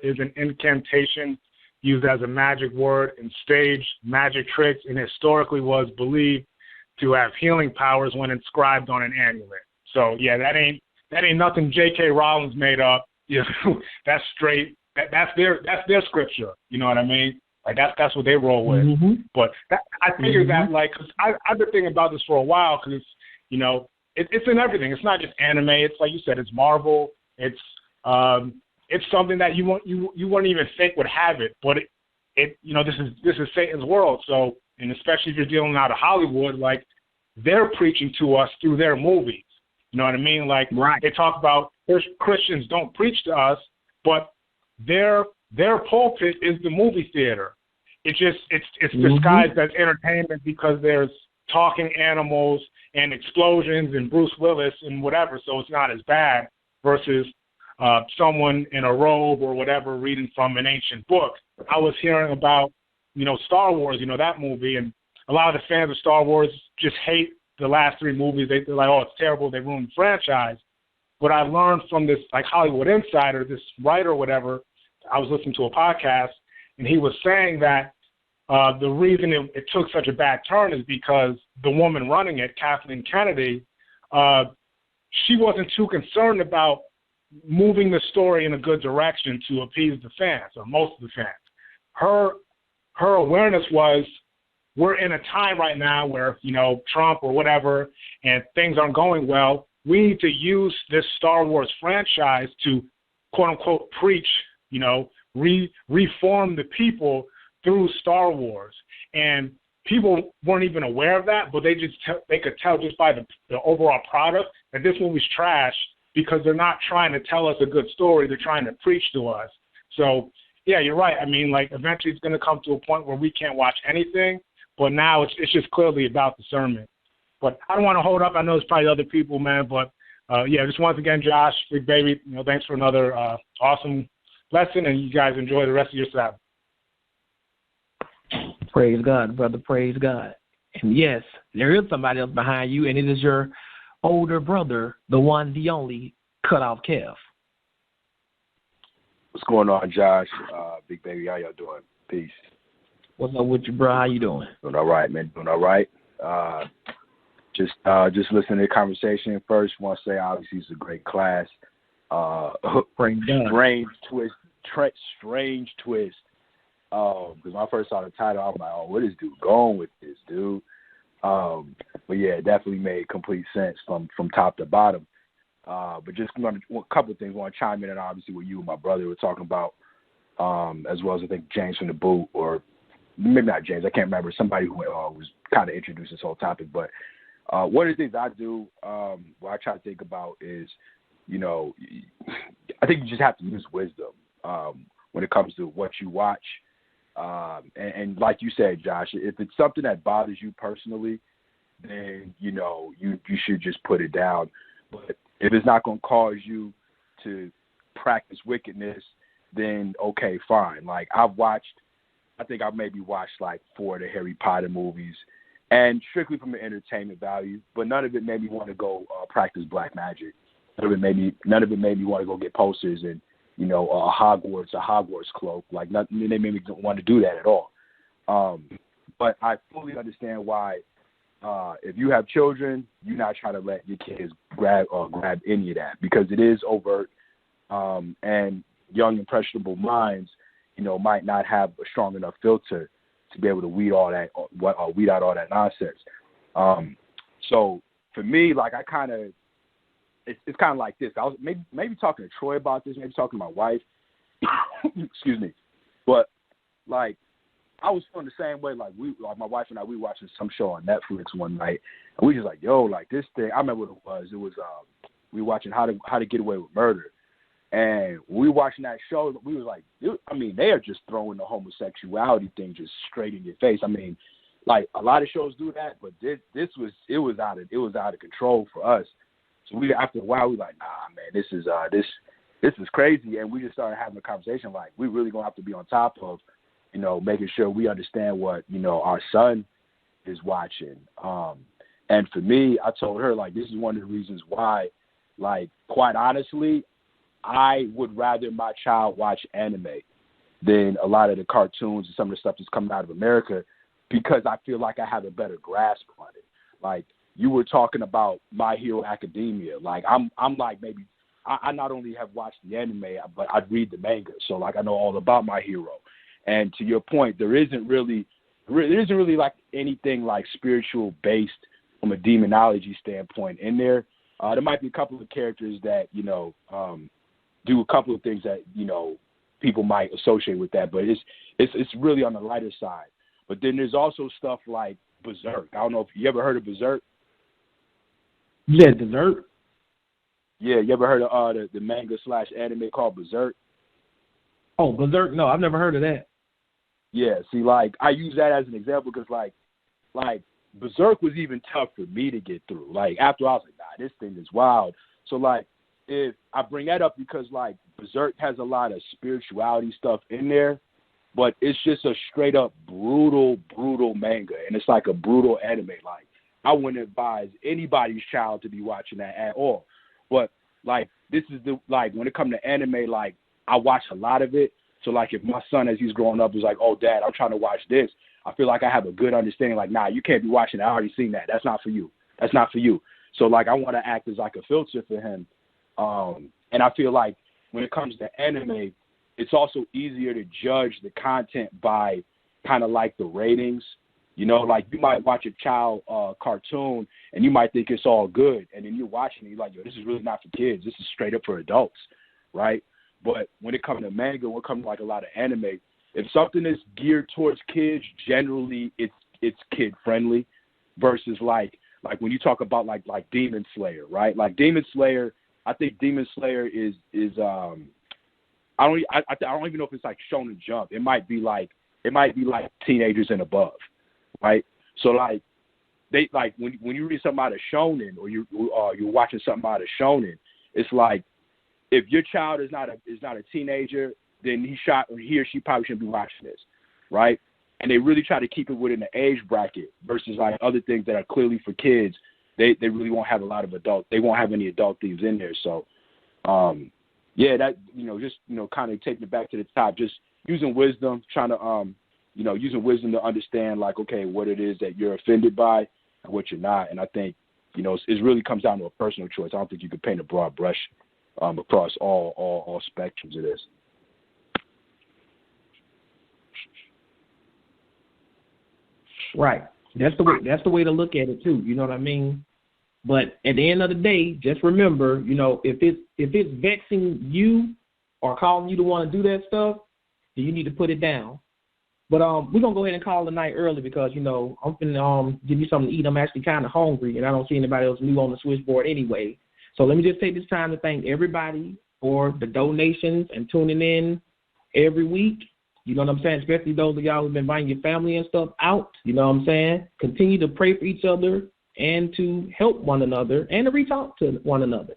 is an incantation used as a magic word in staged magic tricks and historically was believed to have healing powers when inscribed on an amulet. So, yeah, that ain't nothing J.K. Rowling's made up. That's straight. That's their scripture. You know what I mean? Like that's what they roll with. But I figured that cause I've been thinking about this for a while because it's in everything. It's not just anime. It's like you said, it's Marvel. It's something that you wouldn't even think would have it. But this is Satan's world. So, and especially if you're dealing out of Hollywood, like they're preaching to us through their movies. You know what I mean? Like they talk about Christians don't preach to us, but their pulpit is the movie theater. It's disguised as entertainment because there's talking animals and explosions and Bruce Willis and whatever, so it's not as bad versus someone in a robe or whatever reading from an ancient book. I was hearing about, Star Wars, that movie, and a lot of the fans of Star Wars just hate the last three movies. They're like, oh, it's terrible, they ruined the franchise. But I learned from this, like Hollywood Insider, this writer or whatever, I was listening to a podcast, and he was saying that the reason it took such a bad turn is because the woman running it, Kathleen Kennedy, she wasn't too concerned about moving the story in a good direction to appease the fans, or most of the fans. Her awareness was, we're in a time right now where, Trump or whatever, and things aren't going well. We need to use this Star Wars franchise to, quote unquote, preach, reform the people through Star Wars. And people weren't even aware of that, but they could tell just by the overall product that this movie's trash because they're not trying to tell us a good story. They're trying to preach to us. So, yeah, you're right. I mean, like, eventually it's going to come to a point where we can't watch anything, but now it's just clearly about discernment. But I don't want to hold up. I know there's probably other people, man, but, just once again, Josh, Big Baby, thanks for another awesome lesson, and you guys enjoy the rest of your Sabbath. Praise God, brother. Praise God. And yes, there is somebody else behind you, and it is your older brother, the one, the only, cut off Kev. What's going on, Josh? Big Baby, how y'all doing? Peace. What's up with you, bro? How you doing? Doing all right, man. Doing all right. Just listening to the conversation. First, want to say obviously it's a great class. Strange twist. Because when I first saw the title, I was like, "Oh, what is dude going with this, dude?" But yeah, it definitely made complete sense from top to bottom. But just a couple of things. I want to chime in on obviously what you and my brother were talking about, as well as I think James from the boot, or maybe not James, I can't remember, somebody who was kind of introduced this whole topic. But one of the things I do, what I try to think about is, I think you just have to use wisdom when it comes to what you watch. And like you said, Josh, if it's something that bothers you personally, then, you should just put it down. But if it's not going to cause you to practice wickedness, then okay, fine. Like I think I've maybe watched like 4 of the Harry Potter movies, and strictly from an entertainment value, but none of it made me want to go practice black magic. None of it made me want to go get posters and, a Hogwarts cloak. Like nothing, they made me want to do that at all. But I fully understand why, if you have children, you're not trying to let your kids grab any of that, because it is overt, and young impressionable minds, might not have a strong enough filter to be able to weed out all that nonsense. So for me, like it's kind of like this. I was maybe talking to Troy about this, maybe talking to my wife. Excuse me, but like I was feeling the same way. Like my wife and I, we watching some show on Netflix one night, and we just like, yo, like this thing. I remember what it was. It was we were watching How to Get Away with Murder. And when we were watching that show, we was like, they are just throwing the homosexuality thing just straight in your face. I mean, like a lot of shows do that, but this was out of control for us. So after a while we were like, nah, man, this is crazy. And we just started having a conversation like we really gonna have to be on top of, making sure we understand what our son is watching. And for me, I told her like this is one of the reasons why, like quite honestly, I would rather my child watch anime than a lot of the cartoons and some of the stuff that's coming out of America, because I feel like I have a better grasp on it. Like you were talking about My Hero Academia. Like I'm like maybe I not only have watched the anime, but I'd read the manga. So like I know all about My Hero. And to your point, there isn't really like anything like spiritual based from a demonology standpoint in there. There might be a couple of characters that, do a couple of things that, people might associate with that, but it's really on the lighter side. But then there's also stuff like Berserk. I don't know if you ever heard of Berserk. Yeah, Berserk. Yeah, you ever heard of the manga / anime called Berserk? Oh, Berserk? No, I've never heard of that. Yeah, see, like I use that as an example because like Berserk was even tough for me to get through. Like after I was like, nah, this thing is wild. So like if I bring that up because like Berserk has a lot of spirituality stuff in there, but it's just a straight up brutal manga, and it's like a brutal anime. Like I wouldn't advise anybody's child to be watching that at all. But like this is when it comes to anime, like I watch a lot of it. So like if my son as he's growing up is like, oh Dad, I'm trying to watch this, I feel like I have a good understanding. Like, nah, you can't be watching that. I already seen that. That's not for you. That's not for you. So like I want to act as like a filter for him. And I feel like when it comes to anime, it's also easier to judge the content by kind of like the ratings. Like you might watch a child cartoon and you might think it's all good, and then you're watching it, you're like, yo, this is really not for kids. This is straight up for adults, right? But when it comes to manga, when it comes to like a lot of anime, if something is geared towards kids, generally it's kid friendly, versus like when you talk about like Demon Slayer, right? Like Demon Slayer, I think Demon Slayer is I don't even know if it's like Shonen Jump. It might be like teenagers and above, right? So like they like when you read something out of Shonen or you're watching something out of Shonen, it's like if your child is not a teenager, then he or she probably shouldn't be watching this, right? And they really try to keep it within the age bracket versus like other things that are clearly for kids. They really won't have a lot of they won't have any adult themes in there. So, yeah, that, just, kind of taking it back to the top, just using wisdom, trying to, using wisdom to understand like, okay, what it is that you're offended by and what you're not. And I think, it really comes down to a personal choice. I don't think you can paint a broad brush across all spectrums of this. Right. That's the way to look at it too. You know what I mean? But at the end of the day, just remember, you know, if it's vexing you or causing you to want to do that stuff, then you need to put it down. But we're gonna go ahead and call the night early because, you know, I'm finna give you something to eat. I'm actually kind of hungry, and I don't see anybody else new on the switchboard anyway. So let me just take this time to thank everybody for the donations and tuning in every week. You know what I'm saying? Especially those of y'all who've been inviting your family and stuff out. You know what I'm saying? Continue to pray for each other and to help one another and to reach out to one another.